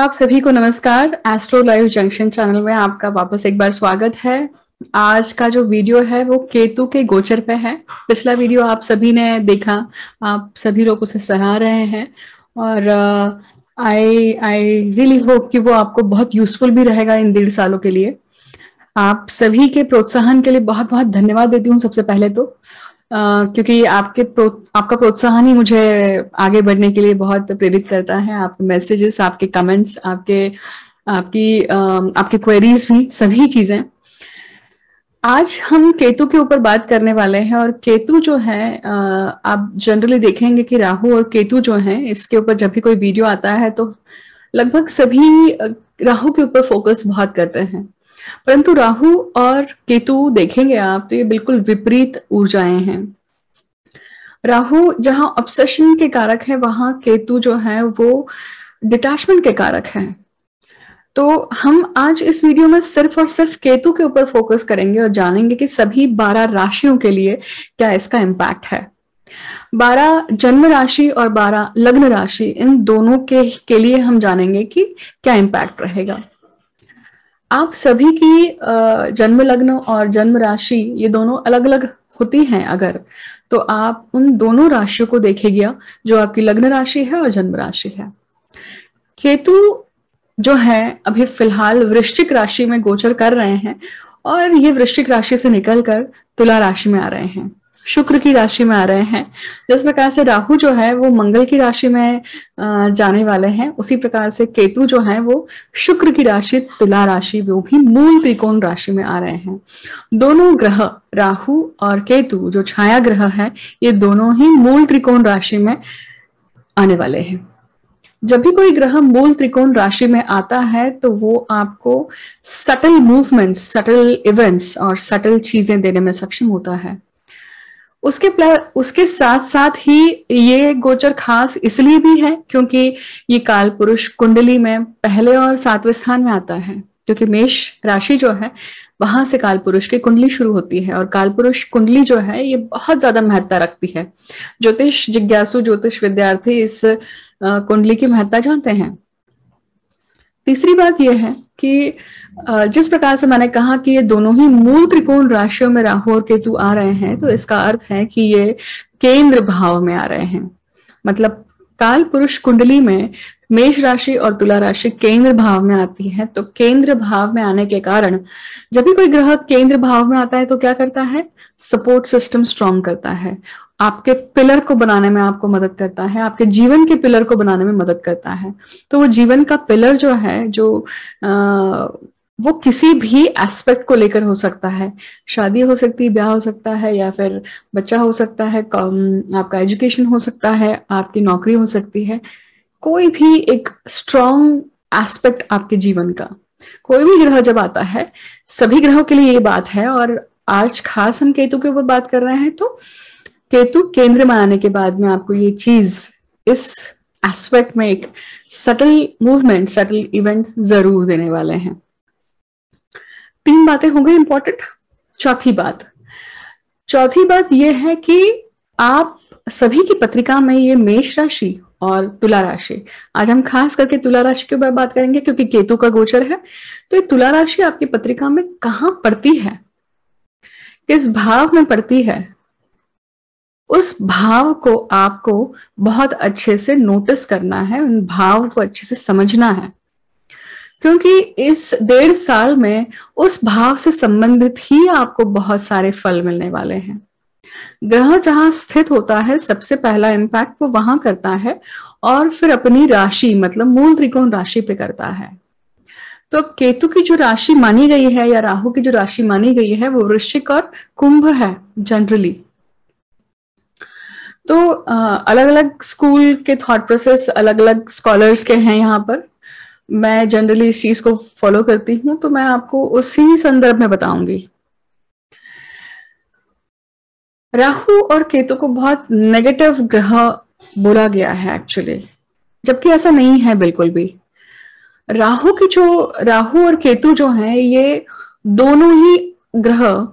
आप सभी को नमस्कार। एस्ट्रो लाइव जंक्शन चैनल में आपका वापस एक बार स्वागत है। आज का जो वीडियो है वो केतु के गोचर पे है। पिछला वीडियो आप सभी ने देखा, आप सभी लोग उसे सराह रहे हैं और आई आई रियली होप कि वो आपको बहुत यूजफुल भी रहेगा इन 1.5 सालों के लिए। आप सभी के प्रोत्साहन के लिए बहुत बहुत धन्यवाद देती हूँ सबसे पहले तो, क्योंकि आपका प्रोत्साहन ही मुझे आगे बढ़ने के लिए बहुत प्रेरित करता है। आपके मैसेजेस, आपके कमेंट्स, आपकी क्वेरीज भी, सभी चीजें। आज हम केतु के ऊपर बात करने वाले हैं और केतु जो है, आप जनरली देखेंगे कि राहु और केतु जो है, इसके ऊपर जब भी कोई वीडियो आता है तो लगभग सभी राहु के ऊपर फोकस बहुत करते हैं, परंतु राहु और केतु देखेंगे आप तो ये बिल्कुल विपरीत ऊर्जाएं हैं। राहु जहां ऑब्सेशन के कारक है, वहां केतु जो है वो डिटैचमेंट के कारक है। तो हम आज इस वीडियो में सिर्फ और सिर्फ केतु के ऊपर फोकस करेंगे और जानेंगे कि सभी 12 राशियों के लिए क्या इसका इम्पैक्ट है। 12 जन्म राशि और 12 लग्न राशि, इन दोनों के लिए हम जानेंगे कि क्या इम्पैक्ट रहेगा। आप सभी की जन्म लग्न और जन्म राशि ये दोनों अलग अलग होती हैं अगर, तो आप उन दोनों राशियों को देखिएगा जो आपकी लग्न राशि है और जन्म राशि है। केतु जो है अभी फिलहाल वृश्चिक राशि में गोचर कर रहे हैं और ये वृश्चिक राशि से निकलकर तुला राशि में आ रहे हैं, शुक्र की राशि में आ रहे हैं। जिस प्रकार से राहु जो है वो मंगल की राशि में जाने वाले हैं, उसी प्रकार से केतु जो है वो शुक्र की राशि तुला राशि, वो भी मूल त्रिकोण राशि में आ रहे हैं। दोनों ग्रह राहु और केतु जो छाया ग्रह है, ये दोनों ही मूल त्रिकोण राशि में आने वाले हैं। जब भी कोई ग्रह मूल त्रिकोण राशि में आता है तो वो आपको सटल मूवमेंट्स, सटल इवेंट्स और सटल चीजें देने में सक्षम होता है। उसके साथ साथ ही ये गोचर खास इसलिए भी है क्योंकि ये काल पुरुष कुंडली में पहले और 7वें स्थान में आता है, क्योंकि मेष राशि जो है वहां से काल पुरुष की कुंडली शुरू होती है और काल पुरुष कुंडली जो है ये बहुत ज्यादा महत्ता रखती है। ज्योतिष जिज्ञासु, ज्योतिष विद्यार्थी इस कुंडली की महत्ता जानते हैं। तीसरी बात यह है कि जिस प्रकार से मैंने कहा कि ये दोनों ही मूल त्रिकोण राशियों में राहु और केतु आ रहे हैं, तो इसका अर्थ है कि ये केंद्र भाव में आ रहे हैं। मतलब काल पुरुष कुंडली में मेष राशि और तुला राशि केंद्र भाव में आती है, तो केंद्र भाव में आने के कारण जब भी कोई ग्रह केंद्र भाव में आता है तो क्या करता है, सपोर्ट सिस्टम स्ट्रॉन्ग करता है, आपके पिलर को बनाने में आपको मदद करता है, आपके जीवन के पिलर को बनाने में मदद करता है। तो वो जीवन का पिलर जो है, जो वो किसी भी एस्पेक्ट को लेकर हो सकता है, शादी हो सकती है, ब्याह हो सकता है, या फिर बच्चा हो सकता है, आपका एजुकेशन हो सकता है, आपकी नौकरी हो सकती है, कोई भी एक स्ट्रॉन्ग एस्पेक्ट आपके जीवन का, कोई भी ग्रह जब आता है, सभी ग्रहों के लिए ये बात है। और आज खास हम केतु के ऊपर बात कर रहे हैं, तो केतु केंद्र में आने के बाद में आपको ये चीज, इस एस्पेक्ट में एक सटल मूवमेंट, सटल इवेंट जरूर देने वाले हैं। 3 बातें हो गई इंपॉर्टेंट। चौथी बात यह है कि आप सभी की पत्रिका में ये मेष राशि और तुला राशि, आज हम खास करके तुला राशि के ऊपर बात करेंगे क्योंकि केतु का गोचर है। तो ये तुला राशि आपकी पत्रिका में कहां पड़ती है, किस भाव में पड़ती है, उस भाव को आपको बहुत अच्छे से नोटिस करना है, उन भाव को अच्छे से समझना है, क्योंकि इस 1.5 साल में उस भाव से संबंधित ही आपको बहुत सारे फल मिलने वाले हैं। ग्रह जहां स्थित होता है, सबसे पहला इम्पैक्ट वो वहां करता है और फिर अपनी राशि, मतलब मूल त्रिकोण राशि पे करता है। तो केतु की जो राशि मानी गई है या राहु की जो राशि मानी गई है वो वृश्चिक और कुंभ है जनरली। तो अलग अलग स्कूल के थॉट प्रोसेस, अलग अलग स्कॉलर्स के हैं यहाँ पर। मैं जनरली इस चीज को फॉलो करती हूँ, तो मैं आपको उसी संदर्भ में बताऊंगी। राहु और केतु को बहुत नेगेटिव ग्रह बोला गया है एक्चुअली, जबकि ऐसा नहीं है बिल्कुल भी। राहु और केतु जो है, ये दोनों ही ग्रह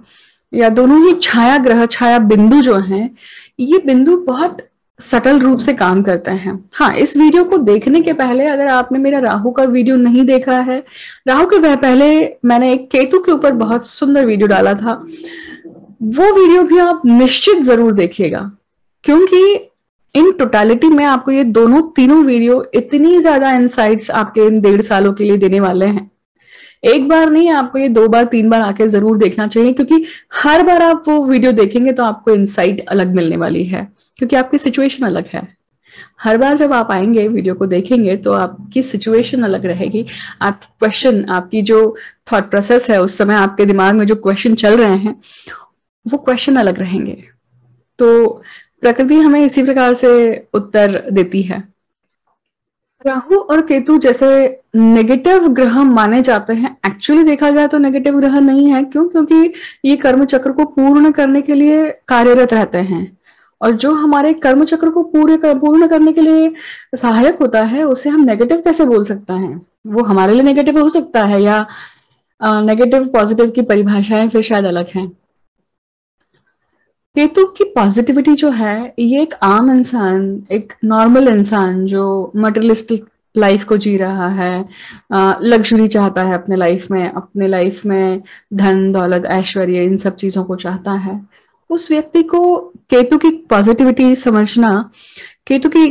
या दोनों ही छाया ग्रह, छाया बिंदु जो हैं, ये बिंदु बहुत सटल रूप से काम करते हैं। हाँ, इस वीडियो को देखने के पहले अगर आपने मेरा राहु का वीडियो नहीं देखा है, राहु के पहले मैंने एक केतु के ऊपर बहुत सुंदर वीडियो डाला था, वो वीडियो भी आप निश्चित जरूर देखिएगा, क्योंकि इन टोटालिटी में आपको ये दोनों तीनों वीडियो इतनी ज्यादा इंसाइट्स आपके इन 1.5 सालों के लिए देने वाले हैं। एक बार नहीं, आपको ये 2 बार 3 बार आके जरूर देखना चाहिए, क्योंकि हर बार आप वो वीडियो देखेंगे तो आपको इंसाइट अलग मिलने वाली है, क्योंकि आपकी सिचुएशन अलग है। हर बार जब आप आएंगे वीडियो को देखेंगे तो आपकी सिचुएशन अलग रहेगी, आपकी क्वेश्चन, आपकी जो थॉट प्रोसेस है, उस समय आपके दिमाग में जो क्वेश्चन चल रहे हैं वो क्वेश्चन अलग रहेंगे। तो प्रकृति हमें इसी प्रकार से उत्तर देती है। राहु और केतु जैसे नेगेटिव ग्रह माने जाते हैं, एक्चुअली देखा जाए तो नेगेटिव ग्रह नहीं है। क्यों? क्योंकि ये कर्म चक्र को पूर्ण करने के लिए कार्यरत रहते हैं, और जो हमारे कर्म चक्र को पूर्ण करने के लिए सहायक होता है उसे हम नेगेटिव कैसे बोल सकते हैं? वो हमारे लिए नेगेटिव हो सकता है, या नेगेटिव पॉजिटिव की परिभाषाएं फिर शायद अलग हैं। केतु की पॉजिटिविटी जो है, ये एक आम इंसान, एक नॉर्मल इंसान जो मटेरियलिस्टिक लाइफ को जी रहा है, लग्जरी चाहता है अपने लाइफ में धन दौलत ऐश्वर्य इन सब चीजों को चाहता है, उस व्यक्ति को केतु की पॉजिटिविटी समझना, केतु की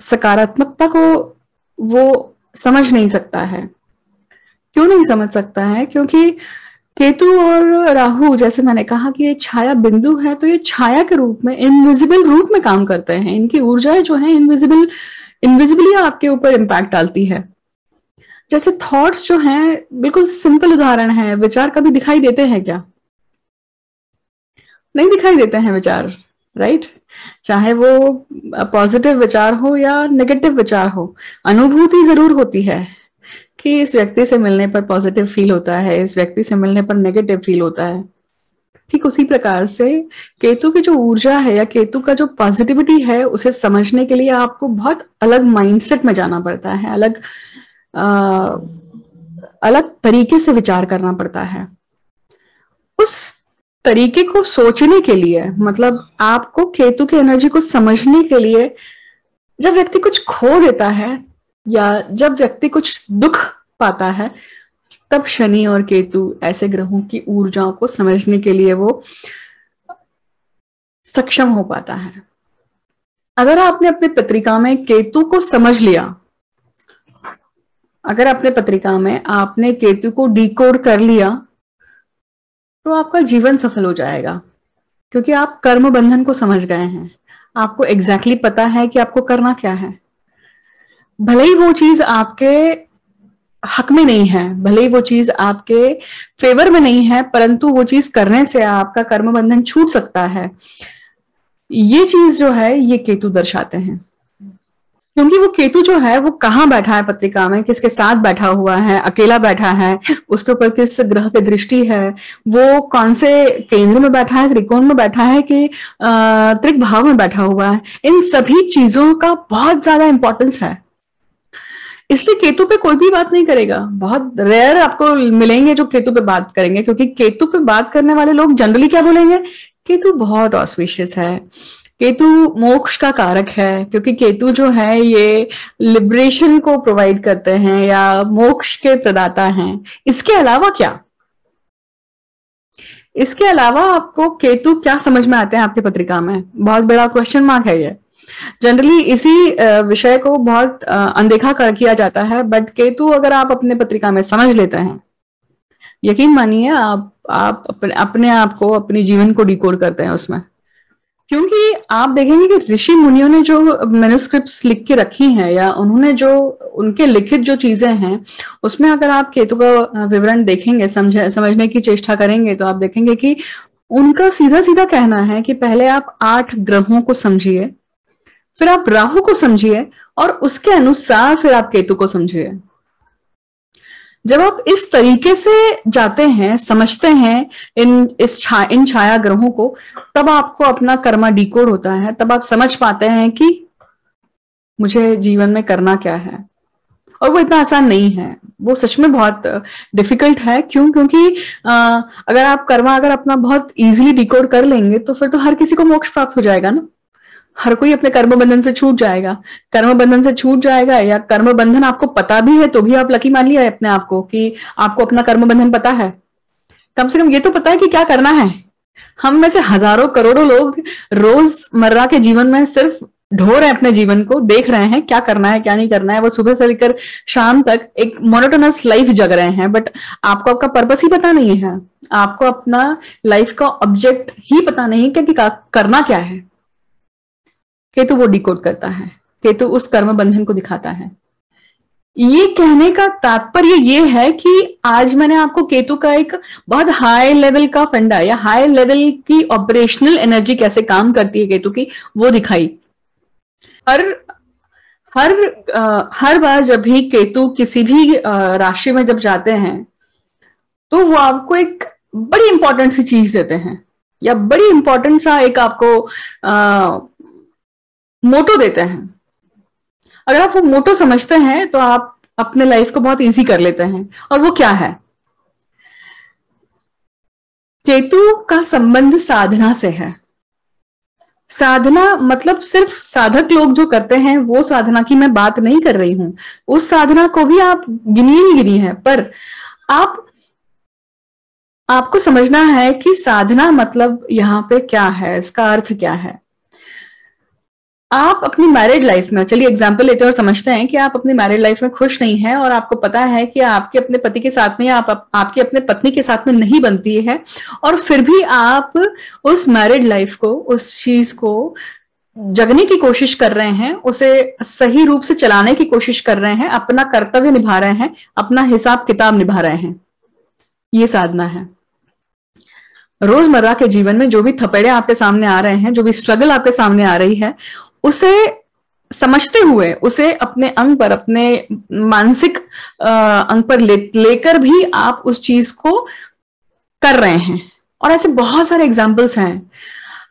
सकारात्मकता को वो समझ नहीं सकता है। क्यों नहीं समझ सकता है? क्योंकि केतु और राहु, जैसे मैंने कहा कि ये छाया बिंदु है, तो ये छाया के रूप में, इनविजिबल रूप में काम करते हैं। इनकी ऊर्जाएं जो है इनविजिबली आपके ऊपर इम्पैक्ट डालती है। जैसे थॉट्स जो हैं, बिल्कुल सिंपल उदाहरण है, विचार कभी दिखाई देते हैं क्या? नहीं दिखाई देते हैं विचार, राइट? चाहे वो पॉजिटिव विचार हो या नेगेटिव विचार हो, अनुभूति जरूर होती है कि इस व्यक्ति से मिलने पर पॉजिटिव फील होता है, इस व्यक्ति से मिलने पर नेगेटिव फील होता है। ठीक उसी प्रकार से केतु की जो ऊर्जा है या केतु का जो पॉजिटिविटी है, उसे समझने के लिए आपको बहुत अलग माइंडसेट में जाना पड़ता है, अलग तरीके से विचार करना पड़ता है। उस तरीके को सोचने के लिए, मतलब आपको केतु की एनर्जी को समझने के लिए, जब व्यक्ति कुछ खो देता है या जब व्यक्ति कुछ दुख पाता है, तब शनि और केतु ऐसे ग्रहों की ऊर्जाओं को समझने के लिए वो सक्षम हो पाता है। अगर आपने अपनी पत्रिका में केतु को समझ लिया, अगर अपने पत्रिका में आपने केतु को डिकोड कर लिया, तो आपका जीवन सफल हो जाएगा, क्योंकि आप कर्म बंधन को समझ गए हैं। आपको एग्जैक्टली पता है कि आपको करना क्या है। भले ही वो चीज आपके हक में नहीं है, भले ही वो चीज आपके फेवर में नहीं है, परंतु वो चीज करने से आपका कर्म बंधन छूट सकता है। ये चीज जो है, ये केतु दर्शाते हैं। क्योंकि वो केतु जो है, वो कहाँ बैठा है पत्रिका में, किसके साथ बैठा हुआ है, अकेला बैठा है, उसके ऊपर किस ग्रह की दृष्टि है, वो कौन से केंद्र में बैठा है, त्रिकोण में बैठा है कि त्रिक भाव में बैठा हुआ है, इन सभी चीजों का बहुत ज्यादा इंपॉर्टेंस है। इसलिए केतु पे कोई भी बात नहीं करेगा। बहुत रेयर आपको मिलेंगे जो केतु पे बात करेंगे, क्योंकि केतु पे बात करने वाले लोग जनरली क्या बोलेंगे? केतु बहुत ऑस्पिशियस है, केतु मोक्ष का कारक है, क्योंकि केतु जो है ये लिबरेशन को प्रोवाइड करते हैं या मोक्ष के प्रदाता हैं। इसके अलावा क्या? इसके अलावा आपको केतु क्या समझ में आते हैं आपकी पत्रिका में? बहुत बड़ा क्वेश्चन मार्क है ये। जनरली इसी विषय को बहुत अनदेखा किया जाता है, बट केतु अगर आप अपने पत्रिका में समझ लेते हैं, यकीन मानिए आप अपने आप को, अपने जीवन को डिकोड करते हैं उसमें। क्योंकि आप देखेंगे कि ऋषि मुनियों ने जो मैन्युस्क्रिप्ट्स लिख के रखी हैं, या उन्होंने जो उनके लिखित जो चीजें हैं, उसमें अगर आप केतु का विवरण देखेंगे, समझने की चेष्टा करेंगे, तो आप देखेंगे कि उनका सीधा सीधा कहना है कि पहले आप 8 ग्रहों को समझिए, फिर आप राहु को समझिए, और उसके अनुसार फिर आप केतु को समझिए। जब आप इस तरीके से जाते हैं, समझते हैं इन छाया ग्रहों को, तब आपको अपना कर्मा डिकोड होता है, तब आप समझ पाते हैं कि मुझे जीवन में करना क्या है। और वो इतना आसान नहीं है, वो सच में बहुत डिफिकल्ट है। क्यों? क्योंकि अगर आप कर्मा अगर अपना बहुत इजीली डिकोड कर लेंगे, तो फिर तो हर किसी को मोक्ष प्राप्त हो जाएगा ना। हर कोई अपने कर्म बंधन से छूट जाएगा। कर्म बंधन से छूट जाएगा, या कर्म बंधन आपको पता भी है तो भी आप लकी मान लिया है अपने आप को कि आपको अपना कर्म बंधन पता है। कम से कम ये तो पता है कि क्या करना है। हम में से हजारों करोड़ों लोग रोजमर्रा के जीवन में सिर्फ ढो रहे हैं अपने जीवन को, देख रहे हैं क्या करना है क्या नहीं करना है। वो सुबह से लेकर शाम तक एक मोनोटोनस लाइफ जग रहे हैं, बट आपको आपका पर्पस ही पता नहीं है। आपको अपना लाइफ का ऑब्जेक्ट ही पता नहीं कि करना क्या है। केतु वो डिकोड करता है, केतु उस कर्म बंधन को दिखाता है। ये कहने का तात्पर्य ये है कि आज मैंने आपको केतु का एक बहुत हाई लेवल का फंडा या हाई लेवल की ऑपरेशनल एनर्जी कैसे काम करती है केतु की, वो दिखाई। हर हर हर बार जब भी केतु किसी भी राशि में जब जाते हैं तो वो आपको एक बड़ी इंपॉर्टेंट सी चीज देते हैं, या बड़ी इंपॉर्टेंट सा एक आपको मोटो देते हैं। अगर आप वो मोटो समझते हैं तो आप अपने लाइफ को बहुत इजी कर लेते हैं। और वो क्या है? केतु का संबंध साधना से है। साधना मतलब सिर्फ साधक लोग जो करते हैं वो साधना की मैं बात नहीं कर रही हूं। उस साधना को भी आप गिनी है, पर आपको समझना है कि साधना मतलब यहां पे क्या है, इसका अर्थ क्या है। आप अपनी मैरिड लाइफ में, चलिए एग्जांपल लेते हैं और समझते हैं कि आप अपनी मैरिड लाइफ में खुश नहीं हैं और आपको पता है कि आपके अपने पति के साथ में या आपकी अपने पत्नी के साथ में नहीं बनती है, और फिर भी आप उस मैरिड लाइफ को, उस चीज को जगने की कोशिश कर रहे हैं, उसे सही रूप से चलाने की कोशिश कर रहे हैं, अपना कर्तव्य निभा रहे हैं, अपना हिसाब किताब निभा रहे हैं। ये साधना है। रोजमर्रा के जीवन में जो भी थपेड़े आपके सामने आ रहे हैं, जो भी स्ट्रगल आपके सामने आ रही है, उसे समझते हुए, उसे अपने अंग पर, अपने मानसिक अंग पर लेकर भी आप उस चीज को कर रहे हैं। और ऐसे बहुत सारे एग्जाम्पल्स हैं।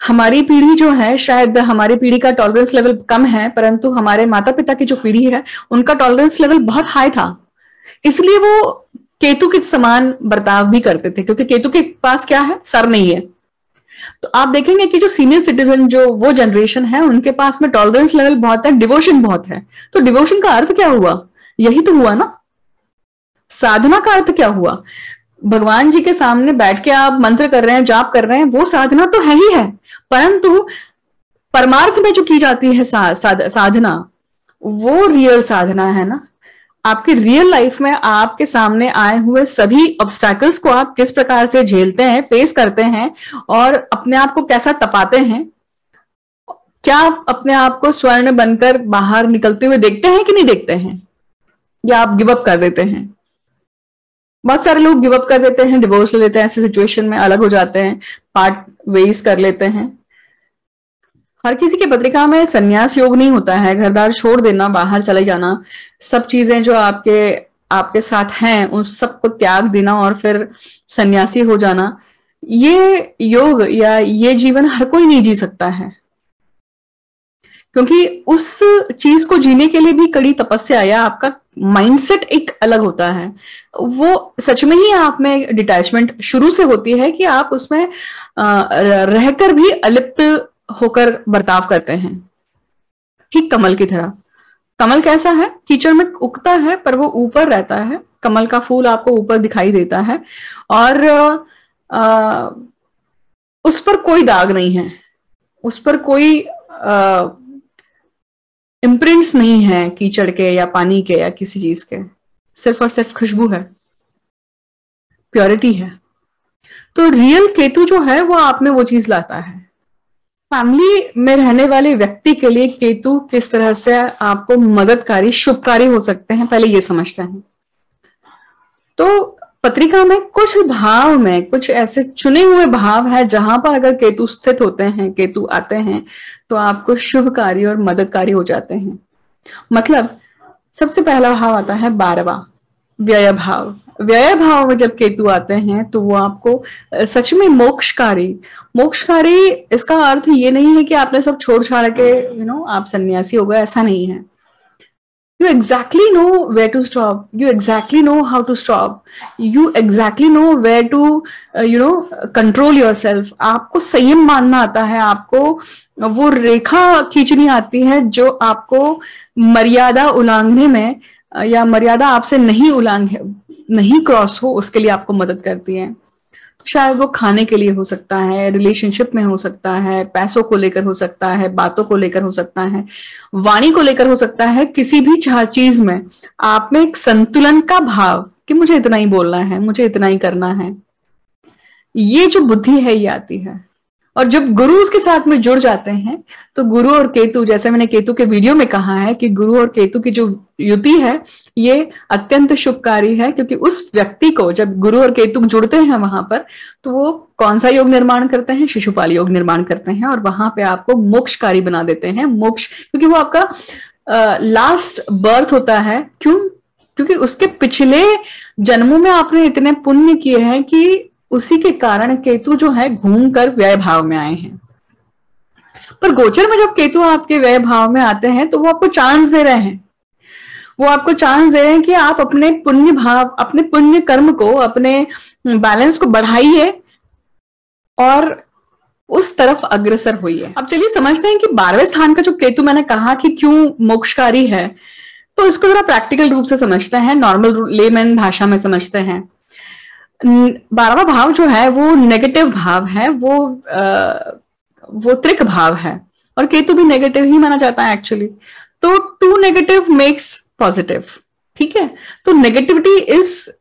हमारी पीढ़ी जो है, शायद हमारी पीढ़ी का टॉलरेंस लेवल कम है, परंतु हमारे माता पिता की जो पीढ़ी है उनका टॉलरेंस लेवल बहुत हाई था, इसलिए वो केतु के समान बर्ताव भी करते थे, क्योंकि केतु के पास क्या है, सर नहीं है। तो आप देखेंगे कि जो सीनियर सिटीजन, जो वो जनरेशन है, उनके पास में टॉलरेंस लेवल बहुत है, डिवोशन बहुत है। तो डिवोशन का अर्थ क्या हुआ? यही तो हुआ ना। साधना का अर्थ क्या हुआ? भगवान जी के सामने बैठ के आप मंत्र कर रहे हैं, जाप कर रहे हैं, वो साधना तो है ही है, परंतु परमार्थ में जो की जाती है साधना, वो रियल साधना है ना। आपकी रियल लाइफ में आपके सामने आए हुए सभी ऑब्स्टैकल्स को आप किस प्रकार से झेलते हैं, फेस करते हैं, और अपने आप को कैसा तपाते हैं। क्या आप अपने आप को स्वर्ण बनकर बाहर निकलते हुए देखते हैं कि नहीं देखते हैं, या आप गिव अप कर देते हैं? बहुत सारे लोग गिव अप कर देते हैं, डिवोर्स ले लेते हैं, ऐसे सिचुएशन में अलग हो जाते हैं, पार्ट वेज कर लेते हैं। हर किसी की पत्रिका में संन्यास योग नहीं होता है। घरदार छोड़ देना, बाहर चले जाना, सब चीजें जो आपके साथ हैं उन सबको त्याग देना और फिर सन्यासी हो जाना, ये योग या ये जीवन हर कोई नहीं जी सकता है, क्योंकि उस चीज को जीने के लिए भी कड़ी तपस्या या आपका माइंडसेट एक अलग होता है। वो सच में ही आप में डिटैचमेंट शुरू से होती है कि आप उसमें रहकर भी अलिप्त होकर बर्ताव करते हैं, ठीक कमल की तरह। कमल कैसा है? कीचड़ में उगता है पर वो ऊपर रहता है। कमल का फूल आपको ऊपर दिखाई देता है और उस पर कोई दाग नहीं है, उस पर कोई इम्प्रिंट्स नहीं है कीचड़ के या पानी के या किसी चीज के, सिर्फ और सिर्फ खुशबू है, प्योरिटी है। तो रियल केतु जो है वो आप में वो चीज लाता है। फैमिली में रहने वाले व्यक्ति के लिए केतु किस तरह से आपको मददकारी, शुभकारी हो सकते हैं, पहले ये समझते हैं। तो पत्रिका में कुछ भाव में कुछ ऐसे चुने हुए भाव है जहां पर अगर केतु स्थित होते हैं, केतु आते हैं, तो आपको शुभकारी और मददकारी हो जाते हैं। मतलब सबसे पहला भाव आता है 12वां, व्यय भाव। व्यय भाव में जब केतु आते हैं तो वो आपको सच में मोक्षकारी इसका अर्थ ये नहीं है कि आपने सब छोड़ छाड़ के आप सन्यासी हो गए, ऐसा नहीं है। You exactly know where to stop. You exactly know how to stop. You exactly know where to control yourself. आपको संयम मानना आता है, आपको वो रेखा खींचनी आती है जो आपको मर्यादा उल्लंघने में या मर्यादा आपसे नहीं क्रॉस हो, उसके लिए आपको मदद करती है। शायद वो खाने के लिए हो सकता है, रिलेशनशिप में हो सकता है, पैसों को लेकर हो सकता है, बातों को लेकर हो सकता है, वाणी को लेकर हो सकता है। किसी भी चीज में आप में एक संतुलन का भाव कि मुझे इतना ही बोलना है, मुझे इतना ही करना है, ये जो बुद्धि है ये आती है। और जब गुरु उसके साथ में जुड़ जाते हैं तो गुरु और केतु, जैसे मैंने केतु के वीडियो में कहा है कि गुरु और केतु की जो युति है ये अत्यंत शुभकारी है, क्योंकि उस व्यक्ति को जब गुरु और केतु जुड़ते हैं वहां पर, तो वो कौन सा योग निर्माण करते हैं? शिशुपाल योग निर्माण करते हैं, और वहां पे आपको मोक्षकारी बना देते हैं। मोक्ष, क्योंकि वो आपका लास्ट बर्थ होता है। क्यों? क्योंकि उसके पिछले जन्मों में आपने इतने पुण्य किए हैं कि उसी के कारण केतु जो है घूमकर व्यय भाव में आए हैं। पर गोचर में जब केतु आपके व्यय भाव में आते हैं तो वो आपको चांस दे रहे हैं, वो आपको चांस दे रहे हैं कि आप अपने पुण्य भाव, अपने पुण्य कर्म को, अपने बैलेंस को बढ़ाइए और उस तरफ अग्रसर होइए। अब चलिए समझते हैं कि 12वें स्थान का जो केतु मैंने कहा कि क्यों मोक्षकारी है, तो इसको जरा प्रैक्टिकल रूप से समझते हैं, नॉर्मल लेमैन भाषा में समझते हैं। 12वां भाव जो है वो नेगेटिव भाव है, वो त्रिक भाव है, और केतु भी नेगेटिव ही माना जाता है एक्चुअली। तो 2 नेगेटिव मेक्स पॉजिटिव, ठीक है। तो नेगेटिविटी इस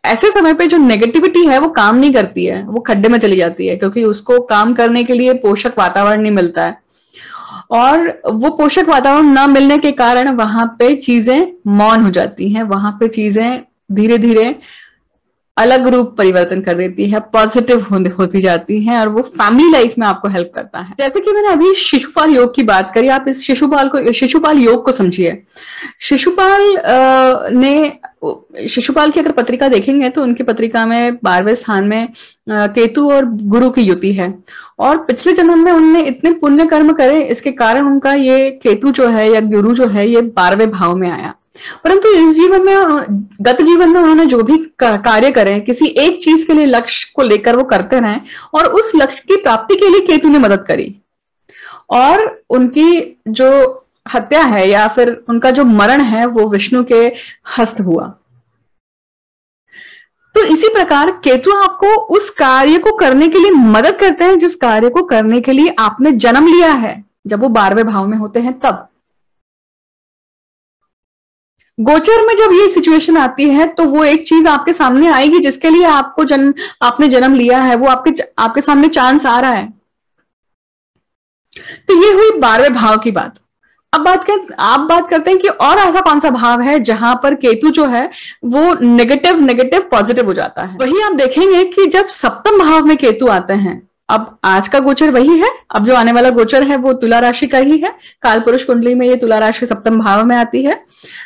ऐसे समय पे जो नेगेटिविटी है वो काम नहीं करती है, वो खड्डे में चली जाती है, क्योंकि उसको काम करने के लिए पोषक वातावरण नहीं मिलता है, और वो पोषक वातावरण न मिलने के कारण वहां पे चीजें मौन हो जाती हैं, वहां पे चीजें धीरे धीरे अलग रूप परिवर्तन कर देती है, पॉजिटिव होती जाती है, और वो फैमिली लाइफ में आपको हेल्प करता है। जैसे कि मैंने अभी शिशुपाल योग की बात करी, आप इस शिशुपाल योग को समझिए। शिशुपाल की अगर पत्रिका देखेंगे तो उनकी पत्रिका में 12वें स्थान में केतु और गुरु की युति है, और पिछले जन्म में उन्होंने इतने पुण्य कर्म करे, इसके कारण उनका ये केतु जो है या गुरु जो है ये 12वें भाव में आया। परंतु इस जीवन में, गत जीवन में उन्होंने जो भी कार्य करे, किसी एक चीज के लिए लक्ष्य को लेकर वो करते रहे, और उस लक्ष्य की प्राप्ति के लिए केतु ने मदद करी, और उनकी जो हत्या है या फिर उनका जो मरण है वो विष्णु के हस्त हुआ। तो इसी प्रकार केतु आपको उस कार्य को करने के लिए मदद करते हैं जिस कार्य को करने के लिए आपने जन्म लिया है, जब वो 12वें भाव में होते हैं तब। गोचर में जब ये सिचुएशन आती है तो वो एक चीज आपके सामने आएगी जिसके लिए आपने जन्म लिया है, वो आपके सामने चांस आ रहा है। तो ये हुई 12वें भाव की बात। अब आप बात करते हैं कि और ऐसा कौन सा भाव है जहां पर केतु जो है वो नेगेटिव पॉजिटिव हो जाता है। वही आप देखेंगे कि जब सप्तम भाव में केतु आते हैं, अब आज का गोचर वही है, अब जो आने वाला गोचर है वो तुला राशि का ही है। काल पुरुष कुंडली में ये तुला राशि सप्तम भाव में आती है,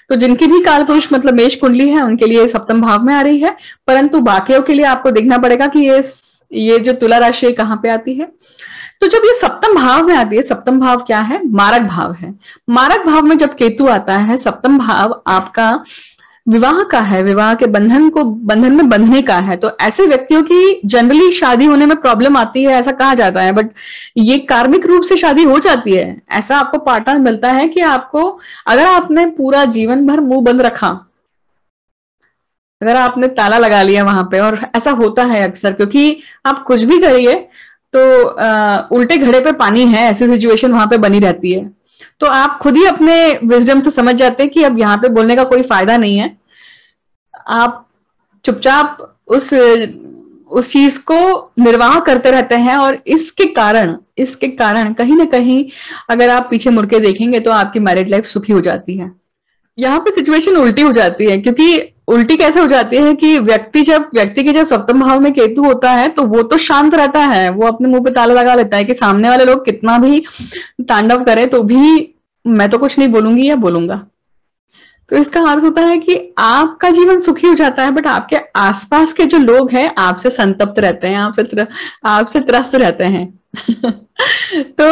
तो जिनकी भी काल पुरुष मतलब मेष कुंडली है उनके लिए सप्तम भाव में आ रही है, परंतु बाकियों के लिए आपको देखना पड़ेगा कि ये जो तुला राशि कहाँ पे आती है। तो जब ये सप्तम भाव में आती है, सप्तम भाव क्या है? मारक भाव है। मारक भाव में जब केतु आता है, सप्तम भाव आपका विवाह का है, विवाह के बंधन में बंधने का है। तो ऐसे व्यक्तियों की जनरली शादी होने में प्रॉब्लम आती है, ऐसा कहा जाता है, बट ये कार्मिक रूप से शादी हो जाती है। ऐसा आपको पार्टनर मिलता है कि आपको, अगर आपने पूरा जीवन भर मुंह बंद रखा, अगर आपने ताला लगा लिया वहां पे, और ऐसा होता है अक्सर, क्योंकि आप कुछ भी करिए तो उल्टे घड़े पे पानी है, ऐसी सिचुएशन वहां पे बनी रहती है। तो आप खुद ही अपने विजडम से समझ जाते हैं कि अब यहाँ पे बोलने का कोई फायदा नहीं है, आप चुपचाप उस चीज को निर्वाह करते रहते हैं। और इसके कारण कहीं ना कहीं अगर आप पीछे मुड़ के देखेंगे तो आपकी मैरिड लाइफ सुखी हो जाती है। यहाँ पे सिचुएशन उल्टी हो जाती है, क्योंकि उल्टी कैसे हो जाती है कि व्यक्ति के जब सप्तम भाव में केतु होता है तो वो तो शांत रहता है, वो अपने मुंह पे ताला लगा लेता है कि सामने वाले लोग कितना भी तांडव करें तो भी मैं तो कुछ नहीं बोलूंगी या बोलूंगा। तो इसका अर्थ होता है कि आपका जीवन सुखी हो जाता है, बट आपके आसपास के जो लोग हैं आपसे संतप्त रहते हैं, आपसे त्रस्त रहते हैं। तो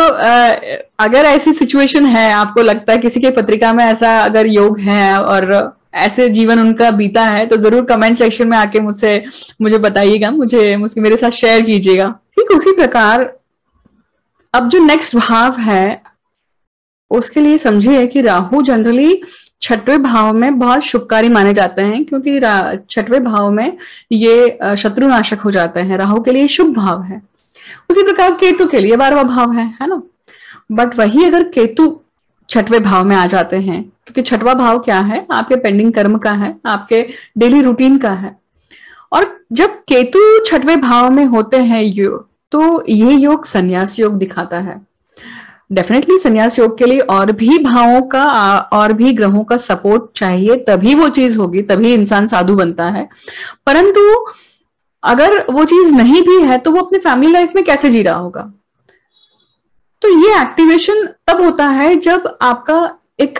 अगर ऐसी सिचुएशन है, आपको लगता है किसी के पत्रिका में ऐसा अगर योग है और ऐसे जीवन उनका बीता है, तो जरूर कमेंट सेक्शन में आके मुझे बताइएगा, मुझे मेरे साथ शेयर कीजिएगा। ठीक उसी प्रकार अब जो नेक्स्ट भाव है उसके लिए समझिए कि राहु जनरली छठवें भाव में बहुत शुभकारी माने जाते हैं, क्योंकि छठवें भाव में ये शत्रुनाशक हो जाते हैं, राहु के लिए शुभ भाव है। उसी प्रकार केतु के लिए 12वां भाव है ना। बट वही अगर केतु छठवें भाव में आ जाते हैं, क्योंकि छठवां भाव क्या है, आपके पेंडिंग कर्म का है, आपके डेली रूटीन का है। और जब केतु छठवें भाव में होते हैं योग, तो ये योग संन्यास योग दिखाता है। डेफिनेटली संन्यास योग के लिए और भी भावों का और भी ग्रहों का सपोर्ट चाहिए, तभी वो चीज होगी, तभी इंसान साधु बनता है। परंतु अगर वो चीज नहीं भी है तो वो अपने फैमिली लाइफ में कैसे जी रहा होगा। तो ये एक्टिवेशन तब होता है जब आपका एक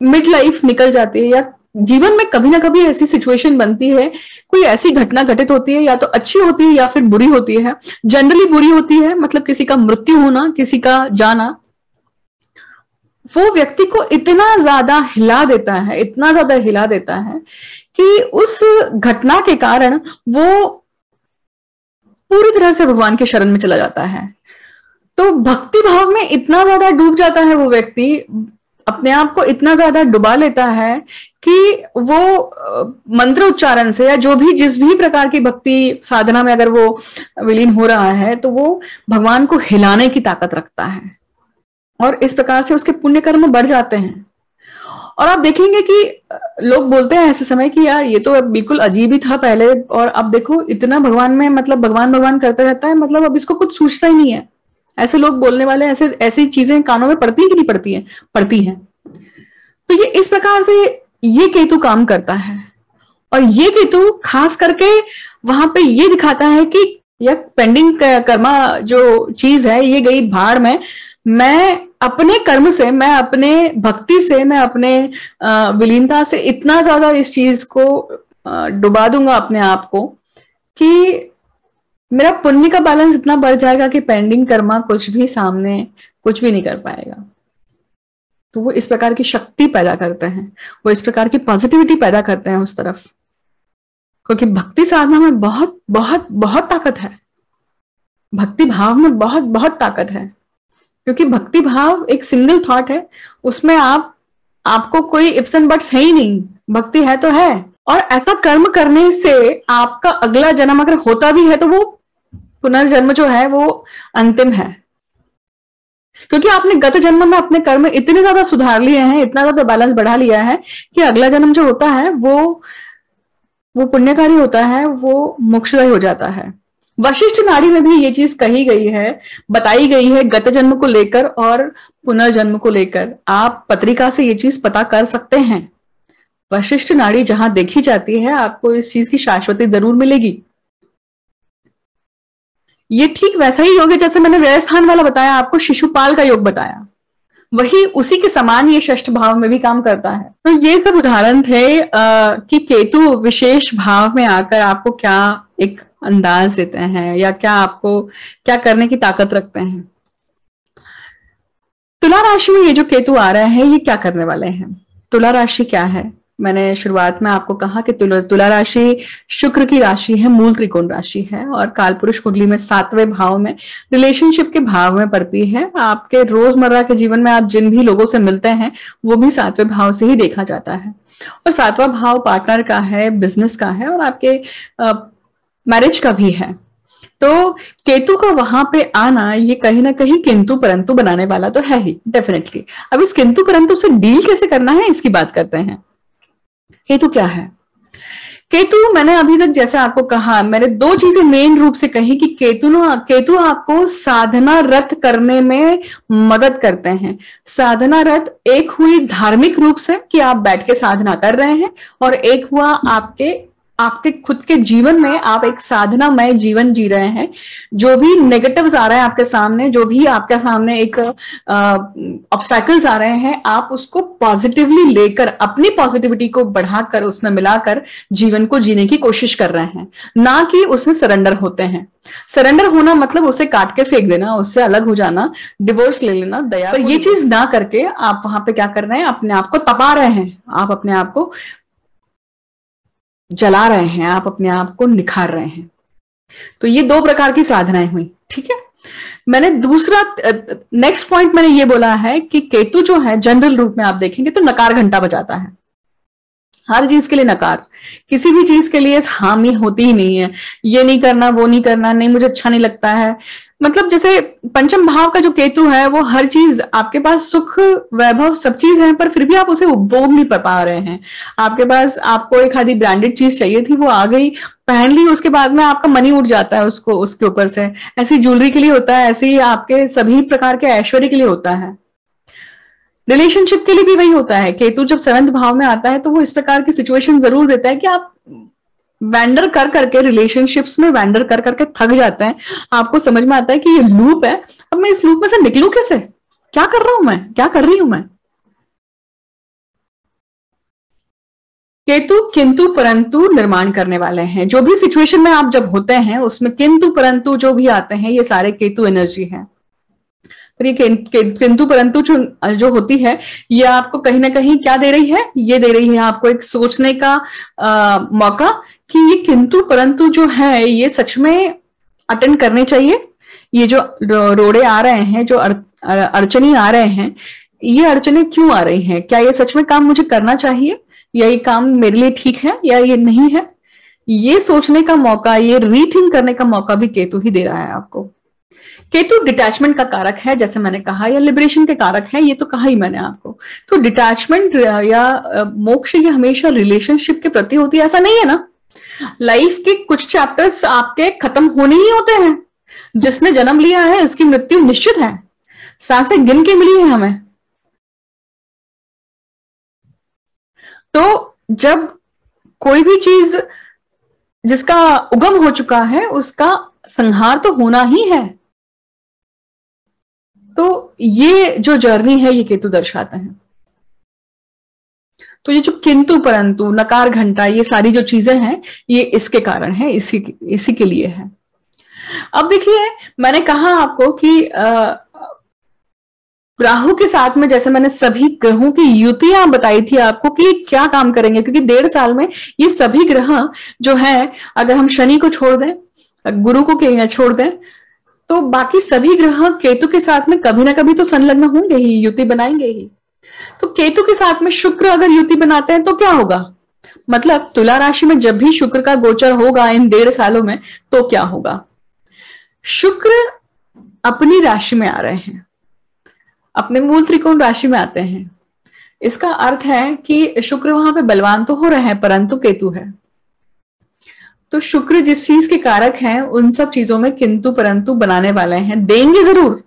मिड लाइफ निकल जाती है, या जीवन में कभी ना कभी ऐसी सिचुएशन बनती है, कोई ऐसी घटना घटित होती है, या तो अच्छी होती है या फिर बुरी होती है। जनरली बुरी होती है, मतलब किसी का मृत्यु होना, किसी का जाना, वो व्यक्ति को इतना ज्यादा हिला देता है, इतना ज्यादा हिला देता है कि उस घटना के कारण वो पूरी तरह से भगवान के शरण में चला जाता है। तो भक्ति भाव में इतना ज्यादा डूब जाता है वो व्यक्ति, अपने आप को इतना ज्यादा डुबा लेता है कि वो मंत्र उच्चारण से या जो भी जिस भी प्रकार की भक्ति साधना में अगर वो विलीन हो रहा है, तो वो भगवान को हिलाने की ताकत रखता है, और इस प्रकार से उसके पुण्य कर्म बढ़ जाते हैं। और आप देखेंगे कि लोग बोलते हैं ऐसे समय कि यार ये तो बिल्कुल अजीब ही था पहले, और अब देखो इतना भगवान में, मतलब भगवान भगवान करते रहता है, मतलब अब इसको कुछ सूझता ही नहीं है। ऐसे लोग बोलने वाले, ऐसी चीजें कानों में पड़ती है कि नहीं पड़ती है? पड़ती है। तो ये इस प्रकार से ये केतु काम करता है, और ये केतु खास करके वहां पे ये दिखाता है कि यह पेंडिंग कर्मा जो चीज है ये गई भाड़ में। मैं अपने कर्म से, मैं अपने भक्ति से, मैं अपने विलीनता से इतना ज्यादा इस चीज को डुबा दूंगा अपने आप को कि मेरा पुण्य का बैलेंस इतना बढ़ जाएगा कि पेंडिंग कर्मा कुछ भी नहीं कर पाएगा। तो वो इस प्रकार की शक्ति पैदा करते हैं, वो इस प्रकार की पॉजिटिविटी पैदा करते हैं उस तरफ, क्योंकि भक्ति साधना में बहुत बहुत बहुत ताकत है, भक्ति भाव में बहुत बहुत ताकत है। क्योंकि भक्ति भाव एक सिंगल थॉट है, उसमें आपको कोई इफ्स एंड बट्स है ही नहीं, भक्ति है तो है। और ऐसा कर्म करने से आपका अगला जन्म अगर होता भी है तो वो पुनर्जन्म जो है वो अंतिम है, क्योंकि आपने गत जन्म में अपने कर्म इतने ज्यादा सुधार लिए हैं, इतना ज्यादा बैलेंस बढ़ा लिया है कि अगला जन्म जो होता है वो पुण्यकारी होता है, वो मोक्षदायी हो जाता है। वशिष्ठ नाड़ी में भी ये चीज कही गई है, बताई गई है, गत जन्म को लेकर और पुनर्जन्म को लेकर। आप पत्रिका से ये चीज पता कर सकते हैं। वशिष्ठ नाड़ी जहां देखी जाती है, आपको इस चीज की शाश्वती जरूर मिलेगी। ये ठीक वैसा ही योग है जैसे मैंने व्यय स्थान वाला बताया, आपको शिशुपाल का योग बताया, वही उसी के समान ये षष्ठ भाव में भी काम करता है। तो ये सब उदाहरण थे कि केतु विशेष भाव में आकर आपको क्या एक अंदाज देते हैं, या क्या करने की ताकत रखते हैं। तुला राशि में ये जो केतु आ रहा है, ये क्या करने वाले हैं? तुला राशि क्या है? मैंने शुरुआत में आपको कहा कि तुला राशि शुक्र की राशि है, मूल त्रिकोण राशि है, और कालपुरुष कुंडली में 7वें भाव में रिलेशनशिप के भाव में पड़ती है। आपके रोजमर्रा के जीवन में आप जिन भी लोगों से मिलते हैं वो भी 7वें भाव से ही देखा जाता है। और 7वां भाव पार्टनर का है, बिजनेस का है, और आपके मैरिज का भी है। तो केतु का वहां पे आना ये कहीं ना कहीं किंतु परंतु बनाने वाला तो है ही, डेफिनेटली। अब इस किंतु परंतु से डील कैसे करना है इसकी बात करते हैं। केतु क्या है? केतु, मैंने अभी तक जैसे आपको कहा, मैंने 2 चीजें मेन रूप से कही कि केतु आपको साधना रत करने में मदद करते हैं। साधना रत एक हुई धार्मिक रूप से कि आप बैठ के साधना कर रहे हैं, और एक हुआ आपके आपके खुद के जीवन में आप एक साधनामय जीवन जी रहे हैं, जो भी नेगेटिव्स आ रहे हैं आपके सामने, जो भी आपके सामने एक ऑब्स्टैकल्स आ रहे हैं, आप उसको पॉजिटिवली लेकर, अपनी पॉजिटिविटी को बढ़ाकर, उसमें मिलाकर जीवन को जीने की कोशिश कर रहे हैं, ना कि उससे सरेंडर होते हैं। सरेंडर होना मतलब उसे काट के फेंक देना, उससे अलग हो जाना, डिवोर्स ले लेना, दया। पर ये चीज ना करके आप वहां पे क्या कर रहे हैं, अपने आप को तपा रहे हैं, आप अपने आप को जला रहे हैं, आप अपने आप को निखार रहे हैं। तो ये दो प्रकार की साधनाएं हुई, ठीक है। मैंने दूसरा नेक्स्ट पॉइंट मैंने ये बोला है कि केतु जो है जनरल रूप में आप देखेंगे तो नकार घंटा बजाता है। हर चीज के लिए नकार, किसी भी चीज के लिए हामी होती ही नहीं है, ये नहीं करना, वो नहीं करना, नहीं मुझे अच्छा नहीं लगता है। मतलब जैसे पंचम भाव का जो केतु है वो हर चीज, आपके पास सुख वैभव सब चीज है, पर फिर भी आप उसे उपभोग नहीं कर पा रहे हैं। आपके पास, आपको एक आधी ब्रांडेड चीज चाहिए थी, वो आ गई, पहन ली, उसके बाद में आपका मनी उठ जाता है उसको, उसके ऊपर से। ऐसी ज्वेलरी के लिए होता है, ऐसे ही आपके सभी प्रकार के ऐश्वर्य के लिए होता है। रिलेशनशिप के लिए भी वही होता है। केतु जब 7th भाव में आता है तो वो इस प्रकार की सिचुएशन जरूर देता है कि आप वेंडर कर करके, रिलेशनशिप्स में वेंडर कर करके थक जाते हैं। आपको समझ में आता है कि ये लूप है, अब मैं इस लूप में से निकलूं कैसे, क्या कर रहा हूं मैं, क्या कर रही हूं मैं। केतु किंतु परंतु निर्माण करने वाले हैं। जो भी सिचुएशन में आप जब होते हैं उसमें किंतु परंतु जो भी आते हैं, ये सारे केतु एनर्जी है। पर ये किंतु परंतु जो होती है, ये आपको कहीं ना कहीं क्या दे रही है, ये दे रही है आपको एक सोचने का मौका कि ये किंतु परंतु जो है ये सच में अटेंड करने चाहिए। ये जो रोड़े आ रहे हैं, जो अड़चने आ रहे हैं, ये अड़चने क्यों आ रही हैं, क्या ये सच में काम मुझे करना चाहिए, या ये काम मेरे लिए ठीक है या ये नहीं है। ये सोचने का मौका, ये रीथिंक करने का मौका भी केतु ही दे रहा है आपको। केतु डिटैचमेंट का कारक है, जैसे मैंने कहा, या लिबरेशन के कारक है, ये तो कहा ही मैंने आपको। तो डिटैचमेंट या मोक्ष ये हमेशा रिलेशनशिप के प्रति होती है, ऐसा नहीं है ना। लाइफ के कुछ चैप्टर्स आपके खत्म होने ही होते हैं। जिसने जन्म लिया है इसकी मृत्यु निश्चित है, सांसें गिन के मिली है हमें। तो जब कोई भी चीज जिसका उगम हो चुका है उसका संहार तो होना ही है। तो ये जो जर्नी है ये केतु दर्शाते हैं। तो ये जो किंतु परंतु, नकार घंटा, ये सारी जो चीजें हैं ये इसके कारण है, इसी के लिए है। अब देखिए, मैंने कहा आपको कि राहु के साथ में, जैसे मैंने सभी ग्रहों की युतियां बताई थी आपको कि क्या काम करेंगे, क्योंकि 1.5 साल में ये सभी ग्रह जो है, अगर हम शनि को छोड़ दें, गुरु को छोड़ दें, तो बाकी सभी ग्रह केतु के साथ में कभी ना कभी तो संलग्न होंगे ही, युति बनाएंगे ही। तो केतु के साथ में शुक्र अगर युति बनाते हैं तो क्या होगा, मतलब तुला राशि में जब भी शुक्र का गोचर होगा इन 1.5 सालों में, तो क्या होगा। शुक्र अपनी राशि में आ रहे हैं, अपने मूल त्रिकोण राशि में आते हैं। इसका अर्थ है कि शुक्र वहां पे बलवान तो हो रहे हैं, परंतु केतु है। तो शुक्र जिस चीज के कारक हैं उन सब चीजों में किंतु परंतु बनाने वाले हैं, देंगे जरूर,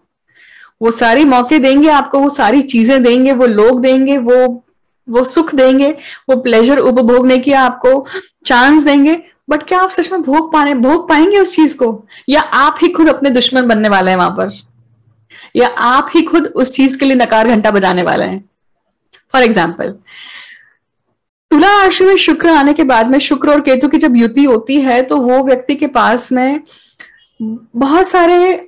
वो सारी मौके देंगे आपको, वो सारी चीजें देंगे, वो लोग देंगे, वो सुख देंगे, वो प्लेजर उपभोगने की आपको चांस देंगे। बट क्या आप सच में भोग पाएंगे उस चीज को, या आप ही खुद अपने दुश्मन बनने वाले हैं वहां पर, या आप ही खुद उस चीज के लिए नकार घंटा बजाने वाले हैं। फॉर एग्जाम्पल, तुला राशि में शुक्र आने के बाद में शुक्र और केतु की जब युति होती है तो वो व्यक्ति के पास में बहुत सारे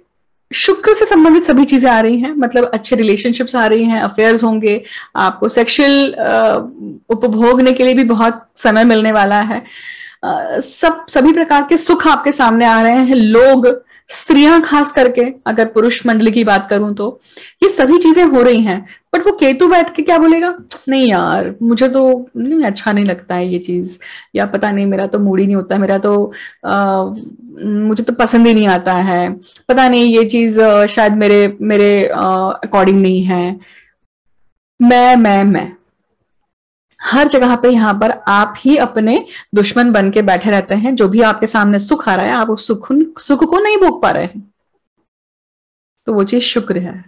शुक्र से संबंधित सभी चीजें आ रही हैं, मतलब अच्छे रिलेशनशिप्स आ रही हैं, अफेयर्स होंगे, आपको सेक्सुअल उपभोगने के लिए भी बहुत समय मिलने वाला है, सभी प्रकार के सुख आपके सामने आ रहे हैं। लोग, स्त्रियां खास करके, अगर पुरुष मंडली की बात करूं तो ये सभी चीजें हो रही हैं। बट वो केतु बैठ के क्या बोलेगा, नहीं यार मुझे तो नहीं अच्छा नहीं लगता है ये चीज, या पता नहीं मेरा तो मूड ही नहीं होता, मेरा तो मुझे तो पसंद ही नहीं आता है, पता नहीं ये चीज शायद मेरे अकॉर्डिंग नहीं है। मैं हर जगह पे यहाँ पर आप ही अपने दुश्मन बन के बैठे रहते हैं। जो भी आपके सामने सुख आ रहा है आप उस सुख को नहीं भोग पा रहे हैं। तो वो चीज शुक्र है।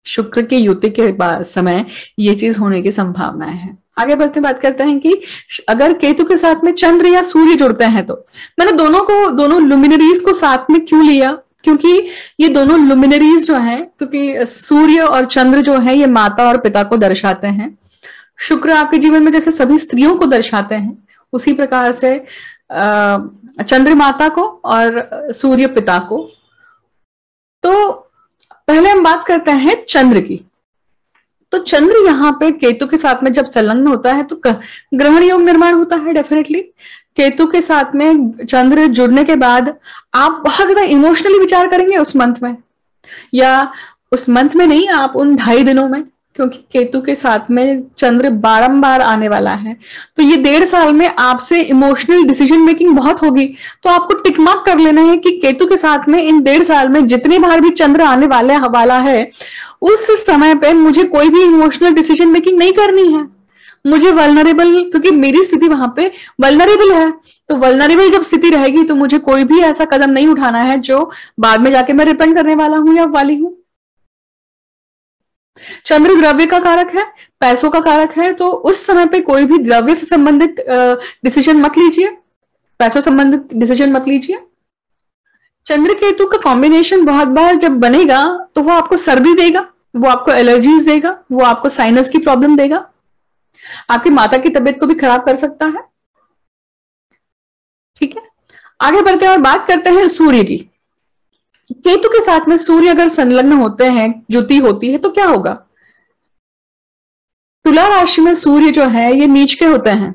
शुक्र की युति के समय ये चीज होने की संभावनाएं हैं। आगे बढ़ते बात करते हैं कि अगर केतु के साथ में चंद्र या सूर्य जुड़ते हैं तो, मैंने दोनों लुमिनरीज को साथ में क्यों लिया, क्योंकि ये दोनों लुमिनरीज जो हैं, क्योंकि सूर्य और चंद्र जो है ये माता और पिता को दर्शाते हैं। शुक्र आपके जीवन में जैसे सभी स्त्रियों को दर्शाते हैं, उसी प्रकार से चंद्र माता को और सूर्य पिता को। तो पहले हम बात करते हैं चंद्र की। तो चंद्र यहाँ पे केतु के साथ में जब संलग्न होता है तो ग्रहण योग निर्माण होता है। डेफिनेटली केतु के साथ में चंद्र जुड़ने के बाद आप बहुत ज्यादा इमोशनली विचार करेंगे उस मंथ में, या उस मंथ में नहीं, आप उन 2.5 दिनों में, क्योंकि केतु के साथ में चंद्र बारंबार आने वाला है। तो ये 1.5 साल में आपसे इमोशनल डिसीजन मेकिंग बहुत होगी। तो आपको टिक मार्क कर लेना है कि केतु के साथ में इन 1.5 साल में जितनी बार भी चंद्र आने वाला है, उस समय पे मुझे कोई भी इमोशनल डिसीजन मेकिंग नहीं करनी है। मुझे वल्नरेबल, क्योंकि मेरी स्थिति वहां पे वल्नरेबल है, तो वल्नरेबल जब स्थिति रहेगी तो मुझे कोई भी ऐसा कदम नहीं उठाना है जो बाद में जाके मैं रिपेंट करने वाला हूं या वाली हूं। चंद्र द्रव्य का कारक है, पैसों का कारक है, तो उस समय पे कोई भी द्रव्य से संबंधित डिसीजन मत लीजिए, पैसों संबंधित डिसीजन मत लीजिए। चंद्र केतु का कॉम्बिनेशन बहुत बार जब बनेगा तो वो आपको सर्दी देगा, वो आपको एलर्जीज देगा, वो आपको साइनस की प्रॉब्लम देगा, आपकी माता की तबीयत को भी खराब कर सकता है। ठीक है, आगे बढ़ते हैं और बात करते हैं सूर्य की। केतु के साथ में सूर्य अगर संलग्न होते हैं, युति होती है, तो क्या होगा? तुला राशि में सूर्य जो है ये नीच के होते हैं।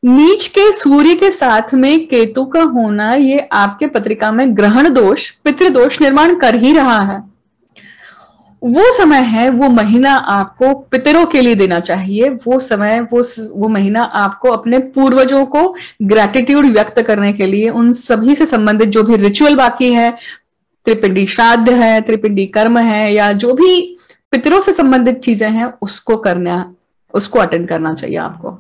नीच के सूर्य के साथ में केतु का होना ये आपके पत्रिका में ग्रहण दोष, पितृदोष निर्माण कर ही रहा है। वो समय है, वो महीना आपको पितरों के लिए देना चाहिए। वो समय, वो महीना आपको अपने पूर्वजों को ग्रैटिट्यूड व्यक्त करने के लिए, उन सभी से संबंधित जो भी रिचुअल बाकी है, त्रिपिंडी श्राद्ध है, त्रिपिंडी कर्म है, या जो भी पितरों से संबंधित चीजें हैं, उसको अटेंड करना चाहिए आपको,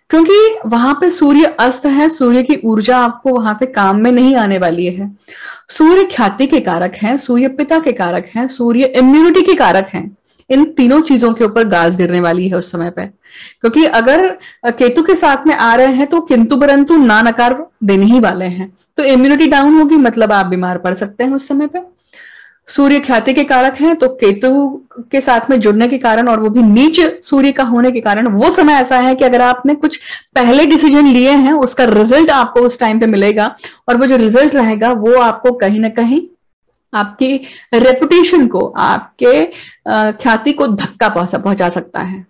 क्योंकि वहां पे सूर्य अस्त है। सूर्य की ऊर्जा आपको वहां पे काम में नहीं आने वाली है। सूर्य ख्याति के कारक है, सूर्य पिता के कारक है, सूर्य इम्यूनिटी के कारक है। इन तीनों चीजों के ऊपर गाज गिरने वाली है उस समय पे, क्योंकि अगर केतु के साथ में आ रहे हैं तो किंतु परंतु ना नकार देने ही वाले हैं। तो इम्यूनिटी डाउन होगी, मतलब आप बीमार पड़ सकते हैं उस समय पे। सूर्य ख्याति के कारक हैं, तो केतु के साथ में जुड़ने के कारण और वो भी नीच सूर्य का होने के कारण वो समय ऐसा है कि अगर आपने कुछ पहले डिसीजन लिए हैं उसका रिजल्ट आपको उस टाइम पे मिलेगा, और वो जो रिजल्ट रहेगा वो आपको कहीं ना कहीं आपकी रेपुटेशन को, आपके ख्याति को धक्का पहुंचा सकता है।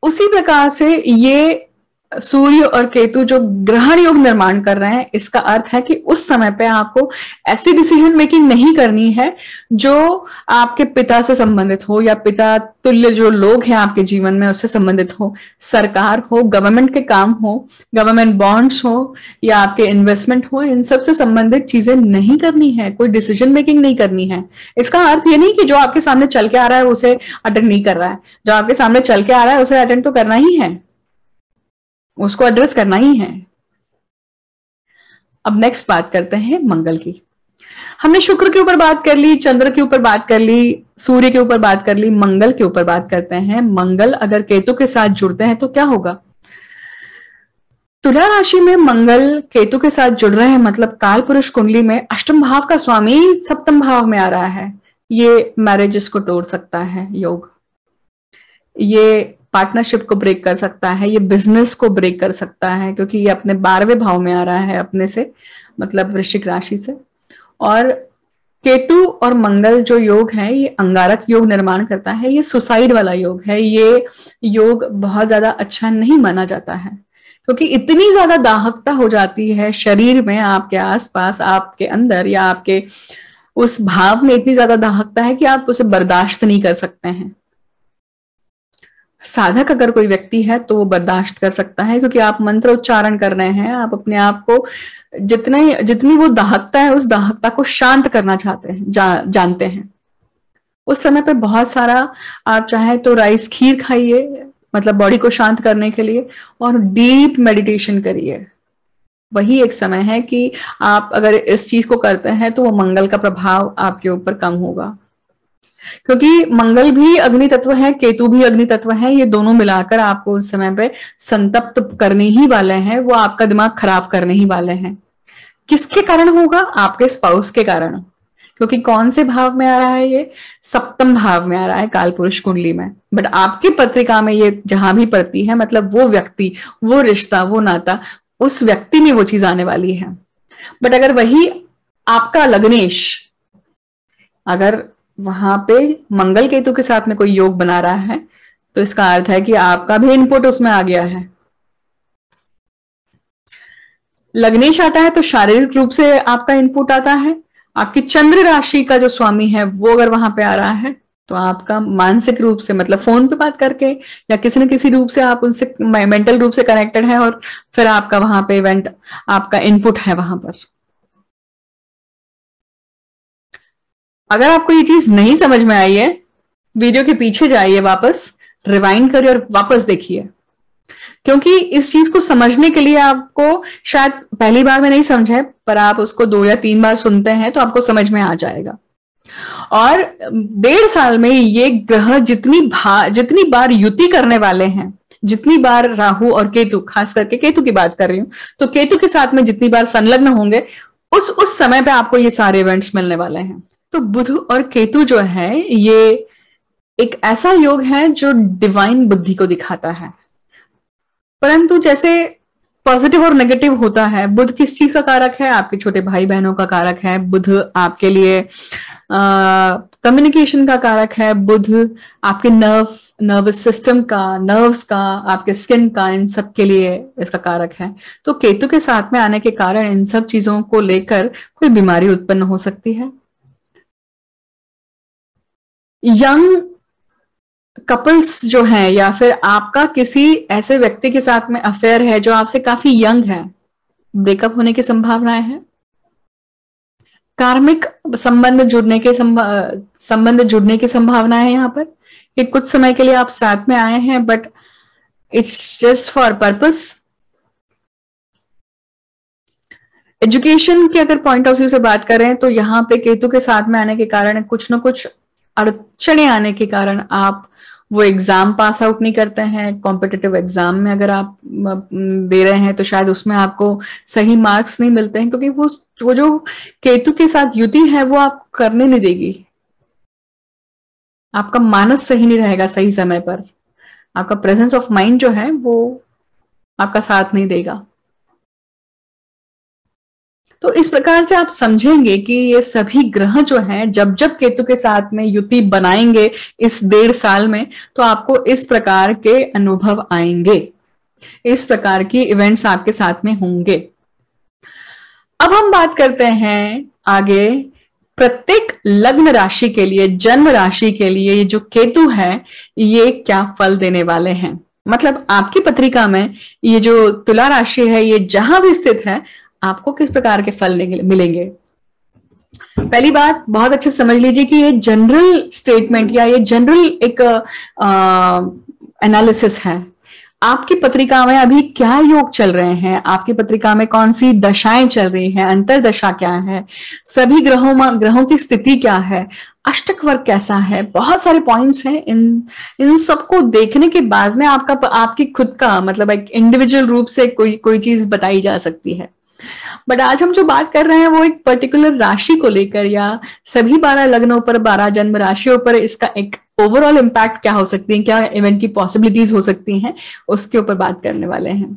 उसी प्रकार से ये सूर्य और केतु जो ग्रहण योग निर्माण कर रहे हैं, इसका अर्थ है कि उस समय पे आपको ऐसी डिसीजन मेकिंग नहीं करनी है जो आपके पिता से संबंधित हो, या पिता तुल्य जो लोग हैं आपके जीवन में उससे संबंधित हो। सरकार हो, गवर्नमेंट के काम हो, गवर्नमेंट बॉन्ड्स हो, या आपके इन्वेस्टमेंट हो, इन सब से संबंधित चीजें नहीं करनी है, कोई डिसीजन मेकिंग नहीं करनी है। इसका अर्थ ये नहीं कि जो आपके सामने चल के आ रहा है उसे अटेंड नहीं कर रहा है। जो आपके सामने चल के आ रहा है उसे अटेंड तो करना ही है, उसको एड्रेस करना ही है। अब नेक्स्ट बात करते हैं मंगल की। हमने शुक्र के ऊपर बात कर ली, चंद्र के ऊपर बात कर ली, सूर्य के ऊपर बात कर ली, मंगल के ऊपर बात करते हैं। मंगल अगर केतु के साथ जुड़ते हैं तो क्या होगा? तुला राशि में मंगल केतु के साथ जुड़ रहे हैं, मतलब काल पुरुष कुंडली में अष्टम भाव का स्वामी सप्तम भाव में आ रहा है। ये मैरिजेस को तोड़ सकता है योग, ये पार्टनरशिप को ब्रेक कर सकता है, ये बिजनेस को ब्रेक कर सकता है, क्योंकि ये अपने 12वें भाव में आ रहा है अपने से, मतलब वृश्चिक राशि से। और केतु और मंगल जो योग है ये अंगारक योग निर्माण करता है, ये सुसाइड वाला योग है। ये योग बहुत ज्यादा अच्छा नहीं माना जाता है, क्योंकि इतनी ज्यादा दाहकता हो जाती है शरीर में, आपके आसपास, आपके अंदर, या आपके उस भाव में इतनी ज्यादा दाहकता है कि आप उसे बर्दाश्त नहीं कर सकते हैं। साधक अगर कोई व्यक्ति है तो वो बर्दाश्त कर सकता है, क्योंकि आप मंत्र उच्चारण कर रहे हैं, आप अपने आप को जितनी वो दाहकता है उस दाहकता को शांत करना चाहते हैं, जानते हैं। उस समय पे बहुत सारा आप चाहे तो राइस खीर खाइए, मतलब बॉडी को शांत करने के लिए, और डीप मेडिटेशन करिए। वही एक समय है कि आप अगर इस चीज को करते हैं तो वो मंगल का प्रभाव आपके ऊपर कम होगा। क्योंकि मंगल भी अग्नि तत्व है, केतु भी अग्नि तत्व है, ये दोनों मिलाकर आपको उस समय पे संतप्त करने ही वाले हैं, वो आपका दिमाग खराब करने ही वाले हैं। किसके कारण होगा? आपके स्पाउस के कारण। क्योंकि कौन से भाव में आ रहा है? ये सप्तम भाव में आ रहा है काल पुरुष कुंडली में। बट आपकी पत्रिका में ये जहां भी पड़ती है, मतलब वो व्यक्ति, वो रिश्ता, वो नाता, उस व्यक्ति में वो चीज आने वाली है। बट अगर वही आपका लग्नेश अगर वहां पे मंगल केतु के साथ में कोई योग बना रहा है, तो इसका अर्थ है कि आपका भी इनपुट उसमें आ गया है। लग्नेश आता है तो शारीरिक रूप से आपका इनपुट आता है। आपकी चंद्र राशि का जो स्वामी है वो अगर वहां पे आ रहा है, तो आपका मानसिक रूप से, मतलब फोन पे बात करके या किसी न किसी रूप से आप उनसे मेंटल रूप से कनेक्टेड है, और फिर आपका वहां पे इवेंट, आपका इनपुट है वहां पर। अगर आपको ये चीज नहीं समझ में आई है, वीडियो के पीछे जाइए, वापस रिवाइंड करिए और वापस देखिए, क्योंकि इस चीज को समझने के लिए आपको शायद पहली बार में नहीं समझे, पर आप उसको 2 या 3 बार सुनते हैं तो आपको समझ में आ जाएगा। और 1.5 साल में ये ग्रह जितनी बार युति करने वाले हैं, जितनी बार राहु और केतु, खास करके केतु की बात कर रही हूं, तो केतु के साथ में जितनी बार संलग्न होंगे, उस समय पे आपको ये सारे इवेंट्स मिलने वाले हैं। तो बुध और केतु जो है, ये एक ऐसा योग है जो डिवाइन बुद्धि को दिखाता है। परंतु जैसे पॉजिटिव और नेगेटिव होता है, बुध किस चीज का कारक है? आपके छोटे भाई बहनों का कारक है। बुध आपके लिए कम्युनिकेशन का कारक है। बुध आपके नर्वस सिस्टम का, नर्व्स का, आपके स्किन का, इन सब के लिए इसका कारक है। तो केतु के साथ में आने के कारण इन सब चीजों को लेकर कोई बीमारी उत्पन्न हो सकती है। यंग कपल्स जो हैं, या फिर आपका किसी ऐसे व्यक्ति के साथ में अफेयर है जो आपसे काफी यंग है, ब्रेकअप होने की संभावनाएं हैं। कार्मिक संबंध जुड़ने की संभावना है यहाँ पर, कि कुछ समय के लिए आप साथ में आए हैं, but it's just for purpose. Education के अगर पॉइंट ऑफ व्यू से बात करें, तो यहाँ पे केतु के साथ में आने के कारण कुछ न कुछ अड़चने आने के कारण आप वो एग्जाम पास आउट नहीं करते हैं। कॉम्पिटिटिव एग्जाम में अगर आप दे रहे हैं, तो शायद उसमें आपको सही मार्क्स नहीं मिलते हैं, क्योंकि वो जो केतु के साथ युति है, वो आपको करने नहीं देगी। आपका मानस सही नहीं रहेगा सही समय पर, आपका प्रेजेंस ऑफ माइंड जो है वो आपका साथ नहीं देगा। तो इस प्रकार से आप समझेंगे कि ये सभी ग्रह जो हैं, जब जब केतु के साथ में युति बनाएंगे इस 1.5 साल में, तो आपको इस प्रकार के अनुभव आएंगे, इस प्रकार की इवेंट्स आपके साथ में होंगे। अब हम बात करते हैं आगे, प्रत्येक लग्न राशि के लिए, जन्म राशि के लिए ये जो केतु है, ये क्या फल देने वाले हैं। मतलब आपकी पत्रिका में ये जो तुला राशि है, ये जहां भी स्थित है, आपको किस प्रकार के फल मिलेंगे। पहली बात बहुत अच्छे से समझ लीजिए कि ये जनरल स्टेटमेंट या ये जनरल एक एनालिसिस है। आपकी पत्रिका में अभी क्या योग चल रहे हैं, आपकी पत्रिका में कौन सी दशाएं चल रही हैं, अंतरदशा क्या है, सभी ग्रहों की स्थिति क्या है, अष्टक वर्ग कैसा है, बहुत सारे पॉइंट्स हैं। इन सबको देखने के बाद में आपकी खुद का, मतलब एक इंडिविजुअल रूप से कोई चीज बताई जा सकती है। बट आज हम जो बात कर रहे हैं वो एक पर्टिकुलर राशि को लेकर, या सभी 12 लग्नों पर, 12 जन्म राशियों पर इसका एक ओवरऑल इम्पैक्ट क्या हो सकती है, क्या इवेंट की पॉसिबिलिटीज हो सकती हैं, उसके ऊपर बात करने वाले हैं।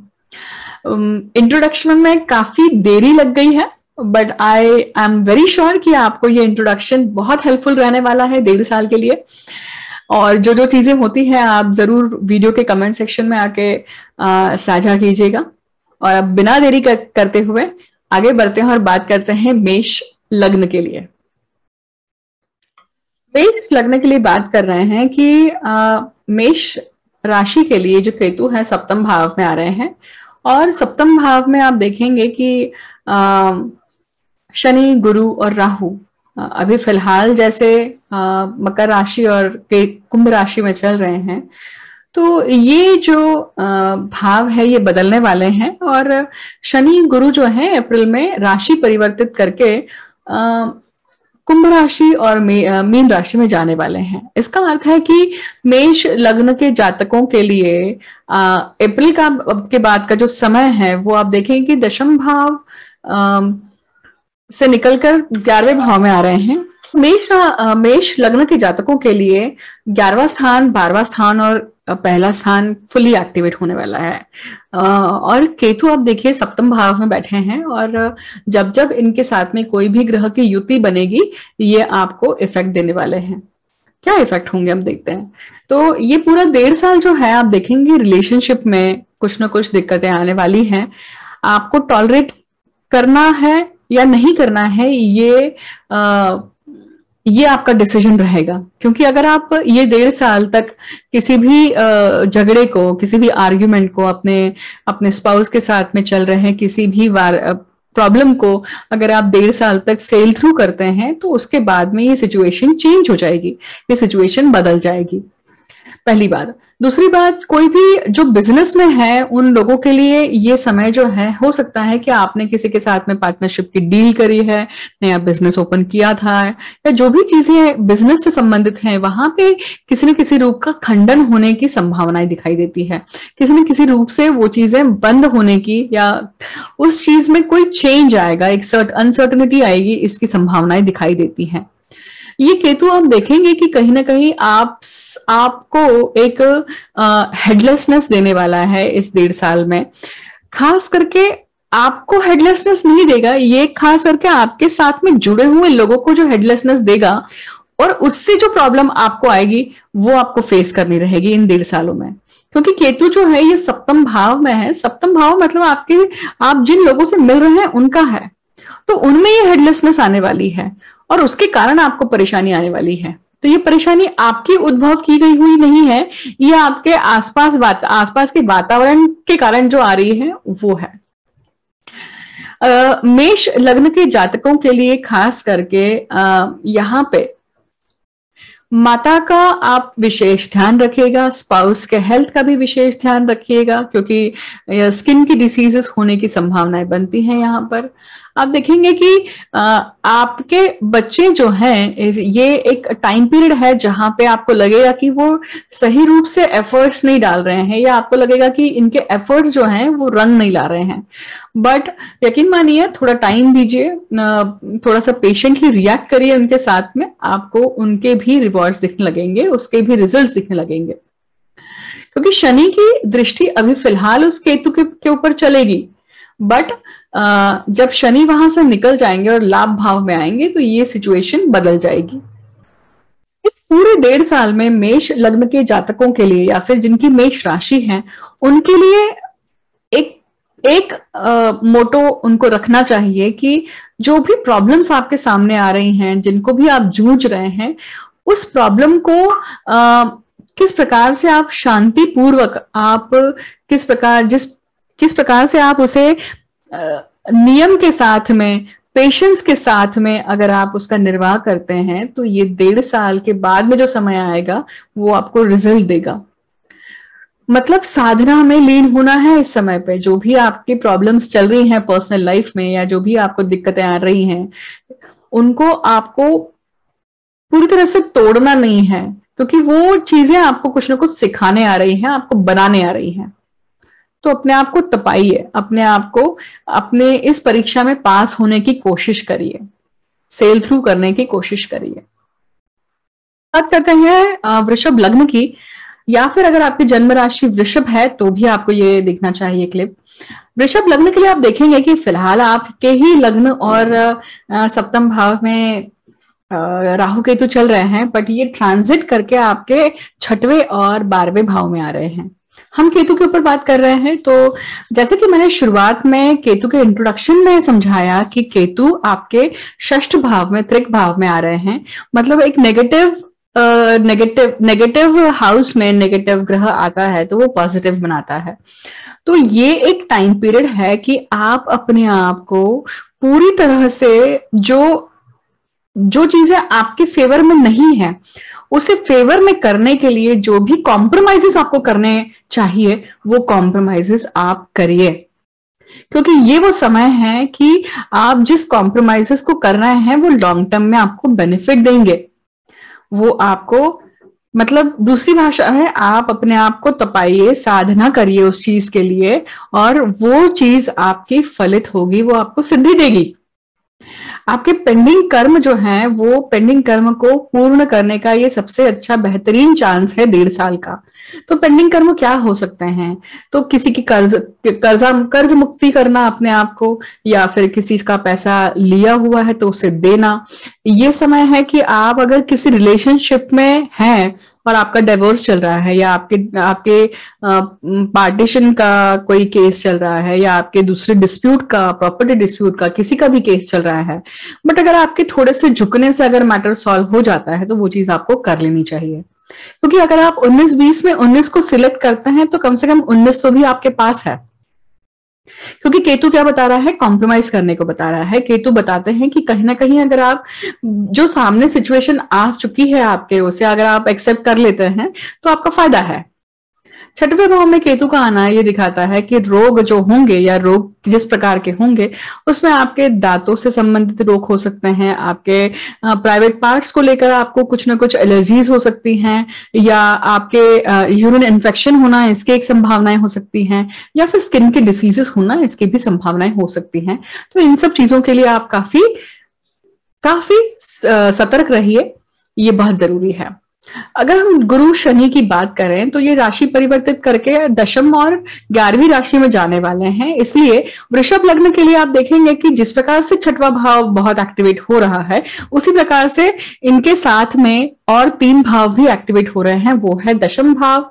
इंट्रोडक्शन में काफी देरी लग गई है, but I am very sure कि आपको ये इंट्रोडक्शन बहुत हेल्पफुल रहने वाला है 1.5 साल के लिए। और जो चीजें होती हैं, आप जरूर वीडियो के कमेंट सेक्शन में आके साझा कीजिएगा। और अब बिना देरी करते हुए आगे बढ़ते हैं और बात करते हैं मेष लग्न के लिए। मेष लग्न के लिए बात कर रहे हैं कि मेष राशि के लिए जो केतु है सप्तम भाव में आ रहे हैं, और सप्तम भाव में आप देखेंगे कि शनि, गुरु और राहु अभी फिलहाल जैसे मकर राशि और कुंभ राशि में चल रहे हैं, तो ये जो भाव है ये बदलने वाले हैं। और शनि गुरु जो है अप्रैल में राशि परिवर्तित करके कुंभ राशि और मीन राशि में जाने वाले हैं। इसका अर्थ है कि मेष लग्न के जातकों के लिए अप्रैल का के बाद का जो समय है वो आप देखेंगे कि दशम भाव से निकलकर 11वें भाव में आ रहे हैं। मेष लग्न के जातकों के लिए 11वां स्थान, 12वां स्थान और पहला स्थान फुली एक्टिवेट होने वाला है। और केतु आप देखिए सप्तम भाव में बैठे हैं, और जब जब इनके साथ में कोई भी ग्रह की युति बनेगी ये आपको इफेक्ट देने वाले हैं। क्या इफेक्ट होंगे हम देखते हैं। तो ये पूरा 1.5 साल जो है आप देखेंगे रिलेशनशिप में कुछ ना कुछ दिक्कतें आने वाली हैं। आपको टॉलरेट करना है या नहीं करना है, ये आपका डिसीजन रहेगा। क्योंकि अगर आप ये 1.5 साल तक किसी भी झगड़े को, किसी भी आर्ग्यूमेंट को अपने स्पाउस के साथ में चल रहे हैं, किसी भी प्रॉब्लम को अगर आप 1.5 साल तक सेल थ्रू करते हैं तो उसके बाद में ये सिचुएशन चेंज हो जाएगी, ये सिचुएशन बदल जाएगी। पहली बात। दूसरी बात, कोई भी जो बिजनेस में है उन लोगों के लिए ये समय जो है, हो सकता है कि आपने किसी के साथ में पार्टनरशिप की डील करी है, नया बिजनेस ओपन किया था, या जो भी चीजें बिजनेस से संबंधित हैं वहां पे किसी न किसी रूप का खंडन होने की संभावनाएं दिखाई देती है। किसी न किसी रूप से वो चीजें बंद होने की या उस चीज में कोई चेंज आएगा, एक अनसर्टनिटी आएगी, इसकी संभावनाएं दिखाई देती हैं। ये केतु आप देखेंगे कि कहीं ना कहीं आपको एक हेडलेसनेस देने वाला है इस 1.5 साल में। खास करके आपको हेडलेसनेस नहीं देगा, ये खास करके आपके साथ में जुड़े हुए लोगों को जो हेडलेसनेस देगा, और उससे जो प्रॉब्लम आपको आएगी वो आपको फेस करनी रहेगी इन 1.5 सालों में। क्योंकि केतु जो है ये सप्तम भाव में है। सप्तम भाव मतलब आप जिन लोगों से मिल रहे हैं उनका है, तो उनमें ये हेडलेसनेस आने वाली है और उसके कारण आपको परेशानी आने वाली है। तो ये परेशानी आपकी उद्भव की गई हुई नहीं है, ये आपके आसपास के वातावरण के कारण जो आ रही है वो है। मेष लग्न के जातकों के लिए खास करके यहाँ पे माता का आप विशेष ध्यान रखिएगा, स्पाउस के हेल्थ का भी विशेष ध्यान रखिएगा, क्योंकि स्किन की डिसीजेस होने की संभावनाएं बनती हैं। यहाँ पर आप देखेंगे कि आपके बच्चे जो हैं, ये एक टाइम पीरियड है जहां पे आपको लगेगा कि वो सही रूप से एफर्ट्स नहीं डाल रहे हैं, या आपको लगेगा कि इनके एफर्ट्स जो हैं वो रंग नहीं ला रहे हैं। बट यकीन मानिए, थोड़ा टाइम दीजिए, थोड़ा सा पेशेंटली रिएक्ट करिए उनके साथ में, आपको उनके भी रिवॉर्ड्स दिखने लगेंगे, उसके भी रिजल्ट्स दिखने लगेंगे। क्योंकि शनि की दृष्टि अभी फिलहाल उस केतु के ऊपर चलेगी, बट जब शनि वहां से निकल जाएंगे और लाभ भाव में आएंगे तो ये सिचुएशन बदल जाएगी। इस पूरे 1.5 साल में मेष लग्न के जातकों के लिए, या फिर जिनकी मेष राशि है, उनके लिए एक मोटो उनको रखना चाहिए कि जो भी प्रॉब्लम्स आपके सामने आ रही हैं, जिनको भी आप जूझ रहे हैं, उस प्रॉब्लम को किस प्रकार से आप शांतिपूर्वक, आप किस प्रकार से आप उसे नियम के साथ में, पेशेंस के साथ में अगर आप उसका निर्वाह करते हैं तो ये 1.5 साल के बाद में जो समय आएगा वो आपको रिजल्ट देगा। मतलब साधना में लीन होना है इस समय पे। जो भी आपकी प्रॉब्लम्स चल रही हैं पर्सनल लाइफ में, या जो भी आपको दिक्कतें आ रही हैं, उनको आपको पूरी तरह से तोड़ना नहीं है, क्योंकि वो चीजें आपको कुछ ना कुछ सिखाने आ रही हैं, आपको बनाने आ रही हैं। तो अपने आप को तपाइए, अपने आप को अपने इस परीक्षा में पास होने की कोशिश करिए, सेल थ्रू करने की कोशिश करिए। बात करते हैं वृषभ लग्न की, या फिर अगर आपकी जन्म राशि वृषभ है तो भी आपको ये देखना चाहिए क्लिप। वृषभ लग्न के लिए आप देखेंगे कि फिलहाल आपके ही लग्न और सप्तम भाव में राहु केतु चल रहे हैं, बट ये ट्रांजिट करके आपके 6वें और 12वें भाव में आ रहे हैं। हम केतु के ऊपर बात कर रहे हैं, तो जैसे कि मैंने शुरुआत में केतु के इंट्रोडक्शन में समझाया कि केतु आपके 6th भाव में, त्रिक भाव में आ रहे हैं। मतलब एक नेगेटिव हाउस में नेगेटिव ग्रह आता है तो वो पॉजिटिव बनाता है। तो ये एक टाइम पीरियड है कि आप अपने आप को पूरी तरह से जो चीजें आपके फेवर में नहीं है उसे फेवर में करने के लिए जो भी कॉम्प्रोमाइजेस आपको करने चाहिए वो कॉम्प्रोमाइजेस आप करिए। क्योंकि ये वो समय है कि आप जिस कॉम्प्रोमाइजेस को कर रहे हैं वो लॉन्ग टर्म में आपको बेनिफिट देंगे। वो आपको, मतलब दूसरी भाषा है, आप अपने आप को तपाइए, साधना करिए उस चीज के लिए, और वो चीज आपकी फलित होगी, वो आपको सिद्धि देगी। आपके पेंडिंग कर्म जो हैं, वो पेंडिंग कर्म को पूर्ण करने का ये सबसे अच्छा बेहतरीन चांस है 1.5 साल का। तो पेंडिंग कर्म क्या हो सकते हैं? तो किसी की कर्ज मुक्ति करना अपने आप को, या फिर किसी का पैसा लिया हुआ है तो उसे देना। ये समय है कि आप अगर किसी रिलेशनशिप में हैं और आपका डिवोर्स चल रहा है, या आपके आपके पार्टीशन का कोई केस चल रहा है, या आपके दूसरे डिस्प्यूट का, प्रॉपर्टी डिस्प्यूट का, किसी का भी केस चल रहा है, बट अगर आपके थोड़े से झुकने से अगर मैटर सॉल्व हो जाता है तो वो चीज आपको कर लेनी चाहिए। क्योंकि अगर आप 19-20 में 19 को सिलेक्ट करते हैं तो कम से कम 19 तो भी आपके पास है। क्योंकि केतु क्या बता रहा है? कॉम्प्रोमाइज करने को बता रहा है। केतु बताते हैं कि कहीं ना कहीं अगर आप, जो सामने सिचुएशन आ चुकी है आपके, उसे अगर आप एक्सेप्ट कर लेते हैं तो आपका फायदा है। 6वें भाव में केतु का आना ये दिखाता है कि रोग जो होंगे, या रोग जिस प्रकार के होंगे, उसमें आपके दांतों से संबंधित रोग हो सकते हैं, आपके प्राइवेट पार्ट्स को लेकर आपको कुछ ना कुछ एलर्जीज हो सकती हैं, या आपके यूरिन इन्फेक्शन होना, इसकी एक संभावनाएं हो सकती हैं, या फिर स्किन के डिसीजेस होना, इसकी भी संभावनाएं हो सकती हैं। तो इन सब चीजों के लिए आप काफी काफी सतर्क रहिए, ये बहुत जरूरी है। अगर हम गुरु शनि की बात करें तो ये राशि परिवर्तित करके 10वीं और 11वीं राशि में जाने वाले हैं। इसलिए वृषभ लग्न के लिए आप देखेंगे कि जिस प्रकार से 6वां भाव बहुत एक्टिवेट हो रहा है, उसी प्रकार से इनके साथ में और 3 भाव भी एक्टिवेट हो रहे हैं। वो है 10वीं भाव,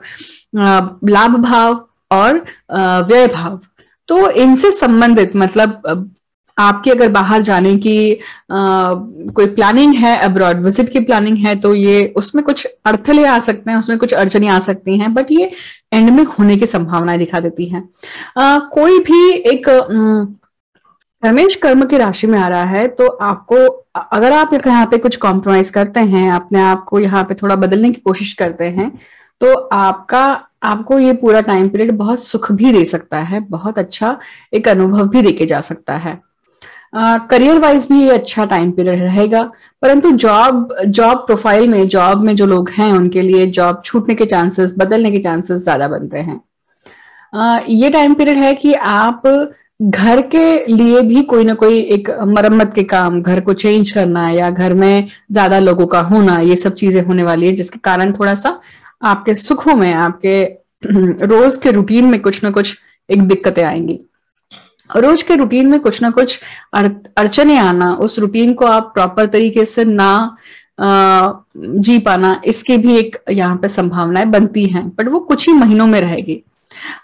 लाभ भाव और व्यय भाव। तो इनसे संबंधित, मतलब आपकी अगर बाहर जाने की कोई प्लानिंग है, अब्रॉड विजिट की प्लानिंग है, तो ये उसमें कुछ अर्थ ले आ सकते हैं, उसमें कुछ अड़चने आ सकती हैं, बट ये एंड में होने की संभावनाएं दिखा देती हैं। कोई भी एक रमेश कर्म की राशि में आ रहा है, तो आपको, अगर आप यहाँ पे कुछ कॉम्प्रोमाइज करते हैं, अपने आप को यहाँ पे थोड़ा बदलने की कोशिश करते हैं, तो आपको ये पूरा टाइम पीरियड बहुत सुख भी दे सकता है, बहुत अच्छा एक अनुभव भी देके जा सकता है। करियर वाइज भी ये अच्छा टाइम पीरियड रहेगा, परंतु जॉब प्रोफाइल में, जॉब में जो लोग हैं उनके लिए जॉब छूटने के चांसेस, बदलने के चांसेस ज्यादा बनते हैं। ये टाइम पीरियड है कि आप घर के लिए भी कोई ना कोई एक मरम्मत के काम, घर को चेंज करना, या घर में ज्यादा लोगों का होना, ये सब चीजें होने वाली है, जिसके कारण थोड़ा सा आपके सुखों में, आपके रोज के रूटीन में कुछ ना कुछ एक दिक्कतें आएंगी। रोज के रूटीन में कुछ ना कुछ अड़चने आना, उस रूटीन को आप प्रॉपर तरीके से ना जी पाना, इसकी भी एक यहाँ पे संभावनाएं बनती हैं, बट वो कुछ ही महीनों में रहेगी।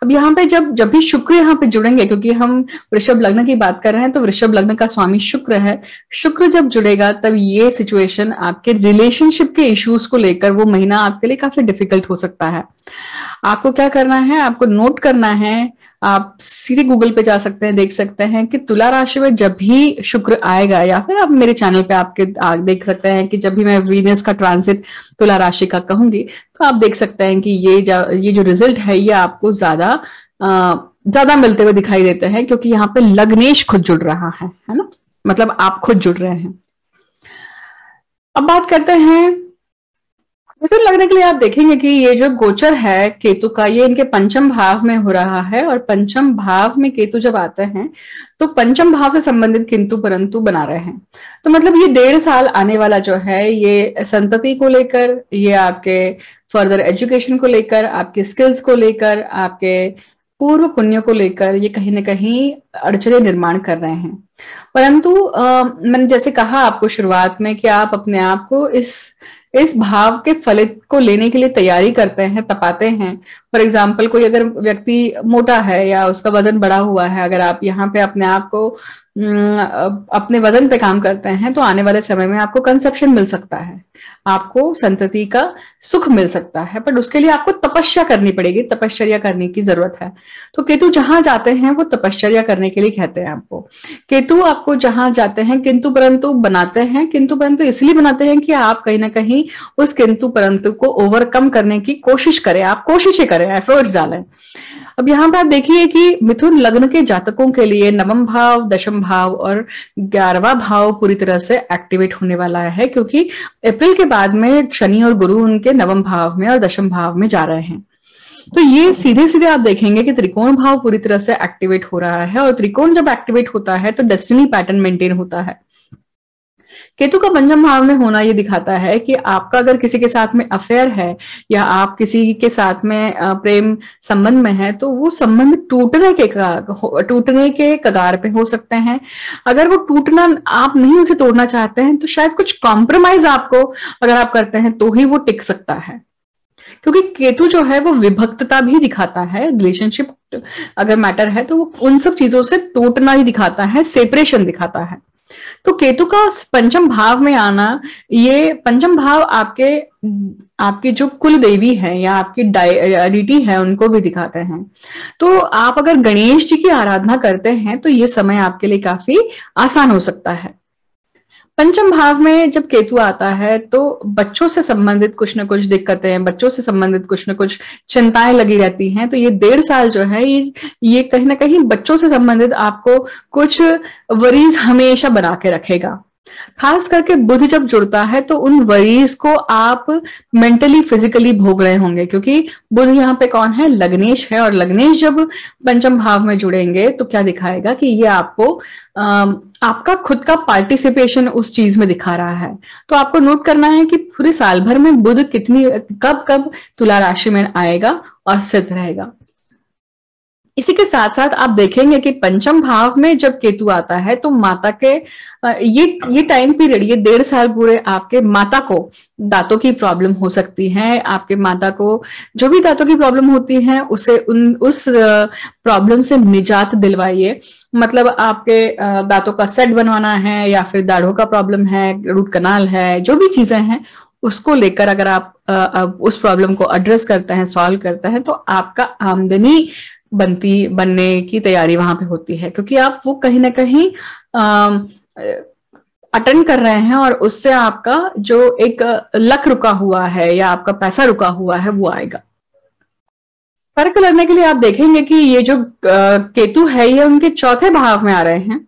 अब यहाँ पे जब भी शुक्र यहाँ पे जुड़ेंगे, क्योंकि हम वृषभ लग्न की बात कर रहे हैं, तो वृषभ लग्न का स्वामी शुक्र है। शुक्र जब जुड़ेगा तब ये सिचुएशन आपके रिलेशनशिप के इश्यूज को लेकर, वो महीना आपके लिए काफी डिफिकल्ट हो सकता है। आपको क्या करना है? आपको नोट करना है, आप सीधे गूगल पे जा सकते हैं, देख सकते हैं कि तुला राशि में जब भी शुक्र आएगा, या फिर आप मेरे चैनल पे आपके देख सकते हैं कि जब भी मैं वीनस का ट्रांजिट तुला राशि का कहूंगी, तो आप देख सकते हैं कि ये जो रिजल्ट है, ये आपको ज्यादा मिलते हुए दिखाई देते हैं, क्योंकि यहाँ पे लग्नेश खुद जुड़ रहा है ना, मतलब आप खुद जुड़ रहे हैं। अब बात करते हैं मिथुन लग्न के लिए। आप देखेंगे कि ये जो गोचर है केतु का, ये इनके 5म भाव में हो रहा है, और 5म भाव में केतु जब आते हैं तो 5म भाव से संबंधित किंतु परंतु बना रहे हैं। तो मतलब ये 1.5 साल आने वाला जो है, ये संतति को लेकर, ये आपके फर्दर एजुकेशन को लेकर, आपके स्किल्स को लेकर, आपके पूर्व पुण्य को लेकर, ये कहीं ना कहीं अड़चने निर्माण कर रहे हैं। परंतु मैंने जैसे कहा आपको शुरुआत में कि आप अपने आप को इस भाव के फलित को लेने के लिए तैयारी करते हैं, तपाते हैं। फॉर एग्जाम्पल, कोई अगर व्यक्ति मोटा है या उसका वजन बढ़ा हुआ है, अगर आप यहाँ पे अपने आप को अपने वजन पे काम करते हैं तो आने वाले समय में आपको कंसेप्शन मिल सकता है, आपको संतति का सुख मिल सकता है, बट उसके लिए आपको तपस्या करनी पड़ेगी, तपश्चर्या करने की जरूरत है। तो केतु जहां जाते हैं वो तपश्चर्या करने के लिए कहते हैं आपको। केतु आपको जहां जाते हैं किंतु परंतु बनाते हैं, किंतु परंतु इसलिए बनाते हैं कि आप कहीं ना कहीं उस किंतु परंतु को ओवरकम करने की कोशिश करें, आप कोशिशें करें, एफर्ट्स डालें। अब यहाँ पर आप देखिए कि मिथुन लग्न के जातकों के लिए नवम भाव, दशम भाव और 11वां भाव पूरी तरह से एक्टिवेट होने वाला है, क्योंकि अप्रैल के बाद में शनि और गुरु उनके नवम भाव में और दशम भाव में जा रहे हैं। तो ये सीधे सीधे आप देखेंगे कि त्रिकोण भाव पूरी तरह से एक्टिवेट हो रहा है, और त्रिकोण जब एक्टिवेट होता है तो डेस्टिनी पैटर्न मेंटेन होता है। केतु का पंचम भाव में होना ये दिखाता है कि आपका अगर किसी के साथ में अफेयर है या आप किसी के साथ में प्रेम संबंध में है तो वो संबंध टूटने के कगार पे हो सकते हैं। अगर वो टूटना, आप नहीं उसे तोड़ना चाहते हैं तो शायद कुछ कॉम्प्रोमाइज आपको अगर आप करते हैं तो ही वो टिक सकता है, क्योंकि केतु जो है वो विभक्तता भी दिखाता है। रिलेशनशिप अगर मैटर है तो वो उन सब चीजों से टूटना ही दिखाता है, सेपरेशन दिखाता है। तो केतु का पंचम भाव में आना, ये पंचम भाव आपकी जो कुल देवी है या आपकी डायटी है उनको भी दिखाते हैं। तो आप अगर गणेश जी की आराधना करते हैं तो ये समय आपके लिए काफी आसान हो सकता है। पंचम भाव में जब केतु आता है तो बच्चों से संबंधित कुछ ना कुछ दिक्कतें, बच्चों से संबंधित कुछ ना कुछ चिंताएं लगी रहती हैं। तो ये 1.5 साल जो है ये कहीं ना कहीं बच्चों से संबंधित आपको कुछ वरीज हमेशा बना के रखेगा। खास करके बुध जब जुड़ता है तो उन वरीज को आप मेंटली फिजिकली भोग रहे होंगे, क्योंकि बुध यहाँ पे कौन है, लग्नेश है, और लग्नेश जब पंचम भाव में जुड़ेंगे तो क्या दिखाएगा कि ये आपको आपका खुद का पार्टिसिपेशन उस चीज में दिखा रहा है। तो आपको नोट करना है कि पूरे साल भर में बुध कब तुला राशि में आएगा और स्थित रहेगा। इसी के साथ साथ आप देखेंगे कि पंचम भाव में जब केतु आता है तो माता के ये टाइम पीरियड, ये 1.5 साल पूरे आपके माता को दांतों की प्रॉब्लम हो सकती है। आपके माता को जो भी दांतों की प्रॉब्लम होती है उसे उस प्रॉब्लम से निजात दिलवाइए। मतलब आपके दांतों का सेट बनवाना है या फिर दाढ़ों का प्रॉब्लम है, रूट कनाल है, जो भी चीजें हैं उसको लेकर अगर आप उस प्रॉब्लम को एड्रेस करते हैं, सॉल्व करते हैं, तो आपका आमदनी बनने की तैयारी वहां पे होती है, क्योंकि आप वो कहीं ना कहीं अटेंड कर रहे हैं और उससे आपका जो एक लक रुका हुआ है या आपका पैसा रुका हुआ है वो आएगा। फर्क करने के लिए आप देखेंगे कि ये जो केतु है ये उनके चौथे भाव में आ रहे हैं।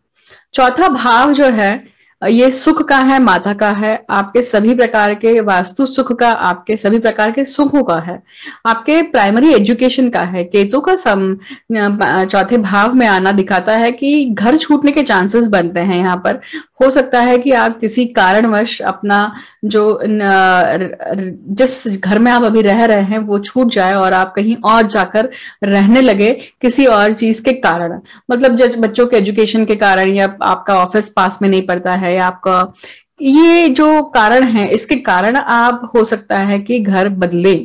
चौथा भाव जो है ये सुख का है, माता का है, आपके सभी प्रकार के वास्तु सुख का, आपके सभी प्रकार के सुखों का है, आपके प्राइमरी एजुकेशन का है। केतु का चौथे भाव में आना दिखाता है कि घर छूटने के चांसेस बनते हैं। यहाँ पर हो सकता है कि आप किसी कारणवश अपना जो जिस घर में आप अभी रह रहे हैं वो छूट जाए और आप कहीं और जाकर रहने लगे किसी और चीज के कारण, मतलब जब बच्चों के एजुकेशन के कारण या आपका ऑफिस पास में नहीं पड़ता है या आपका ये जो कारण है इसके कारण आप हो सकता है कि घर बदले,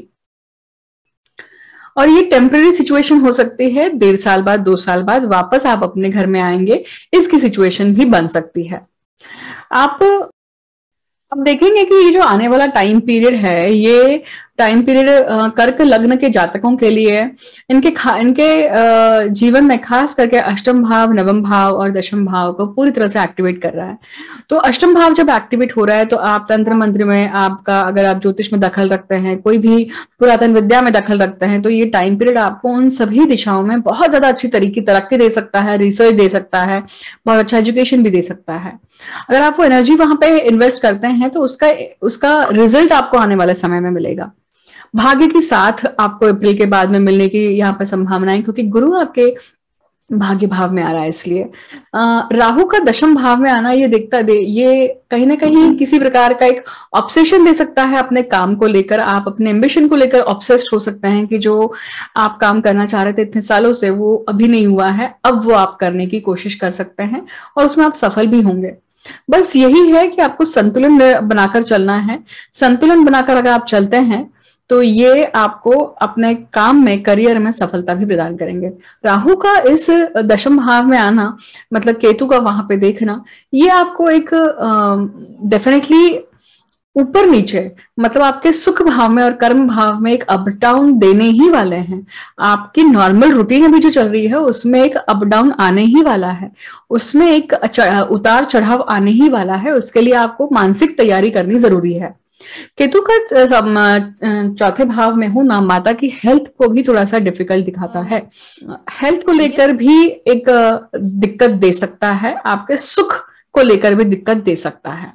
और ये टेम्पररी सिचुएशन हो सकती है। 1.5 साल बाद, 2 साल बाद वापस आप अपने घर में आएंगे, इसकी सिचुएशन भी बन सकती है। आप अब देखेंगे कि ये जो आने वाला टाइम पीरियड है ये टाइम पीरियड कर्क लग्न के जातकों के लिए इनके जीवन में खास करके अष्टम भाव, नवम भाव और दशम भाव को पूरी तरह से एक्टिवेट कर रहा है। तो अष्टम भाव जब एक्टिवेट हो रहा है तो आप तंत्र मंत्र में आपका, अगर आप ज्योतिष में दखल रखते हैं, कोई भी पुरातन विद्या में दखल रखते हैं, तो ये टाइम पीरियड आपको उन सभी दिशाओं में बहुत ज्यादा अच्छी तरीके तरक्की दे सकता है, रिसर्च दे सकता है, बहुत अच्छा एजुकेशन भी दे सकता है। अगर आप वो एनर्जी वहां पे इन्वेस्ट करते हैं तो उसका रिजल्ट आपको आने वाले समय में मिलेगा। भाग्य की साथ आपको अप्रैल के बाद में मिलने की यहाँ पे संभावनाएं, क्योंकि गुरु आपके भाग्य भाव में आ रहा है, इसलिए राहु का दशम भाव में आना ये कहीं ना कहीं किसी प्रकार का एक ऑब्सेशन दे सकता है अपने काम को लेकर। आप अपने एम्बिशन को लेकर ऑब्सेस्ड हो सकते हैं कि जो आप काम करना चाह रहे थे इतने सालों से वो अभी नहीं हुआ है, अब वो आप करने की कोशिश कर सकते हैं और उसमें आप सफल भी होंगे। बस यही है कि आपको संतुलन बनाकर चलना है। संतुलन बनाकर अगर आप चलते हैं तो ये आपको अपने काम में, करियर में सफलता भी प्रदान करेंगे। राहु का इस दशम भाव में आना, मतलब केतु का वहां पे देखना, ये आपको एक डेफिनेटली ऊपर नीचे, मतलब आपके सुख भाव में और कर्म भाव में एक अप डाउन देने ही वाले हैं। आपकी नॉर्मल रूटीन अभी जो चल रही है उसमें एक अप डाउन आने ही वाला है, उसमें एक उतार चढ़ाव आने ही वाला है। उसके लिए आपको मानसिक तैयारी करनी जरूरी है। केतु का चौथे भाव में होना माता की हेल्थ को भी थोड़ा सा डिफिकल्ट दिखाता है। हेल्थ को लेकर भी एक दिक्कत दे सकता है, आपके सुख को लेकर भी दिक्कत दे सकता है।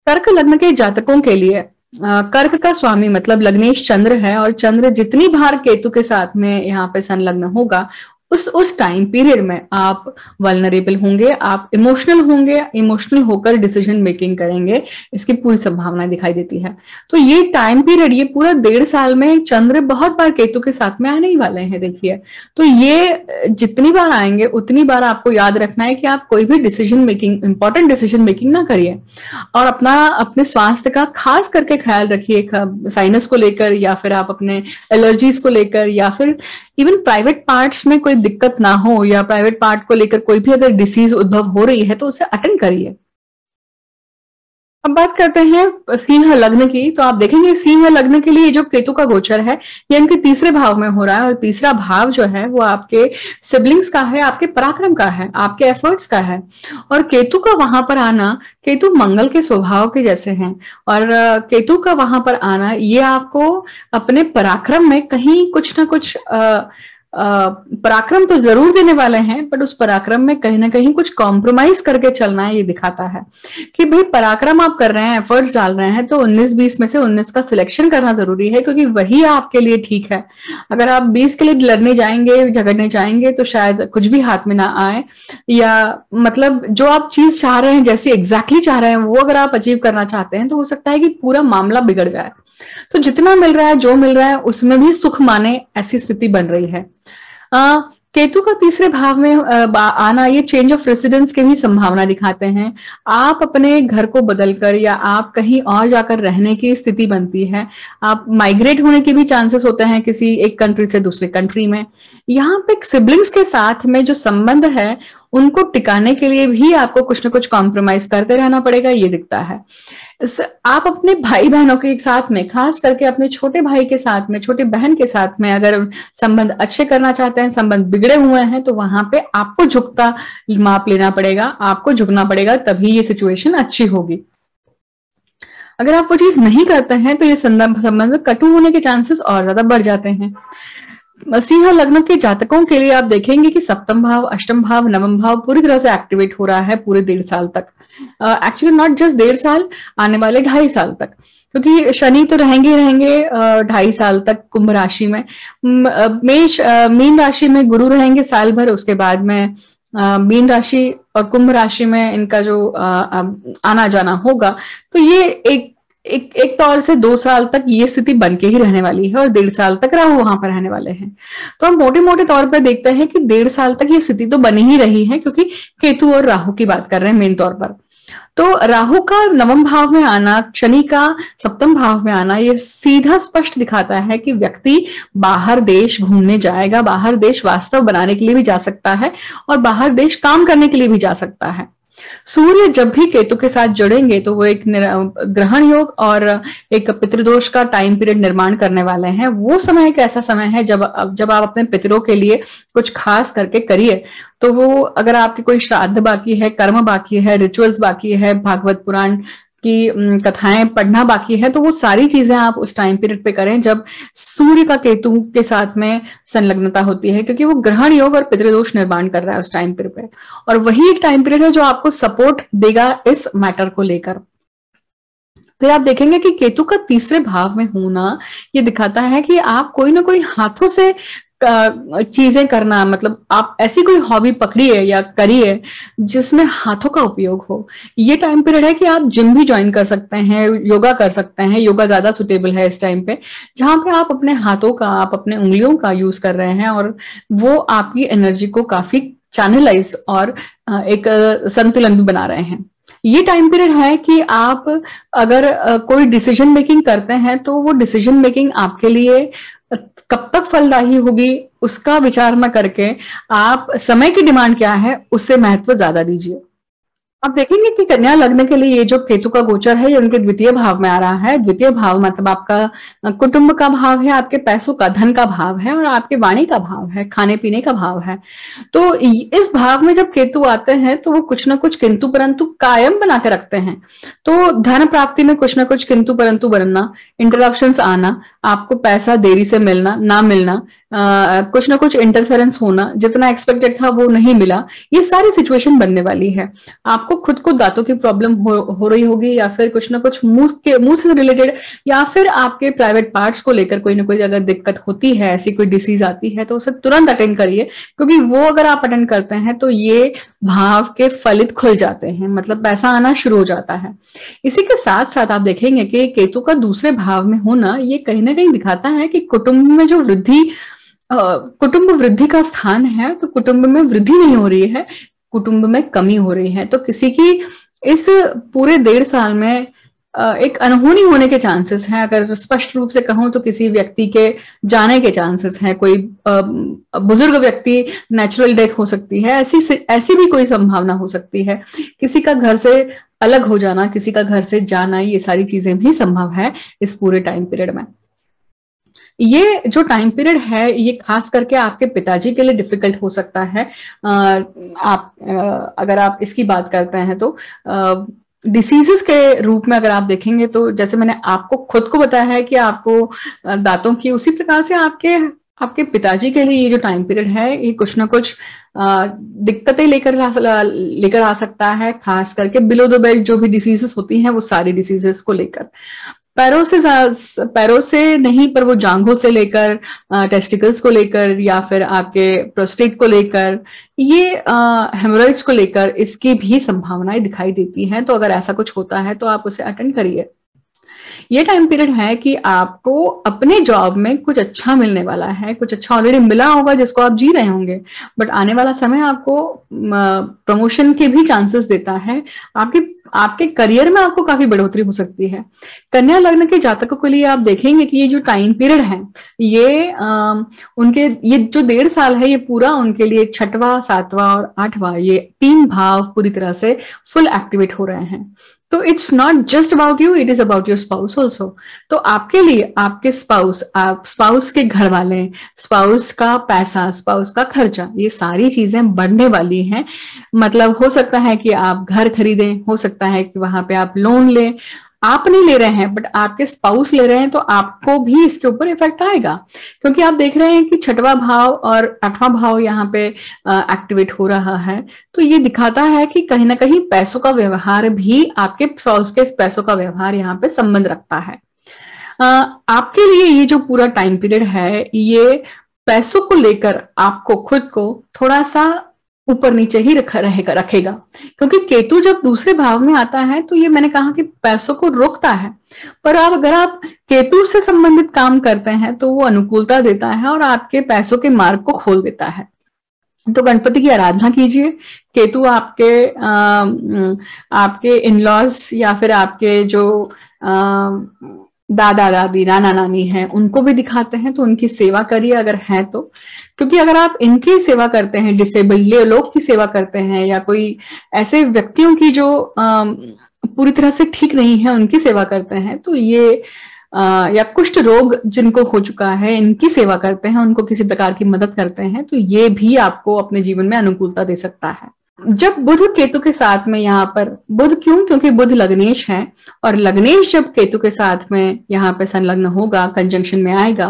कर्क लग्न के जातकों के लिए कर्क का स्वामी मतलब लग्नेश चंद्र है, और चंद्र जितनी बार केतु के साथ में यहाँ पे संलग्न होगा उस टाइम पीरियड में आप वल्नरेबल होंगे, आप इमोशनल होंगे, इमोशनल होकर डिसीजन मेकिंग करेंगे, इसकी पूरी संभावना दिखाई देती है। तो ये टाइम पीरियड, ये पूरा 1.5 साल में चंद्र बहुत बार केतु के साथ में आने ही वाले हैं, देखिए। तो ये जितनी बार आएंगे उतनी बार आपको याद रखना है कि आप कोई भी decision making, important decision making ना करिए, और अपने स्वास्थ्य का खास करके ख्याल रखिए, साइनस को लेकर या फिर आप अपने एलर्जीज को लेकर, या फिर इवन प्राइवेट पार्ट्स में कोई दिक्कत ना हो, या प्राइवेट पार्ट को लेकर कोई भी अगर डिसीज उद्भव हो रही है तो उसे अटेंड करिए। अब बात करते हैं सिंह लग्न की। तो आप देखेंगे सिंह लग्न के लिए जो केतु का गोचर है ये इनके तीसरे भाव में हो रहा है, और तीसरा भाव जो है वो आपके सिबलिंग्स का है, आपके पराक्रम का है, आपके एफर्ट्स का है। और केतु का वहां पर आना, केतु मंगल के स्वभाव के जैसे हैं, और केतु का वहां पर आना ये आपको अपने पराक्रम में कहीं कुछ ना कुछ पराक्रम तो जरूर देने वाले हैं, बट उस पराक्रम में कहीं ना कहीं कुछ कॉम्प्रोमाइज करके चलना है, ये दिखाता है कि भाई पराक्रम आप कर रहे हैं, एफर्ट्स डाल रहे हैं, तो 19-20 में से 19 का सिलेक्शन करना जरूरी है, क्योंकि वही आपके लिए ठीक है। अगर आप 20 के लिए लड़ने जाएंगे, झगड़ने जाएंगे, तो शायद कुछ भी हाथ में ना आए, या मतलब जो आप चीज चाह रहे हैं, जैसे एग्जैक्टली चाह रहे हैं, वो अगर आप अचीव करना चाहते हैं तो हो सकता है कि पूरा मामला बिगड़ जाए। तो जितना मिल रहा है, जो मिल रहा है, उसमें भी सुख माने, ऐसी स्थिति बन रही है। केतु का तीसरे भाव में आना ये चेंज ऑफ रेसिडेंस की भी संभावना दिखाते हैं। आप अपने घर को बदलकर या आप कहीं और जाकर रहने की स्थिति बनती है, आप माइग्रेट होने के भी चांसेस होते हैं किसी एक कंट्री से दूसरे कंट्री में। यहाँ पे सिबलिंग्स के साथ में जो संबंध है उनको टिकाने के लिए भी आपको कुछ ना कुछ कॉम्प्रोमाइज करते रहना पड़ेगा, ये दिखता है। आप अपने भाई बहनों के साथ में, खास करके अपने छोटे भाई के साथ में, छोटी बहन के साथ में अगर संबंध अच्छे करना चाहते हैं, संबंध बिगड़े हुए हैं, तो वहां पे आपको झुकता माप लेना पड़ेगा, आपको झुकना पड़ेगा, तभी ये सिचुएशन अच्छी होगी। अगर आप वो चीज नहीं करते हैं तो ये संबंध कटु होने के चांसेस और ज्यादा बढ़ जाते हैं। सिंह लग्न के जातकों के लिए आप देखेंगे कि सप्तम भाव, अष्टम भाव, नवम भाव पूरी तरह से एक्टिवेट हो रहा है पूरे 1.5 साल तक। एक्चुअली नॉट जस्ट 1.5 साल, आने वाले 2.5 साल तक, क्योंकि शनि तो रहेंगे 2.5 साल तक कुंभ राशि में। मीन राशि में गुरु रहेंगे साल भर, उसके बाद में मीन राशि और कुंभ राशि में इनका जो आना जाना होगा। तो ये एक तौर से 2 साल तक ये स्थिति बन के ही रहने वाली है, और 1.5 साल तक राहु वहां पर रहने वाले हैं। तो हम मोटे मोटे तौर पर देखते हैं कि 1.5 साल तक ये स्थिति तो बनी ही रही है, क्योंकि केतु और राहु की बात कर रहे हैं मेन तौर पर। तो राहु का नवम भाव में आना, शनि का सप्तम भाव में आना, ये सीधा स्पष्ट दिखाता है कि व्यक्ति बाहर देश घूमने जाएगा, बाहर देश वास्तव बनाने के लिए भी जा सकता है, और बाहर देश काम करने के लिए भी जा सकता है। सूर्य जब भी केतु के साथ जुड़ेंगे तो वो एक ग्रहण योग और एक पितृदोष का टाइम पीरियड निर्माण करने वाले हैं। वो समय एक ऐसा समय है जब आप अपने पितरों के लिए कुछ खास करके करिए। तो वो अगर आपके कोई श्राद्ध बाकी है, कर्म बाकी है, रिचुअल्स बाकी है, भागवत पुराण की कथाएं पढ़ना बाकी है, तो वो सारी चीजें आप उस टाइम पीरियड पे करें जब सूर्य का केतु के साथ में संलग्नता होती है, क्योंकि वो ग्रहण योग और पितृदोष निर्माण कर रहा है उस टाइम पीरियड पे, और वही एक टाइम पीरियड है जो आपको सपोर्ट देगा इस मैटर को लेकर। फिर आप देखेंगे कि केतु का तीसरे भाव में होना ये दिखाता है कि आप कोई ना कोई हाथों से चीजें करना, मतलब आप ऐसी कोई हॉबी पकड़िए या करिए जिसमें हाथों का उपयोग हो। ये टाइम पीरियड है कि आप जिम भी ज्वाइन कर सकते हैं, योगा कर सकते हैं। योगा ज्यादा सुटेबल है इस टाइम पे, जहां पे आप अपने हाथों का, आप अपने उंगलियों का यूज कर रहे हैं, और वो आपकी एनर्जी को काफी चैनलाइज और एक संतुलन भी बना रहे हैं। ये टाइम पीरियड है कि आप अगर कोई डिसीजन मेकिंग करते हैं तो वो डिसीजन मेकिंग आपके लिए कब तक फलदायी होगी उसका विचार न करके आप समय की डिमांड क्या है उससे महत्व ज्यादा दीजिए। आप देखेंगे कि कन्या लग्न के लिए ये जो केतु का गोचर है ये उनके द्वितीय भाव में आ रहा है। द्वितीय भाव मतलब आपका कुटुंब का भाव है, आपके पैसों का, धन का भाव है और आपके वाणी का भाव है, खाने पीने का भाव है। तो इस भाव में जब केतु आते हैं तो वो कुछ ना कुछ किंतु परंतु कायम बना के रखते हैं। तो धन प्राप्ति में कुछ ना कुछ किंतु परंतु बनना, इंटरप्शंस आना, आपको पैसा देरी से मिलना, ना मिलना, कुछ ना कुछ इंटरफेरेंस होना, जितना एक्सपेक्टेड था वो नहीं मिला, ये सारी सिचुएशन बनने वाली है। आपको खुद को दांतों की प्रॉब्लम हो रही होगी या फिर कुछ ना कुछ मुंह से रिलेटेड या फिर आपके प्राइवेट पार्ट्स को लेकर कोई ना कोई अगर दिक्कत होती है, ऐसी कोई डिसीज आती है तो उसे तुरंत अटेंड करिए, क्योंकि वो अगर आप अटेंड करते हैं तो ये भाव के फलित खुल जाते हैं, मतलब पैसा आना शुरू हो जाता है। इसी के साथ साथ आप देखेंगे कि केतु का दूसरे भाव में होना ये कहीं ना कहीं दिखाता है कि कुटुंब में जो कुटुंब वृद्धि का स्थान है, तो कुटुंब में वृद्धि नहीं हो रही है, कुटुंब में कमी हो रही है। तो किसी की इस पूरे 1.5 साल में एक अनहोनी होने के चांसेस हैं। अगर स्पष्ट रूप से कहूं तो किसी व्यक्ति के जाने के चांसेस हैं, कोई बुजुर्ग व्यक्ति नेचुरल डेथ हो सकती है, ऐसी भी कोई संभावना हो सकती है। किसी का घर से अलग हो जाना, किसी का घर से जाना, ये सारी चीजें भी संभव है इस पूरे टाइम पीरियड में। ये जो टाइम पीरियड है ये खास करके आपके पिताजी के लिए डिफिकल्ट हो सकता है। अगर आप इसकी बात करते हैं तो डिसीजेस के रूप में अगर आप देखेंगे तो जैसे मैंने आपको खुद को बताया है कि आपको दांतों की, उसी प्रकार से आपके पिताजी के लिए ये जो टाइम पीरियड है ये कुछ ना कुछ दिक्कतें लेकर आ सकता है, खास करके बिलो द बेल्ट जो भी डिसीजेस होती हैं वो सारी डिसीजेस को लेकर। पैरों से नहीं पर वो जांघों से लेकर टेस्टिकल्स को लेकर या फिर आपके प्रोस्टेट को लेकर, ये हेमोरॉइड्स को लेकर इसकी भी संभावनाएं दिखाई देती हैं। तो अगर ऐसा कुछ होता है तो आप उसे अटेंड करिए। ये टाइम पीरियड है कि आपको अपने जॉब में कुछ अच्छा मिलने वाला है, कुछ अच्छा ऑलरेडी मिला होगा जिसको आप जी रहे होंगे, बट आने वाला समय आपको प्रमोशन के भी चांसेस देता है। आपके करियर में आपको काफी बढ़ोतरी हो सकती है। कन्या लग्न के जातकों के लिए आप देखेंगे कि ये जो टाइम पीरियड है ये उनके ये जो 1.5 साल है ये पूरा उनके लिए 6वां, 7वां और 8वां ये 3 भाव पूरी तरह से फुल एक्टिवेट हो रहे हैं। तो it's not just about you, it is about your spouse also. तो आपके लिए आपके स्पाउस के घर वाले, स्पाउस का पैसा, स्पाउस का खर्चा, ये सारी चीजें बढ़ने वाली हैं। मतलब हो सकता है कि आप घर खरीदें, हो सकता है कि वहां पे आप लोन लें, आप नहीं ले रहे हैं बट आपके स्पाउस ले रहे हैं, तो आपको भी इसके ऊपर इफेक्ट आएगा, क्योंकि आप देख रहे हैं कि 6वां भाव और 8वां भाव यहाँ पे एक्टिवेट हो रहा है। तो ये दिखाता है कि कहीं ना कहीं पैसों का व्यवहार भी, आपके स्पाउस के पैसों का व्यवहार यहाँ पे संबंध रखता है। आपके लिए ये जो पूरा टाइम पीरियड है ये पैसों को लेकर आपको खुद को थोड़ा सा ऊपर नीचे ही रखेगा, क्योंकि केतु जब दूसरे भाव में आता है तो ये मैंने कहा कि पैसों को रोकता है, पर अगर आप केतु से संबंधित काम करते हैं तो वो अनुकूलता देता है और आपके पैसों के मार्ग को खोल देता है। तो गणपति की आराधना कीजिए। केतु आपके इन-लॉज या फिर आपके जो दादा दादी, नाना नानी हैं, उनको भी दिखाते हैं, तो उनकी सेवा करिए अगर है तो। क्योंकि अगर आप इनकी सेवा करते हैं, डिसेबल्ड लोग की सेवा करते हैं या कोई ऐसे व्यक्तियों की जो पूरी तरह से ठीक नहीं है उनकी सेवा करते हैं, तो ये या कुष्ठ रोग जिनको हो चुका है इनकी सेवा करते हैं, उनको किसी प्रकार की मदद करते हैं, तो ये भी आपको अपने जीवन में अनुकूलता दे सकता है। जब बुध केतु के साथ में, यहाँ पर बुध क्यों, क्योंकि बुध लग्नेश है, और लग्नेश जब केतु के साथ में यहाँ पे संलग्न होगा, कंजंक्शन में आएगा,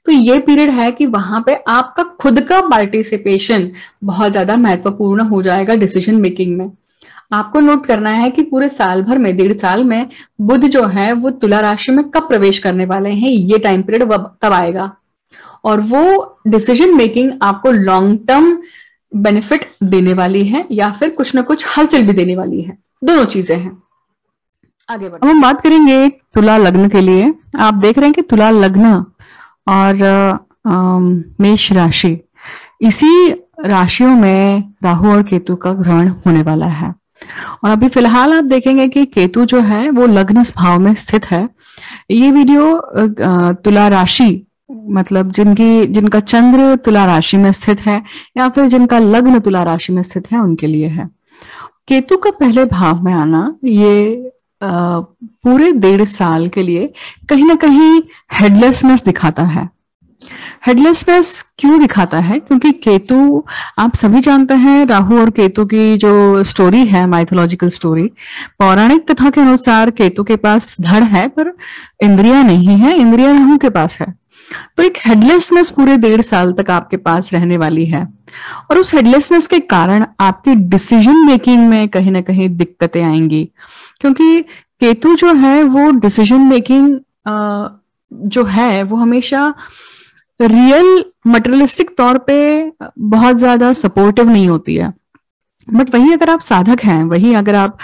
तो ये पीरियड है कि वहां पे आपका खुद का पार्टिसिपेशन बहुत ज्यादा महत्वपूर्ण हो जाएगा डिसीजन मेकिंग में। आपको नोट करना है कि पूरे साल भर में, 1.5 साल में बुध जो है वो तुला राशि में कब प्रवेश करने वाले हैं, ये टाइम पीरियड तब आएगा, और वो डिसीजन मेकिंग आपको लॉन्ग टर्म बेनिफिट देने वाली है या फिर कुछ ना कुछ हलचल भी देने वाली है, दोनों चीजें हैं। आगे बढ़, हम बात करेंगे तुला लग्न के लिए। आप देख रहे हैं कि तुला लग्न और मेष राशि, इसी राशियों में राहु और केतु का ग्रहण होने वाला है। और अभी फिलहाल आप देखेंगे कि केतु जो है वो लग्न भाव में स्थित है। ये वीडियो तुला राशि, मतलब जिनका चंद्र तुला राशि में स्थित है या फिर जिनका लग्न तुला राशि में स्थित है उनके लिए है। केतु का पहले भाव में आना ये पूरे 1.5 साल के लिए कहीं ना कहीं हेडलेसनेस दिखाता है। हेडलेसनेस क्यों दिखाता है? क्योंकि केतु, आप सभी जानते हैं राहु और केतु की जो स्टोरी है, माइथोलॉजिकल स्टोरी, पौराणिक कथा के अनुसार केतु के पास धड़ है पर इंद्रियां नहीं है, इंद्रियां राहु के पास है। तो एक हेडलेसनेस पूरे 1.5 साल तक आपके पास रहने वाली है और उस हेडलेसनेस के कारण आपकी डिसीजन मेकिंग में कहीं ना कहीं दिक्कतें आएंगी, क्योंकि केतु जो है वो डिसीजन मेकिंग जो है वो हमेशा रियल मटेरियलिस्टिक तौर पे बहुत ज्यादा सपोर्टिव नहीं होती है। बट वही अगर आप साधक हैं, वही अगर आप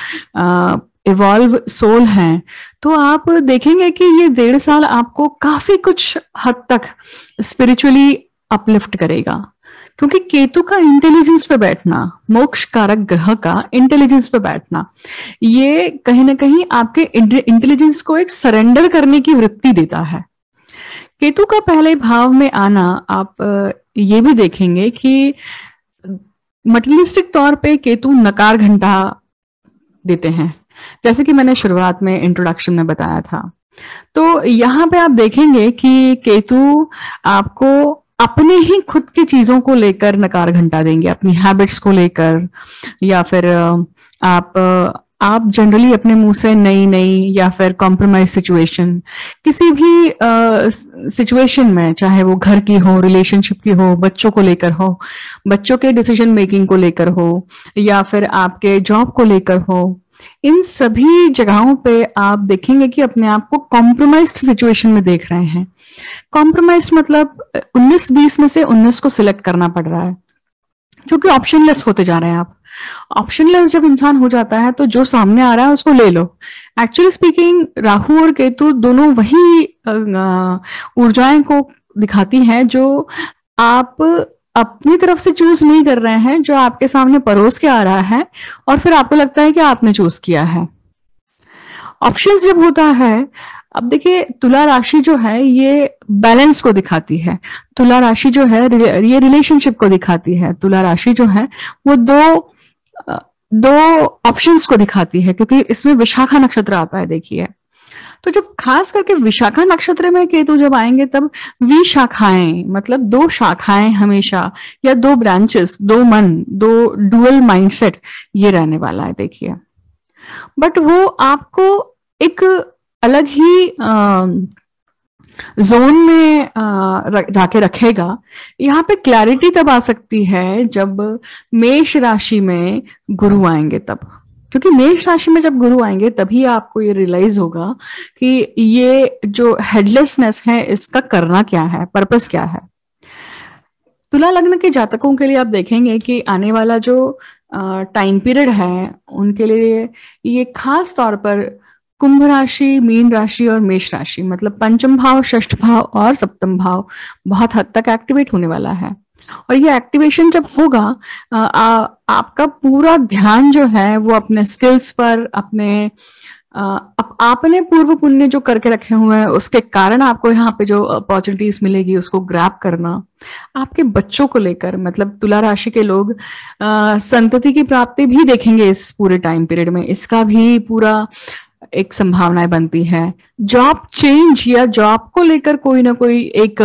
इवॉल्व सोल हैं, तो आप देखेंगे कि ये 1.5 साल आपको काफी कुछ हद तक स्पिरिचुअली अपलिफ्ट करेगा, क्योंकि केतु का इंटेलिजेंस पे बैठना, मोक्ष कारक ग्रह का इंटेलिजेंस पे बैठना, ये कहीं ना कहीं आपके इंटेलिजेंस को एक सरेंडर करने की वृत्ति देता है। केतु का पहले भाव में आना, आप ये भी देखेंगे कि मटेरियलिस्टिक तौर पे केतु नकार घंटा देते हैं, जैसे कि मैंने शुरुआत में इंट्रोडक्शन में बताया था। तो यहाँ पे आप देखेंगे कि केतु आपको अपने ही खुद की चीजों को लेकर नकार घंटा देंगे, अपनी हैबिट्स को लेकर, या फिर आप जनरली अपने मुंह से नई या फिर कॉम्प्रोमाइज सिचुएशन, किसी भी सिचुएशन में, चाहे वो घर की हो, रिलेशनशिप की हो, बच्चों को लेकर हो, बच्चों के डिसीजन मेकिंग को लेकर हो, या फिर आपके जॉब को लेकर हो, इन सभी जगहों पे आप देखेंगे कि अपने आप को कॉम्प्रोमाइज्ड सिचुएशन में देख रहे हैं। कॉम्प्रोमाइज्ड मतलब 19-20 में से 19 को सिलेक्ट करना पड़ रहा है, क्योंकि ऑप्शनलेस होते जा रहे हैं आप। ऑप्शनलेस जब इंसान हो जाता है तो जो सामने आ रहा है उसको ले लो। एक्चुअली स्पीकिंग राहु और केतु दोनों वही ऊर्जाएं को दिखाती हैं जो आप अपनी तरफ से चूज नहीं कर रहे हैं, जो आपके सामने परोस के आ रहा है और फिर आपको लगता है कि आपने चूज किया है। ऑप्शंस जब होता है, अब देखिए तुला राशि जो है ये बैलेंस को दिखाती है, तुला राशि जो है ये रिलेशनशिप को दिखाती है, तुला राशि जो है वो दो ऑप्शंस को दिखाती है, क्योंकि इसमें विशाखा नक्षत्र आता है। देखिए, तो जब खास करके विशाखा नक्षत्र में केतु जब आएंगे तब विशाखाएं, मतलब 2 शाखाएं हमेशा, या 2 ब्रांचेस, 2 मन, 2 डुअल माइंडसेट, ये रहने वाला है। देखिए, बट वो आपको एक अलग ही जोन में जाके रखेगा। यहाँ पे क्लैरिटी तब आ सकती है जब मेष राशि में गुरु आएंगे तब, क्योंकि मेष राशि में जब गुरु आएंगे तभी आपको ये रियलाइज होगा कि ये जो हेडलेसनेस है इसका करना क्या है, पर्पस क्या है। तुला लग्न के जातकों के लिए आप देखेंगे कि आने वाला जो टाइम पीरियड है उनके लिए ये खास तौर पर कुंभ राशि, मीन राशि और मेष राशि, मतलब पंचम भाव, षष्ठ भाव और सप्तम भाव बहुत हद तक एक्टिवेट होने वाला है। और ये एक्टिवेशन जब होगा, आपका पूरा ध्यान जो है वो अपने स्किल्स पर, अपने आपने पूर्व पुण्य जो करके रखे हुए हैं उसके कारण आपको यहाँ पे जो अपॉर्चुनिटीज मिलेगी उसको ग्रैब करना, आपके बच्चों को लेकर, मतलब तुला राशि के लोग संतति की प्राप्ति भी देखेंगे इस पूरे टाइम पीरियड में, इसका भी पूरा एक संभावनाएं बनती है। जॉब चेंज या जॉब को लेकर कोई ना कोई एक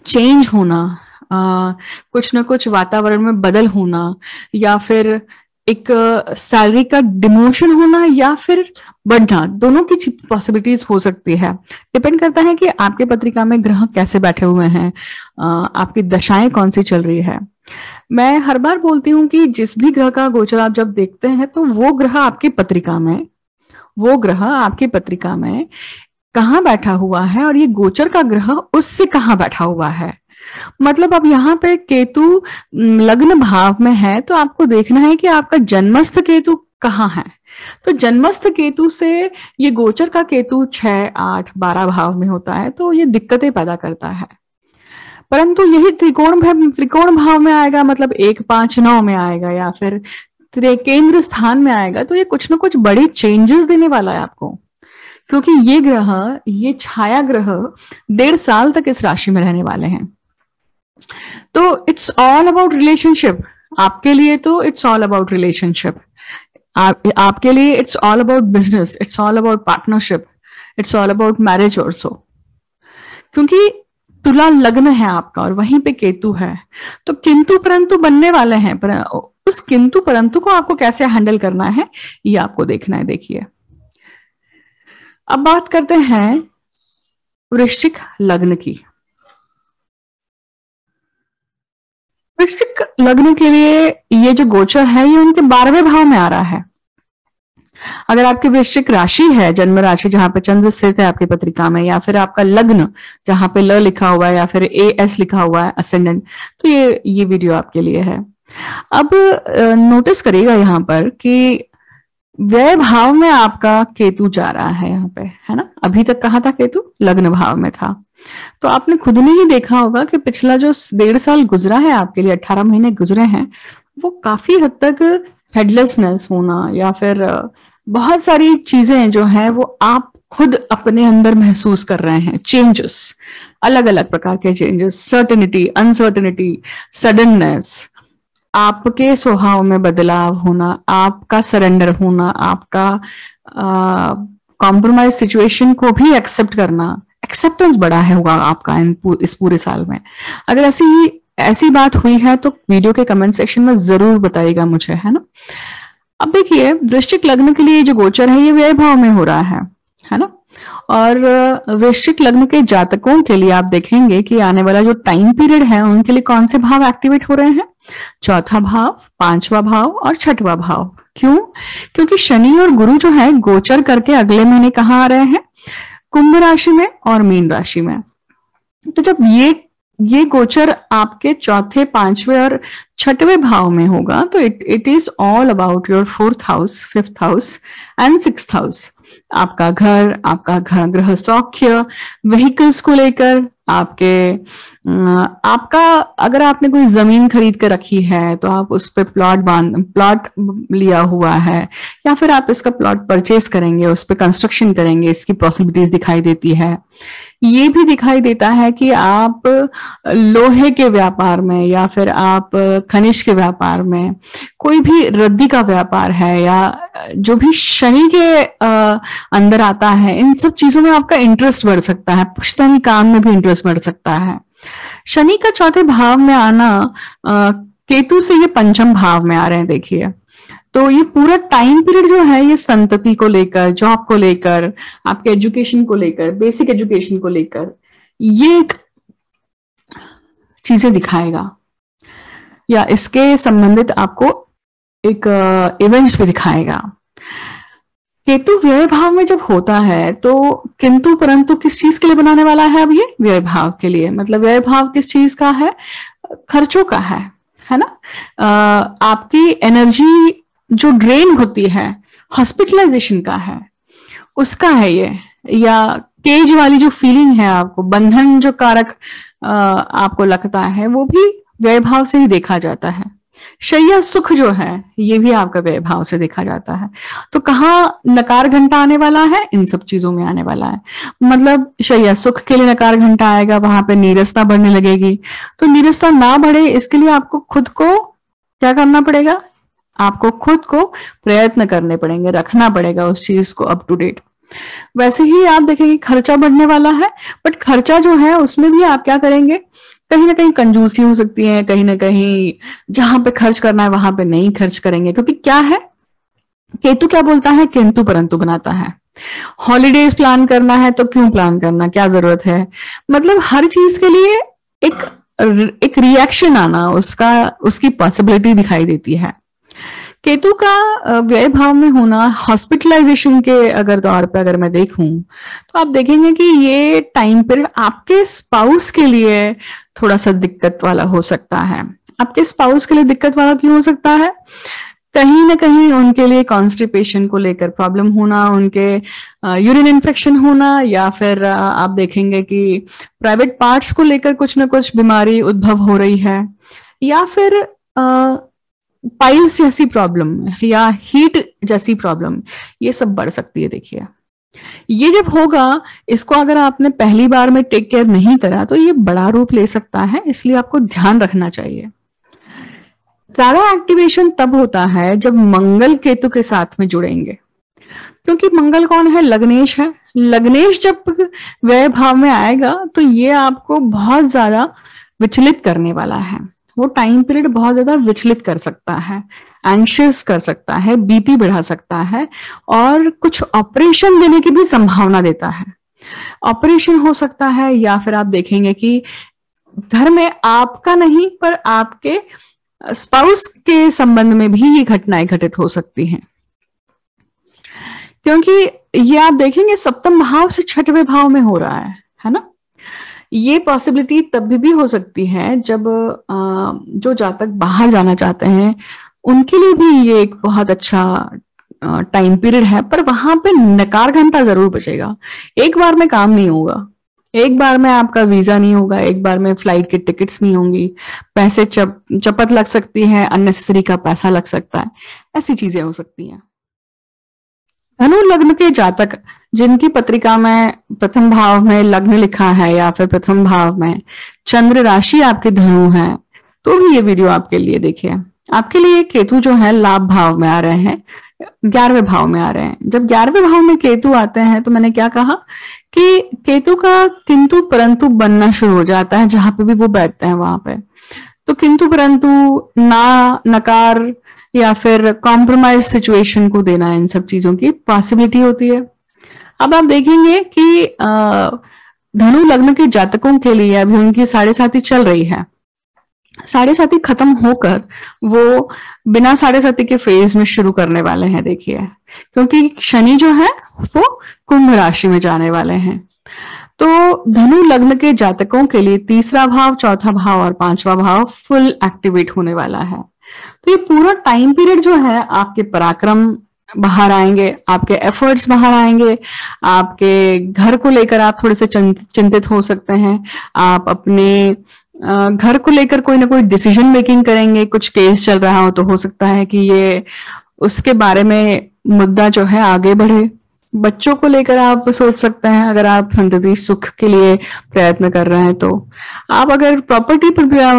चेंज होना, कुछ ना कुछ वातावरण में बदल होना, या फिर एक सैलरी का डिमोशन होना या फिर बढ़ना, दोनों की पॉसिबिलिटीज हो सकती है। डिपेंड करता है कि आपके पत्रिका में ग्रह कैसे बैठे हुए हैं, आपकी दशाएं कौन सी चल रही है। मैं हर बार बोलती हूँ कि जिस भी ग्रह का गोचर आप जब देखते हैं तो वो ग्रह आपकी पत्रिका में, वो ग्रह आपकी पत्रिका में कहाँ बैठा हुआ है और ये गोचर का ग्रह उससे कहाँ बैठा हुआ है। मतलब अब यहाँ पे केतु लग्न भाव में है तो आपको देखना है कि आपका जन्मस्थ केतु कहाँ है। तो जन्मस्थ केतु से ये गोचर का केतु 6, 8, 12 भाव में होता है तो ये दिक्कतें पैदा करता है। परंतु यही त्रिकोण भाव में आएगा, मतलब 1, 5, 9 में आएगा, या फिर केंद्र स्थान में आएगा तो ये कुछ ना कुछ बड़े चेंजेस देने वाला है आपको, क्योंकि ये ग्रह, ये छाया ग्रह 1.5 साल तक इस राशि में रहने वाले हैं। तो इट्स ऑल अबाउट रिलेशनशिप आपके लिए, तो इट्स ऑल अबाउट रिलेशनशिप। आपके लिए it's all about business, it's all about partnership, it's all about marriage also, क्योंकि तुला लग्न है आपका और वहीं पे केतु है। तो किंतु परंतु बनने वाले हैं, पर उस किंतु परंतु को आपको कैसे हैंडल करना है ये आपको देखना है। देखिए, अब बात करते हैं वृश्चिक लग्न की। वृश्चिक लग्न के लिए ये जो गोचर है ये उनके 12वें भाव में आ रहा है। अगर आपकी वृश्चिक राशि है, जन्म राशि जहां पे चंद्र स्थित है आपकी पत्रिका में, या फिर आपका लग्न जहां पे ल लिखा हुआ है या फिर AS लिखा हुआ है असेंडेंट, तो ये वीडियो आपके लिए है। अब नोटिस करिएगा यहाँ पर कि व्यय भाव में आपका केतु जा रहा है यहाँ पे, है ना। अभी तक कहाँ था केतु? लग्न भाव में था। तो आपने खुद ने ही देखा होगा कि पिछला जो 1.5 साल गुजरा है आपके लिए, 18 महीने गुजरे हैं, वो काफी हद तक हेडलेसनेस होना या फिर बहुत सारी चीजें जो है वो आप खुद अपने अंदर महसूस कर रहे हैं। चेंजेस, अलग अलग प्रकार के चेंजेस, सर्टेनिटी, अनसर्टेनिटी, सडननेस, आपके स्वभाव में बदलाव होना, आपका सरेंडर होना, आपका कॉम्प्रोमाइज सिचुएशन को भी एक्सेप्ट करना। एक्सेप्टेंस बड़ा है होगा आपका इस पूरे साल में। अगर ऐसी बात हुई है तो वीडियो के कमेंट सेक्शन में जरूर बताइएगा मुझे, है ना। अब देखिए, वृश्चिक लग्न के लिए जो गोचर है ये व्यय भाव में हो रहा है ना। और वृश्चिक लग्न के जातकों के लिए आप देखेंगे कि आने वाला जो टाइम पीरियड है उनके लिए कौन से भाव एक्टिवेट हो रहे हैं? चौथा भाव, 5वां भाव और 6वां भाव। क्यों? क्योंकि शनि और गुरु जो है गोचर करके अगले महीने कहाँ आ रहे हैं? कुंभ राशि में और मीन राशि में। तो जब ये गोचर आपके चौथे, 5वें और 6वें भाव में होगा तो it is all about your 4th house, 5th house and 6th house. आपका घर, आपका घर गृह सौख्य, व्हीकल्स को लेकर, आपका अगर आपने कोई जमीन खरीद कर रखी है तो आप उस पर प्लॉट लिया हुआ है, या फिर आप इसका प्लॉट परचेज करेंगे, उस पर कंस्ट्रक्शन करेंगे, इसकी पॉसिबिलिटीज दिखाई देती है। ये भी दिखाई देता है कि आप लोहे के व्यापार में या फिर आप खनिज के व्यापार में, कोई भी रद्दी का व्यापार है या जो भी शनि के अंदर आता है, इन सब चीजों में आपका इंटरेस्ट बढ़ सकता है। पुश्तैनी काम में भी इंटरेस्ट बढ़ सकता है। शनि का चौथे भाव में आना, केतु से ये 5म भाव में आ रहे हैं। देखिए, तो ये पूरा टाइम पीरियड जो है ये संतति को लेकर, जॉब को लेकर, आपके एजुकेशन को लेकर, बेसिक एजुकेशन को लेकर, ये चीजें दिखाएगा या इसके संबंधित आपको एक इवेंट्स भी दिखाएगा। केतु व्यय भाव में जब होता है तो किंतु परंतु किस चीज के लिए बनाने वाला है? अब ये व्यय भाव के लिए, मतलब व्यय भाव किस चीज का है? खर्चों का है ना। आपकी एनर्जी जो ड्रेन होती है, हॉस्पिटलाइजेशन का है, उसका है ये। या केज वाली जो फीलिंग है आपको, बंधन जो कारक आपको लगता है, वो भी व्यय भाव से ही देखा जाता है। शैया सुख जो है ये भी आपका व्यय भाव से देखा जाता है। तो कहाँ नकार घंटा आने वाला है? इन सब चीजों में आने वाला है। मतलब शैया सुख के लिए नकार घंटा आएगा, वहां पे नीरसता बढ़ने लगेगी। तो नीरसता ना बढ़े इसके लिए आपको खुद को क्या करना पड़ेगा? आपको खुद को प्रयत्न करने पड़ेंगे, रखना पड़ेगा उस चीज को अप टू डेट। वैसे ही आप देखेंगे खर्चा बढ़ने वाला है, बट खर्चा जो है उसमें भी आप क्या करेंगे? कहीं ना कहीं कंजूसी हो सकती है, कहीं ना कहीं जहां पे खर्च करना है वहां पे नहीं खर्च करेंगे। क्योंकि क्या है, केतु क्या बोलता है? किंतु परंतु बनाता है। हॉलीडेज प्लान करना है तो क्यों प्लान करना, क्या जरूरत है? मतलब हर चीज के लिए एक रिएक्शन आना, उसकी पॉसिबिलिटी दिखाई देती है। केतु का व्यय भाव में होना, हॉस्पिटलाइजेशन के अगर तौर पे अगर मैं देखूं तो आप देखेंगे कि ये टाइम पीरियड आपके स्पाउस के लिए थोड़ा सा दिक्कत वाला हो सकता है। आपके स्पाउस के लिए दिक्कत वाला क्यों हो सकता है? कहीं ना कहीं उनके लिए कॉन्स्टिपेशन को लेकर प्रॉब्लम होना, उनके यूरिन इन्फेक्शन होना, या फिर आप देखेंगे कि प्राइवेट पार्ट्स को लेकर कुछ ना कुछ बीमारी उद्भव हो रही है, या फिर पाइल्स जैसी प्रॉब्लम या हीट जैसी प्रॉब्लम, ये सब बढ़ सकती है। देखिए ये जब होगा, इसको अगर आपने पहली बार में टेक केयर नहीं करा तो ये बड़ा रूप ले सकता है, इसलिए आपको ध्यान रखना चाहिए। ज्यादा एक्टिवेशन तब होता है जब मंगल केतु के साथ में जुड़ेंगे, क्योंकि मंगल कौन है? लग्नेश है। लग्नेश जब व्यय भाव में आएगा तो ये आपको बहुत ज्यादा विचलित करने वाला है। वो टाइम पीरियड बहुत ज्यादा विचलित कर सकता है, एंशियस कर सकता है, बीपी बढ़ा सकता है और कुछ ऑपरेशन देने की भी संभावना देता है। ऑपरेशन हो सकता है, या फिर आप देखेंगे कि घर में आपका नहीं पर आपके स्पाउस के संबंध में भी ये घटनाएं घटित हो सकती हैं, क्योंकि ये आप देखेंगे सप्तम भाव से छठवें भाव में हो रहा है ना। ये पॉसिबिलिटी तब भी हो सकती है जब जो जातक बाहर जाना चाहते हैं उनके लिए भी ये एक बहुत अच्छा टाइम पीरियड है, पर वहां पे नकार घंटा जरूर बचेगा। एक बार में काम नहीं होगा, एक बार में आपका वीजा नहीं होगा, एक बार में फ्लाइट की टिकट्स नहीं होंगी, पैसे चपत लग सकती है, अननेसेसरी का पैसा लग सकता है, ऐसी चीजें हो सकती हैं। धनु लग्न के जातक जिनकी पत्रिका में प्रथम भाव में लग्न लिखा है या फिर प्रथम भाव में चंद्र राशि आपके धनु है, तो भी ये वीडियो आपके लिए देखिए। आपके लिए केतु जो है लाभ भाव में आ रहे हैं, 11वें भाव में आ रहे हैं। जब 11वें भाव में केतु आते हैं तो मैंने क्या कहा कि केतु का किंतु परंतु बनना शुरू हो जाता है, जहां पे भी वो बैठते हैं वहां पे। तो किंतु परंतु, ना, नकार या फिर कॉम्प्रोमाइज सिचुएशन को देना, इन सब चीजों की पॉसिबिलिटी होती है। अब आप देखेंगे कि धनु लग्न के जातकों के लिए अभी उनकी साढ़े साथी चल रही है। साढ़े साथी खत्म होकर वो बिना साढ़े साथी के फेज में शुरू करने वाले हैं। देखिए, क्योंकि शनि जो है वो कुंभ राशि में जाने वाले हैं। तो धनु लग्न के जातकों के लिए तीसरा भाव, चौथा भाव और पांचवा भाव फुल एक्टिवेट होने वाला है। तो ये पूरा टाइम पीरियड जो है आपके पराक्रम बाहर आएंगे, आपके एफर्ट्स बाहर आएंगे, आपके घर को लेकर आप थोड़े से चिंतित हो सकते हैं। आप अपने घर को लेकर कोई ना कोई डिसीजन मेकिंग करेंगे। कुछ केस चल रहा हो सकता है कि ये उसके बारे में मुद्दा जो है आगे बढ़े। बच्चों को लेकर आप सोच सकते हैं, अगर आप संतति सुख के लिए प्रयत्न कर रहे हैं तो। आप अगर प्रॉपर्टी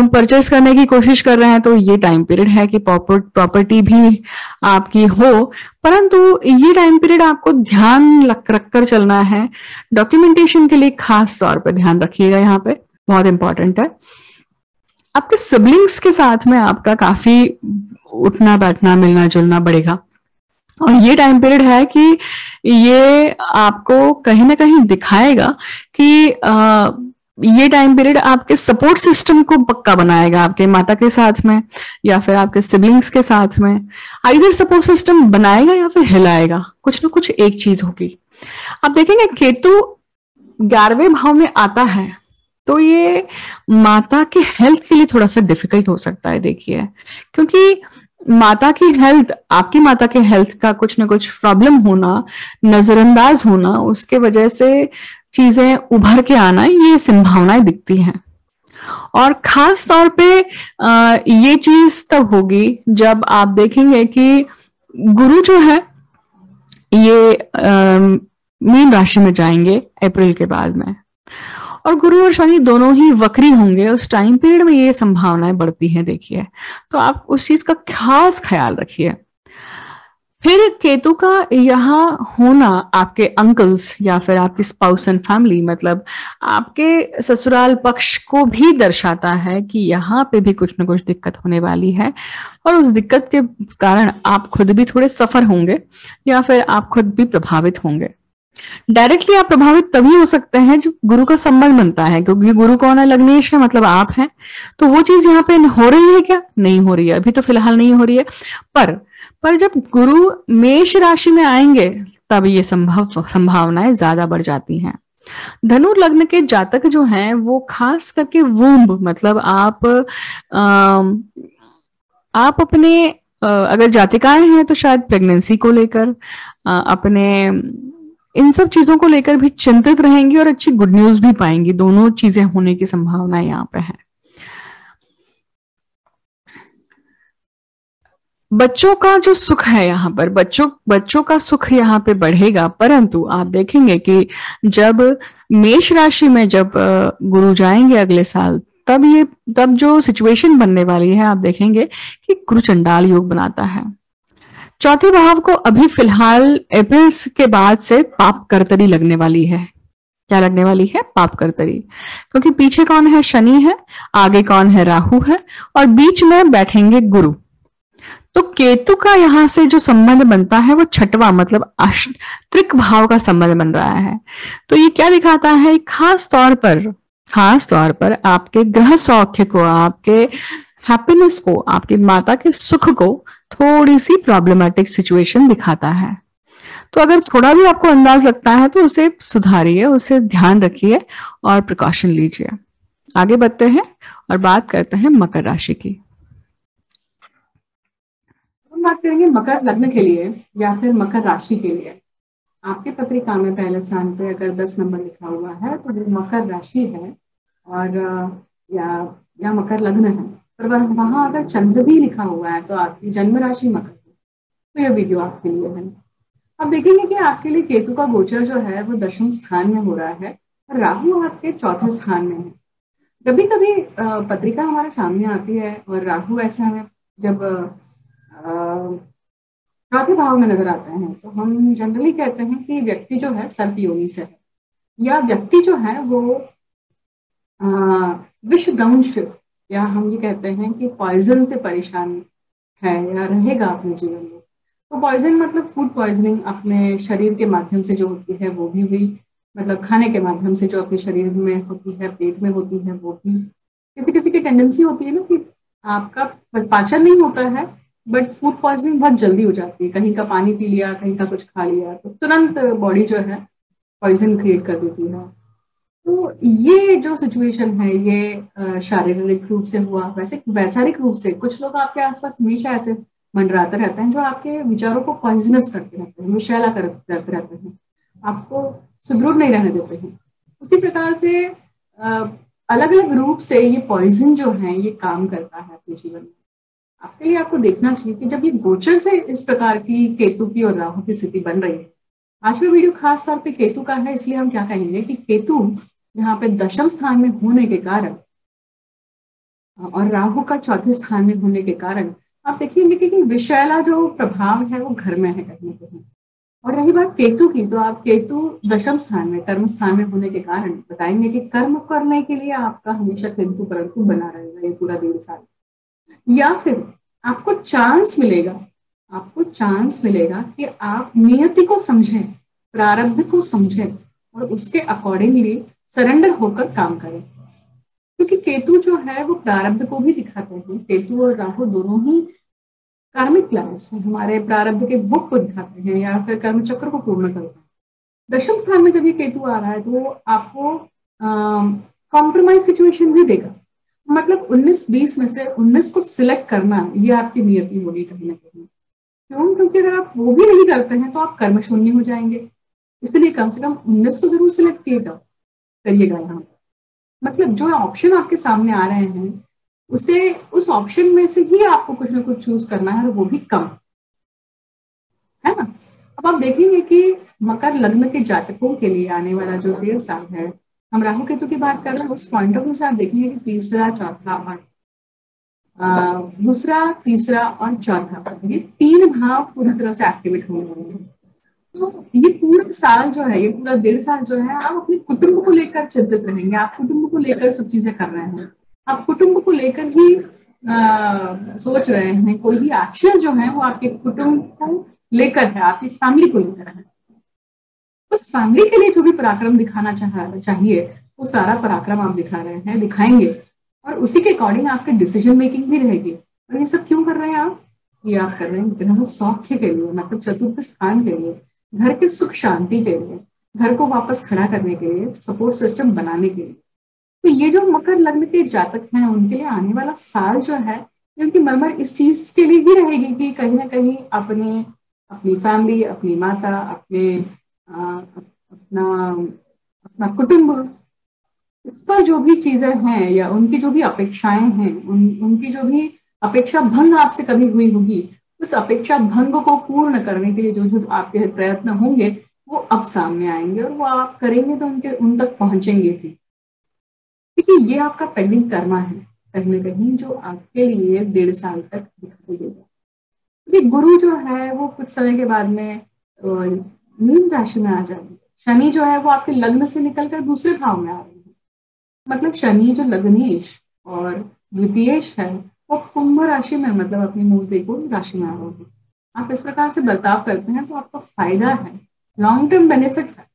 परचेस करने की कोशिश कर रहे हैं तो ये टाइम पीरियड है कि प्रॉपर्टी भी आपकी हो, परंतु ये टाइम पीरियड आपको ध्यान रख कर चलना है। डॉक्यूमेंटेशन के लिए खास तौर पर ध्यान रखिएगा, यहाँ पे बहुत इंपॉर्टेंट है। आपके सिबलिंग्स के साथ में आपका काफी उठना बैठना मिलना जुलना बढ़ेगा, और ये टाइम पीरियड है कि ये आपको कहीं ना कहीं दिखाएगा कि ये टाइम पीरियड आपके सपोर्ट सिस्टम को पक्का बनाएगा, आपके माता के साथ में या फिर आपके सिबलिंग्स के साथ में। आइदर सपोर्ट सिस्टम बनाएगा या फिर हिलाएगा, कुछ ना कुछ एक चीज होगी। आप देखेंगे केतु 11वें भाव में आता है तो ये माता की हेल्थ के लिए थोड़ा सा डिफिकल्ट हो सकता है। देखिए, क्योंकि माता की हेल्थ, आपकी माता के हेल्थ का कुछ ना कुछ प्रॉब्लम होना, नजरअंदाज होना, उसके वजह से चीजें उभर के आना, ये संभावनाएं दिखती हैं। और खास तौर पे ये चीज तब होगी जब आप देखेंगे कि गुरु जो है ये मीन राशि में जाएंगे अप्रैल के बाद में, और गुरु और शनि दोनों ही वक्री होंगे। उस टाइम पीरियड में ये संभावनाएं बढ़ती हैं। देखिए, तो आप उस चीज का खास ख्याल रखिए। फिर केतु का यहाँ होना आपके अंकल्स या फिर आपकी स्पाउस एंड फैमिली, मतलब आपके ससुराल पक्ष को भी दर्शाता है कि यहाँ पे भी कुछ ना कुछ दिक्कत होने वाली है, और उस दिक्कत के कारण आप खुद भी थोड़े सफर होंगे या फिर आप खुद भी प्रभावित होंगे। डायरेक्टली आप प्रभावित तभी हो सकते हैं जब गुरु का संबंध बनता है, क्योंकि गुरु कौन है? लग्नेश है, मतलब आप हैं। तो वो चीज यहाँ पे हो रही है क्या? नहीं हो रही है, अभी तो फिलहाल नहीं हो रही है। पर जब गुरु मेष राशि में आएंगे तब ये संभावनाएं ज्यादा बढ़ जाती हैं। धनु लग्न के जातक जो हैं वो खास करके वूम्ब, मतलब आप अपने अगर जातिकाएं हैं तो शायद प्रेगनेंसी को लेकर, अपने इन सब चीजों को लेकर भी चिंतित रहेंगी और अच्छी गुड न्यूज भी पाएंगी। दोनों चीजें होने की संभावना यहाँ पे है। बच्चों का जो सुख है यहाँ पर, बच्चों बच्चों का सुख यहाँ पे बढ़ेगा, परंतु आप देखेंगे कि जब मेष राशि में जब गुरु जाएंगे अगले साल, तब जो सिचुएशन बनने वाली है, आप देखेंगे कि गुरु चंडाल योग बनाता है। चौथे भाव को अभी फिलहाल अप्रैल के बाद से पाप करतरी लगने वाली है। क्या लगने वाली है? पाप करतरी। क्योंकि पीछे कौन है? शनि है, आगे कौन है? राहु है, और बीच में बैठेंगे गुरु। तो केतु का यहां से जो संबंध बनता है वो छठवां, मतलब त्रिक भाव का संबंध बन रहा है। तो ये क्या दिखाता है? खास तौर पर आपके ग्रह सौख्य को, आपके हैप्पीनेस को, आपकी माता के सुख को थोड़ी सी प्रॉब्लमेटिक सिचुएशन दिखाता है। तो अगर थोड़ा भी आपको अंदाज लगता है तो उसे सुधारिए, उसे ध्यान रखिए और प्रिकॉशन लीजिए। आगे बढ़ते हैं और बात करते हैं मकर राशि की। हम बात करेंगे मकर लग्न के लिए या फिर मकर राशि के लिए। आपकी पत्रिका में पहले स्थान पे अगर 10 नंबर लिखा हुआ है तो वो मकर राशि है, और या मकर लग्न है, पर वहां अगर चंद्र भी लिखा हुआ है तो आपकी जन्म राशि मकर है। तो यह वीडियो आपके लिए है। अब देखेंगे कि आपके लिए केतु का गोचर जो है वो 10वें स्थान में हो रहा है और राहु आपके 4थे स्थान में है। कभी कभी पत्रिका हमारे सामने आती है और राहु ऐसे हमें जब 4थे भाव में नजर आते हैं तो हम जनरली कहते हैं कि व्यक्ति जो है सर्प योनि से है, या व्यक्ति जो है वो विषदंश, या हम ये कहते हैं कि पॉइजन से परेशान है या रहेगा अपने जीवन में। तो पॉइजन मतलब फूड पॉइजनिंग अपने शरीर के माध्यम से जो होती है वो भी हुई, मतलब खाने के माध्यम से जो अपने शरीर में होती है, पेट में होती है वो भी। किसी किसी की टेंडेंसी होती है ना कि आपका पाचन नहीं होता है बट फूड पॉइजनिंग बहुत जल्दी हो जाती है, कहीं का पानी पी लिया, कहीं का कुछ खा लिया तो तुरंत बॉडी जो है पॉइजन क्रिएट कर देती है। तो ये जो सिचुएशन है ये शारीरिक रूप से हुआ। वैसे वैचारिक रूप से कुछ लोग आपके आसपास हमेशा ऐसे मंडराते रहते हैं जो आपके विचारों को पॉइजनस करते रहते हैं, विषैला करते रहते हैं, आपको सुदृढ़ नहीं रहने देते हैं। उसी प्रकार से अलग अलग रूप से ये पॉइजन जो है ये काम करता है अपने जीवन में। आपके लिए आपको देखना चाहिए कि जब ये गोचर से इस प्रकार की केतु की और राहु की स्थिति बन रही है। आज का वीडियो खास तौर पे केतु का है, इसलिए हम क्या कहेंगे कि केतु यहाँ पे 10वें स्थान में होने के कारण और राहु का 4थे स्थान में होने के कारण आप देखिएंगे कि विषैला जो प्रभाव है वो घर में है कहीं ना कहीं। और रही बात केतु की, तो आप केतु 10वें स्थान में, कर्म स्थान में होने के कारण बताएंगे कि कर्म करने के लिए आपका हमेशा किंतु परंतु बना रहेगा ये पूरा 1.5 साल। या फिर आपको चांस मिलेगा कि आप नियति को समझें, प्रारब्ध को समझें और उसके अकॉर्डिंगली सरेंडर होकर काम करें। क्योंकि केतु जो है वो प्रारब्ध को भी दिखाते हैं। केतु और राहु दोनों ही कार्मिक प्लैनेट्स हैं, हमारे प्रारब्ध के बुक को दिखाते हैं या फिर कर्म चक्र को पूर्ण करते हैं। 10वें स्थान में जब ये केतु आ रहा है तो वो आपको कॉम्प्रोमाइज सिचुएशन भी देगा। मतलब 19-20 में से 19 को सिलेक्ट करना ये आपकी नियति होगी कहीं ना कहीं। क्यों? क्योंकि अगर आप वो भी नहीं करते हैं तो आप कर्म शून्य हो जाएंगे। इसलिए कम से कम 19 को जरूर सिलेक्ट करिएगा यहाँ। मतलब जो ऑप्शन आपके सामने आ रहे हैं उस ऑप्शन में से ही आपको कुछ ना कुछ चूज करना है, और वो भी कम, है ना। अब आप देखेंगे कि मकर लग्न के जातकों के लिए आने वाला जो 1.5 साल है, हम राहु केतु की बात कर रहे हैं, उस पॉइंट ऑफ व्यू से आप देखेंगे कि तीसरा, चौथा और दूसरा, तीसरा और चौथा, ये 3 भाव पूरी तरह से एक्टिवेट होने वाले हैं। तो ये पूरा साल जो है, ये पूरा 1.5 साल जो है, आप अपने कुटुंब को लेकर चिंतित रहेंगे। आप कुटुंब को लेकर सब चीजें कर रहे हैं, आप कुटुंब को लेकर ही सोच रहे हैं। कोई भी एक्शन जो है वो आपके कुटुंब को लेकर है, आपकी फैमिली को लेकर है। उस फैमिली के लिए जो भी पराक्रम दिखाना चाहिए वो सारा पराक्रम आप दिखा रहे हैं, दिखाएंगे, और उसी के अकॉर्डिंग आपके डिसीजन मेकिंग भी रहेगी। और ये सब क्यों कर रहे हैं आप? ये आप कर रहे हैं ग्रह सौख्य के लिए, मतलब 4th स्थान के लिए, घर के सुख शांति के लिए, घर को वापस खड़ा करने के लिए, सपोर्ट सिस्टम बनाने के लिए। तो ये जो मकर लग्न के जातक हैं उनके लिए आने वाला साल जो है, उनकी मरमर इस चीज के लिए ही रहेगी कि कहीं ना कहीं अपनी फैमिली, अपनी माता, अपना कुटुंब, इस पर जो भी चीजें हैं या उनकी जो भी अपेक्षाएं हैं, उनकी जो भी अपेक्षा भंग आपसे कभी हुई होगी उस अपेक्षा भंग को पूर्ण करने के लिए जो जो आपके प्रयत्न होंगे वो अब सामने आएंगे, और वो आप करेंगे तो उनके उन तक पहुंचेंगे भी। देखिए, ये आपका पेंडिंग कर्मा है कहीं ना कहीं, जो आपके लिए 1.5 साल तक दिखाई देगा। ये गुरु जो है वो कुछ समय के बाद में मीन राशि में आ जाएंगे। शनि जो है वो आपके लग्न से निकलकर दूसरे भाव में आ रहे हैं। मतलब शनि जो लग्नेश और द्वितीयेश है वो कुंभ राशि में, मतलब अपनी मूल त्रिकोण राशि में आ रहे हैं। आप इस प्रकार से बर्ताव करते हैं तो आपको फायदा है, लॉन्ग टर्म बेनिफिट है।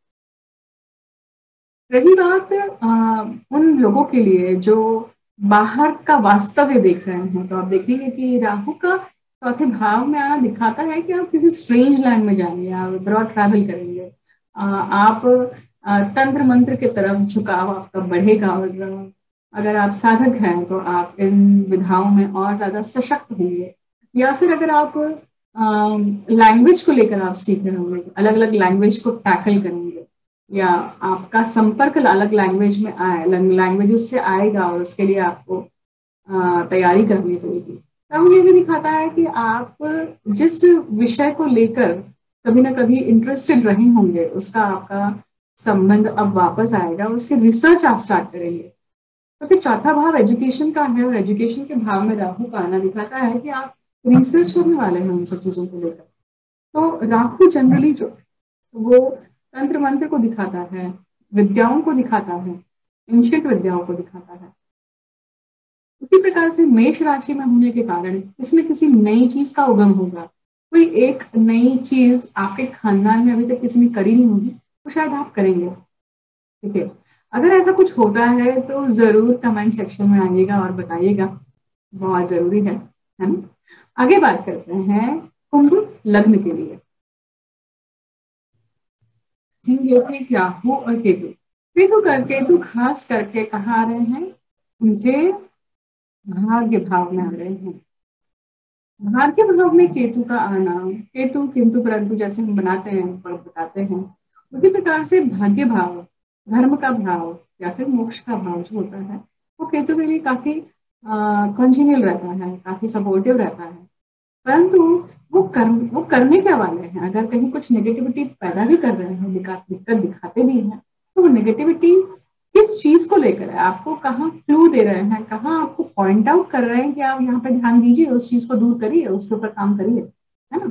रही बात उन लोगों के लिए जो बाहर का वास्तव्य देख रहे हैं, तो आप देखेंगे कि राहु का चौथे भाव में आना दिखाता है कि आप किसी स्ट्रेंज लैंड में जाएंगे, आप अब्रॉड ट्रैवल करेंगे, आप तंत्र मंत्र की तरफ झुकाव आपका बढ़ेगा, और अगर आप साधक हैं तो आप इन विधाओं में और ज्यादा सशक्त होंगे। या फिर अगर आप लैंग्वेज को लेकर आप सीख रहे होंगे, अलग अलग लैंग्वेज को टैकल करेंगे, या आपका संपर्क अलग लैंग्वेज में आए, लैंग्वेज से आएगा और उसके लिए आपको तैयारी करनी पड़ेगी। तब ये भी दिखाता है कि आप जिस विषय को लेकर कभी ना कभी इंटरेस्टेड रहे होंगे उसका आपका संबंध अब वापस आएगा, उसके रिसर्च आप स्टार्ट करेंगे। क्योंकि चौथा भाव एजुकेशन का है, और एजुकेशन के भाव में राहु का आना दिखाता है कि आप रिसर्च करने वाले हैं उन सब चीजों को लेकर। तो राहु जनरली जो वो तंत्र मंत्र को दिखाता है, विद्याओं को दिखाता है, एंशिएंट विद्याओं को दिखाता है। उसी प्रकार से मेष राशि में होने के कारण किसी न किसी नई चीज का उगम होगा। कोई एक नई चीज आपके खानदान में अभी तक किसी ने करी नहीं होगी, तो शायद आप करेंगे। ठीक है, अगर ऐसा कुछ होता है तो जरूर कमेंट सेक्शन में आइएगा और बताइएगा, बहुत जरूरी है ना। आगे बात करते हैं कुंभ लग्न के लिए। राहु और केतु, केतु खास करके कहाँ आ रहे हैं, उनके भाग्य भाव में आ रहे हैं। भाग्य भाव में केतु का आना, केतु किंतु परंतु जैसे हम बनाते हैं बताते हैं, उसी प्रकार से भाग्य भाव, धर्म का भाव या फिर मोक्ष का भाव जो होता है वो केतु के लिए काफी कॉन्जिनियल रहता है, काफी सपोर्टिव रहता है। परंतु वो करने क्या वाले हैं, अगर कहीं कुछ नेगेटिविटी पैदा भी कर रहे हैं, दिक्कत दिखाते भी हैं, तो वो नेगेटिविटी किस चीज को लेकर है, आपको कहाँ क्लू दे रहे हैं, कहाँ आपको पॉइंट आउट कर रहे हैं कि आप यहाँ पे ध्यान दीजिए, उस चीज को दूर करिए, उसके ऊपर काम करिए, है ना।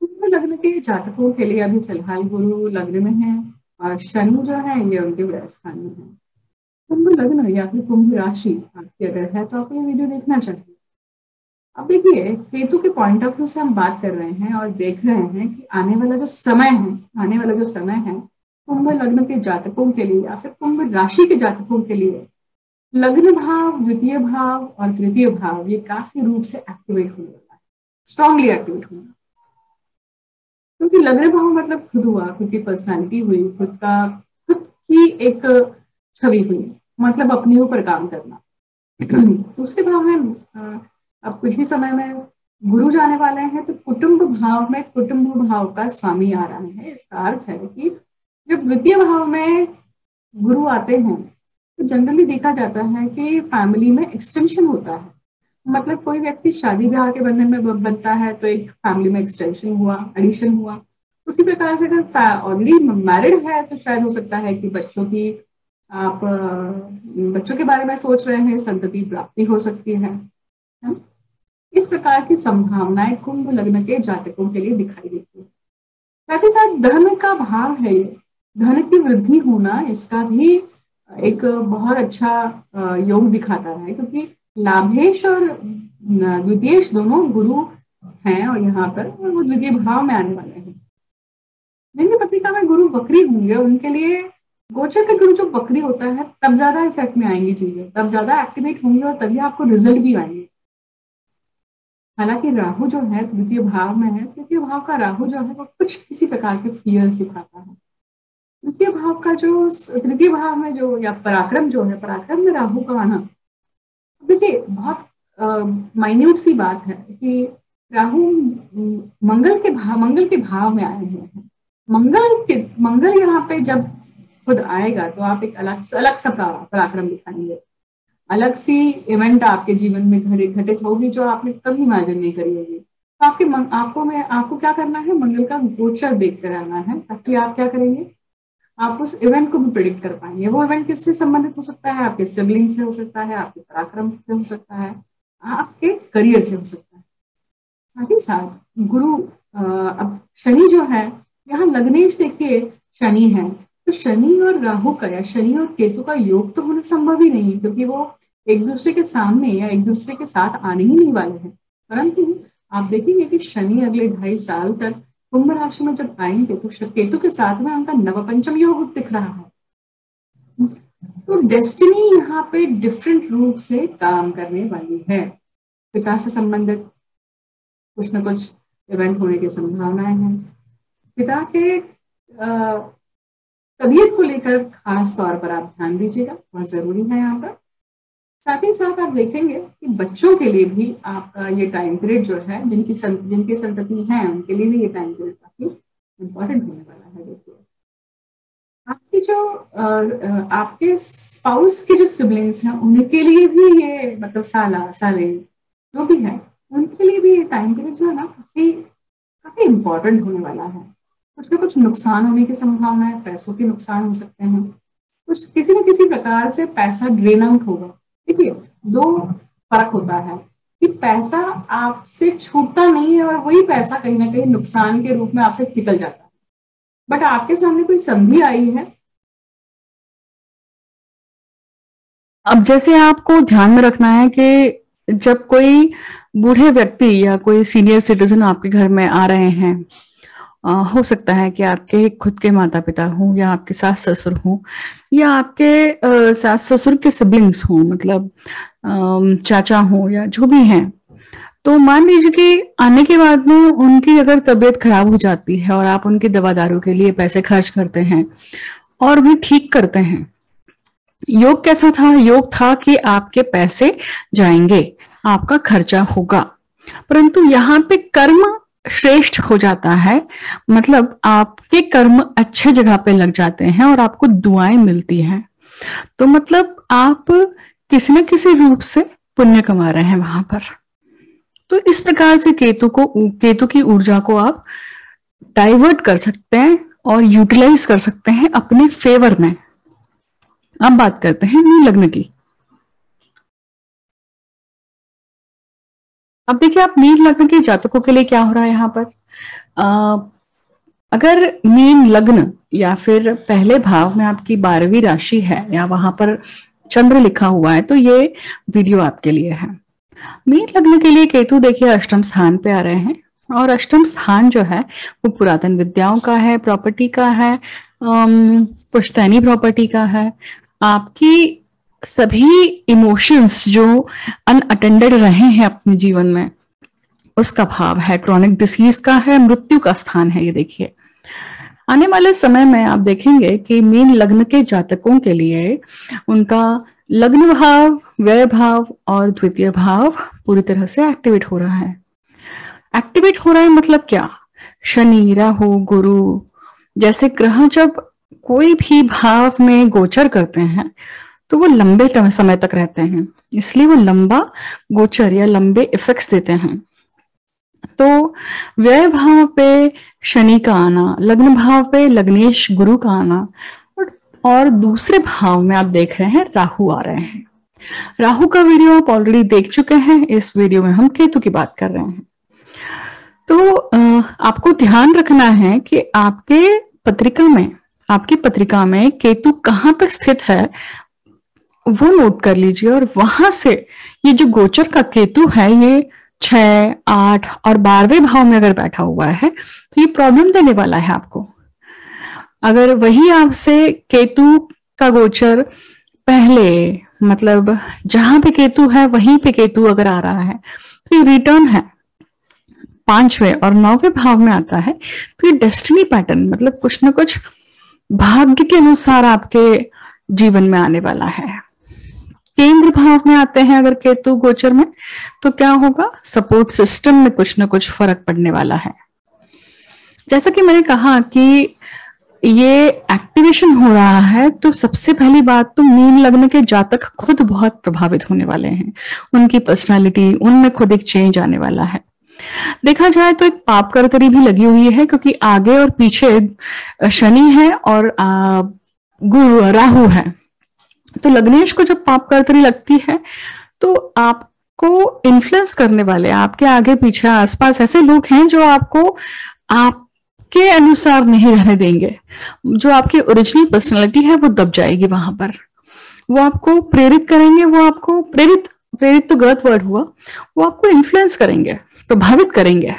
कुंभ लग्न के जातकों के लिए अभी फिलहाल गुरु लग्न में है और शनि जो है ये उनके व्यय स्थान में है। कुंभ लग्न या फिर कुंभ राशि आपकी अगर है तो आप ये वीडियो देखना चाहिए। अब देखिए, केतु के पॉइंट ऑफ व्यू से हम बात कर रहे हैं और देख रहे हैं कि आने वाला जो समय है कुंभ लग्न के जातकों के लिए या फिर कुंभ राशि के जातकों के लिए लग्न भाव, द्वितीय भाव और तृतीय भाव ये काफी रूप से एक्टिवेट होने वाला है, स्ट्रांगली एक्टिवेट होने वाला। क्योंकि लग्न भाव मतलब खुद हुआ, खुद की पर्सनालिटी हुई, खुद की एक छवि हुई, मतलब अपने ऊपर काम करना। दूसरे भाव में अब कुछ ही समय में गुरु जाने वाले हैं, तो कुटुंब भाव में कुटुंब भाव का स्वामी आ रहा है। इसका अर्थ है कि जब द्वितीय भाव में गुरु आते हैं तो जनरली देखा जाता है कि फैमिली में एक्सटेंशन होता है। मतलब कोई व्यक्ति शादी ब्याह के बंधन में बनता है तो एक फैमिली में एक्सटेंशन हुआ, एडिशन हुआ। उसी प्रकार से अगर ऑलरेडी मैरिड है तो शायद हो सकता है कि आप बच्चों के बारे में सोच रहे हैं, संतति प्राप्ति हो सकती है। इस प्रकार की संभावनाएं कुंभ लग्न के जातकों के लिए दिखाई देती है। साथ ही साथ धन का भाव है, धन की वृद्धि होना, इसका भी एक बहुत अच्छा योग दिखाता है, क्योंकि लाभेश और द्वितीयेश दोनों गुरु हैं और यहाँ पर वो द्वितीय भाव में आने वाले हैं। जिनकी पत्रिका में गुरु वक्री होंगे उनके लिए गोचर के गुरु जो वक्री होता है तब ज्यादा इफेक्ट में आएंगी चीजें, तब ज्यादा एक्टिवेट होंगी और तभी आपको रिजल्ट भी आएंगे। हालांकि राहु जो है द्वितीय भाव में है, तृतीय भाव का राहु जो है वो कुछ किसी प्रकार के फियर दिखाता है। तृतीय भाव में जो या पराक्रम जो है, पराक्रम में राहु का आना, देखिए बहुत माइन्यूट सी बात है कि राहु मंगल के भाव में आए हुए हैं। मंगल यहाँ पे जब खुद आएगा तो आप एक अलग सा पराक्रम दिखाएंगे। अलग सी इवेंट आपके जीवन में घटित होगी जो आपने कभी इमेजिन नहीं करी होगी। तो आपको क्या करना है, मंगल का गोचर देख कर आना है, ताकि आप क्या करेंगे, आप उस इवेंट को भी प्रिडिक्ट कर पाएंगे। वो इवेंट किससे संबंधित हो सकता है, आपके सिबलिंग से हो सकता है, आपके पराक्रम से हो सकता है, आपके करियर से हो सकता है। साथ ही साथ गुरु अब शनि जो है, यहाँ लग्नेश देखिए शनि है, तो शनि और राहु का या शनि और केतु का योग तो होना संभव ही नहीं है, क्योंकि वो एक दूसरे के सामने या एक दूसरे के साथ आने ही नहीं वाले हैं। परंतु आप देखेंगे कि शनि अगले 2.5 साल तक कुंभ राशि में जब आएंगे तो केतु के साथ में उनका नवपंचम योग दिख रहा है। तो डेस्टिनी यहाँ पे डिफरेंट रूप से काम करने वाली है। पिता से संबंधित कुछ न कुछ इवेंट होने की संभावनाएं हैं। पिता के तबीयत को लेकर खास तौर पर आप ध्यान दीजिएगा, बहुत जरूरी है यहाँ पर। साथ ही साथ आप देखेंगे कि बच्चों के लिए भी आपका ये टाइम पीरियड जो है, जिनकी संतति है उनके लिए भी ये टाइम पीरियड काफी इंपॉर्टेंट होने वाला है। देखिए आपकी जो आपके स्पाउस के जो सिबलिंग्स हैं उनके लिए भी ये मतलब साले जो भी है उनके लिए भी ये टाइम पीरियड जो है ना काफी इंपॉर्टेंट होने वाला है। कुछ ना कुछ नुकसान होने की संभावना है, पैसों के नुकसान हो सकते हैं, कुछ किसी न किसी प्रकार से पैसा ड्रेन आउट होगा। देखिए 2 फर्क होता है कि पैसा आपसे छूटता नहीं है और वही पैसा कहीं ना कहीं नुकसान के रूप में आपसे निकल जाता है। बट आपके सामने कोई संधि आई है। अब जैसे आपको ध्यान में रखना है कि जब कोई बूढ़े व्यक्ति या कोई सीनियर सिटीजन आपके घर में आ रहे हैं, हो सकता है कि आपके खुद के माता पिता हों या आपके सास ससुर हों या आपके सास ससुर के सिबलिंग्स हों, मतलब चाचा हों या जो भी हैं। तो मान लीजिए कि आने के बाद में उनकी अगर तबीयत खराब हो जाती है और आप उनकी दवा दारू के लिए पैसे खर्च करते हैं और भी ठीक करते हैं। योग कैसा था? योग था कि आपके पैसे जाएंगे, आपका खर्चा होगा, परंतु यहाँ पे कर्म श्रेष्ठ हो जाता है, मतलब आपके कर्म अच्छे जगह पे लग जाते हैं और आपको दुआएं मिलती हैं। तो मतलब आप किसी न किसी रूप से पुण्य कमा रहे हैं वहां पर। तो इस प्रकार से केतु की ऊर्जा को आप डाइवर्ट कर सकते हैं और यूटिलाइज कर सकते हैं अपने फेवर में। अब बात करते हैं मीन लग्न की। अब देखिए आप मीन लग्न के जातकों के लिए क्या हो रहा है यहाँ पर। अगर मीन लग्न या फिर पहले भाव में आपकी 12वीं राशि है या वहां पर चंद्र लिखा हुआ है तो ये वीडियो आपके लिए है। मीन लग्न के लिए केतु देखिए अष्टम स्थान पे आ रहे हैं और अष्टम स्थान जो है वो पुरातन विद्याओं का है, प्रॉपर्टी का है, पुश्तैनी प्रॉपर्टी का है। आपकी सभी इमोशंस जो अनअटेंडेड रहे हैं अपने जीवन में उसका भाव है, क्रॉनिक डिसीज का है, मृत्यु का स्थान है। ये देखिए आने वाले समय में आप देखेंगे कि मीन लग्न के जातकों के लिए उनका लग्न भाव, व्यय भाव और द्वितीय भाव पूरी तरह से एक्टिवेट हो रहा है। एक्टिवेट हो रहा है मतलब क्या? शनि, राहु, गुरु जैसे ग्रह जब कोई भी भाव में गोचर करते हैं तो वो लंबे समय तक रहते हैं, इसलिए वो लंबा गोचर या लंबे इफेक्ट्स देते हैं। तो व्यय भाव पे शनि का आना, लग्न भाव पे लग्नेश गुरु का आना और दूसरे भाव में आप देख रहे हैं राहु आ रहे हैं। राहु का वीडियो आप ऑलरेडी देख चुके हैं, इस वीडियो में हम केतु की बात कर रहे हैं। तो आपको ध्यान रखना है कि आपकी पत्रिका में केतु कहाँ पर स्थित है वो नोट कर लीजिए और वहां से ये जो गोचर का केतु है ये 6, 8 और 12वें भाव में अगर बैठा हुआ है तो ये प्रॉब्लम देने वाला है आपको। अगर वही आपसे केतु का गोचर पहले मतलब जहां पे केतु है वहीं पे केतु अगर आ रहा है तो ये रिटर्न है, 5वें और 9वें भाव में आता है तो ये डेस्टिनी पैटर्न मतलब कुछ ना कुछ भाग्य के अनुसार आपके जीवन में आने वाला है। केंद्र भाव में आते हैं अगर केतु गोचर में तो क्या होगा? सपोर्ट सिस्टम में कुछ ना कुछ फर्क पड़ने वाला है। जैसा कि मैंने कहा कि ये एक्टिवेशन हो रहा है तो सबसे पहली बात तो मीन लग्न के जातक खुद बहुत प्रभावित होने वाले हैं। उनकी पर्सनालिटी, उनमें खुद एक चेंज आने वाला है। देखा जाए तो एक पाप करतरी भी लगी हुई है, क्योंकि आगे और पीछे शनि है और गुरु राहु है। तो लग्नेश को जब पाप करतरी लगती है तो आपको इन्फ्लुएंस करने वाले, आपके आगे पीछे आसपास ऐसे लोग हैं जो आपको आपके अनुसार नहीं रहने देंगे। जो आपकी ओरिजिनल पर्सनालिटी है वो दब जाएगी वहां पर। वो आपको प्रेरित करेंगे, वो आपको प्रेरित तो गलत वर्ड हुआ, वो आपको इन्फ्लुएंस करेंगे, प्रभावित करेंगे।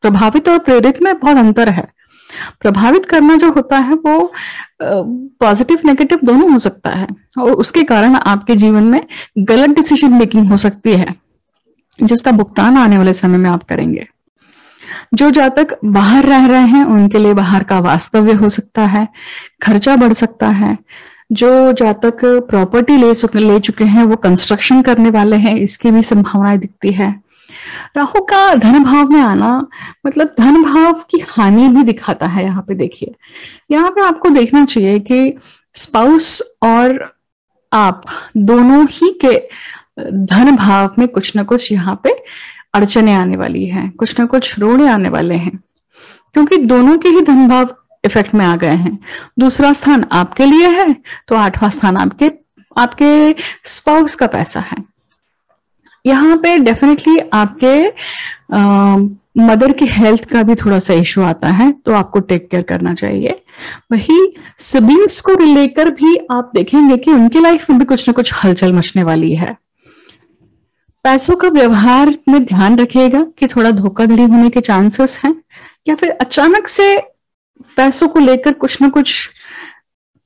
प्रभावित और प्रेरित में बहुत अंतर है। प्रभावित करना जो होता है वो पॉजिटिव नेगेटिव दोनों हो सकता है, और उसके कारण आपके जीवन में गलत डिसीजन मेकिंग हो सकती है, जिसका भुगतान आने वाले समय में आप करेंगे। जो जातक बाहर रह रहे हैं उनके लिए बाहर का वास्तव्य हो सकता है, खर्चा बढ़ सकता है। जो जातक प्रॉपर्टी ले चुके हैं वो कंस्ट्रक्शन करने वाले हैं, इसकी भी संभावनाएं दिखती है। राहु का धन भाव में आना मतलब धन भाव की हानि भी दिखाता है। यहाँ पे देखिए, यहाँ पे आपको देखना चाहिए कि स्पाउस और आप दोनों ही के धन भाव में कुछ ना कुछ यहाँ पे अड़चने आने वाली हैं, कुछ ना कुछ रोड़े आने वाले हैं, क्योंकि दोनों के ही धन भाव इफेक्ट में आ गए हैं। दूसरा स्थान आपके लिए है तो 8वां स्थान आपके स्पाउस का पैसा है। यहाँ पे डेफिनेटली आपके मदर की हेल्थ का भी थोड़ा सा इश्यू आता है, तो आपको टेक केयर करना चाहिए। वही सिबलिंग्स को लेकर भी आप देखेंगे कि उनकी लाइफ में भी कुछ ना कुछ हलचल मचने वाली है। पैसों का व्यवहार में ध्यान रखिएगा कि थोड़ा धोखाधड़ी होने के चांसेस हैं, या फिर अचानक से पैसों को लेकर कुछ ना कुछ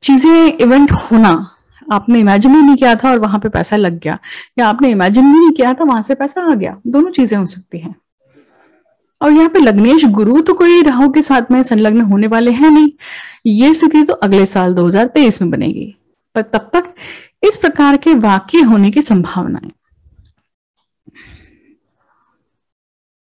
चीजें इवेंट होना, आपने इमेजिन ही नहीं किया था और वहां पे पैसा लग गया, या आपने इमेजिन ही नहीं किया था वहां से पैसा आ गया। दोनों चीजें हो सकती हैं। और यहाँ पे लग्नेश गुरु तो कोई राहु के साथ में संलग्न होने वाले हैं नहीं। ये स्थिति तो अगले साल 2023 में बनेगी, पर तब तक इस प्रकार के वाक्य होने की संभावना है।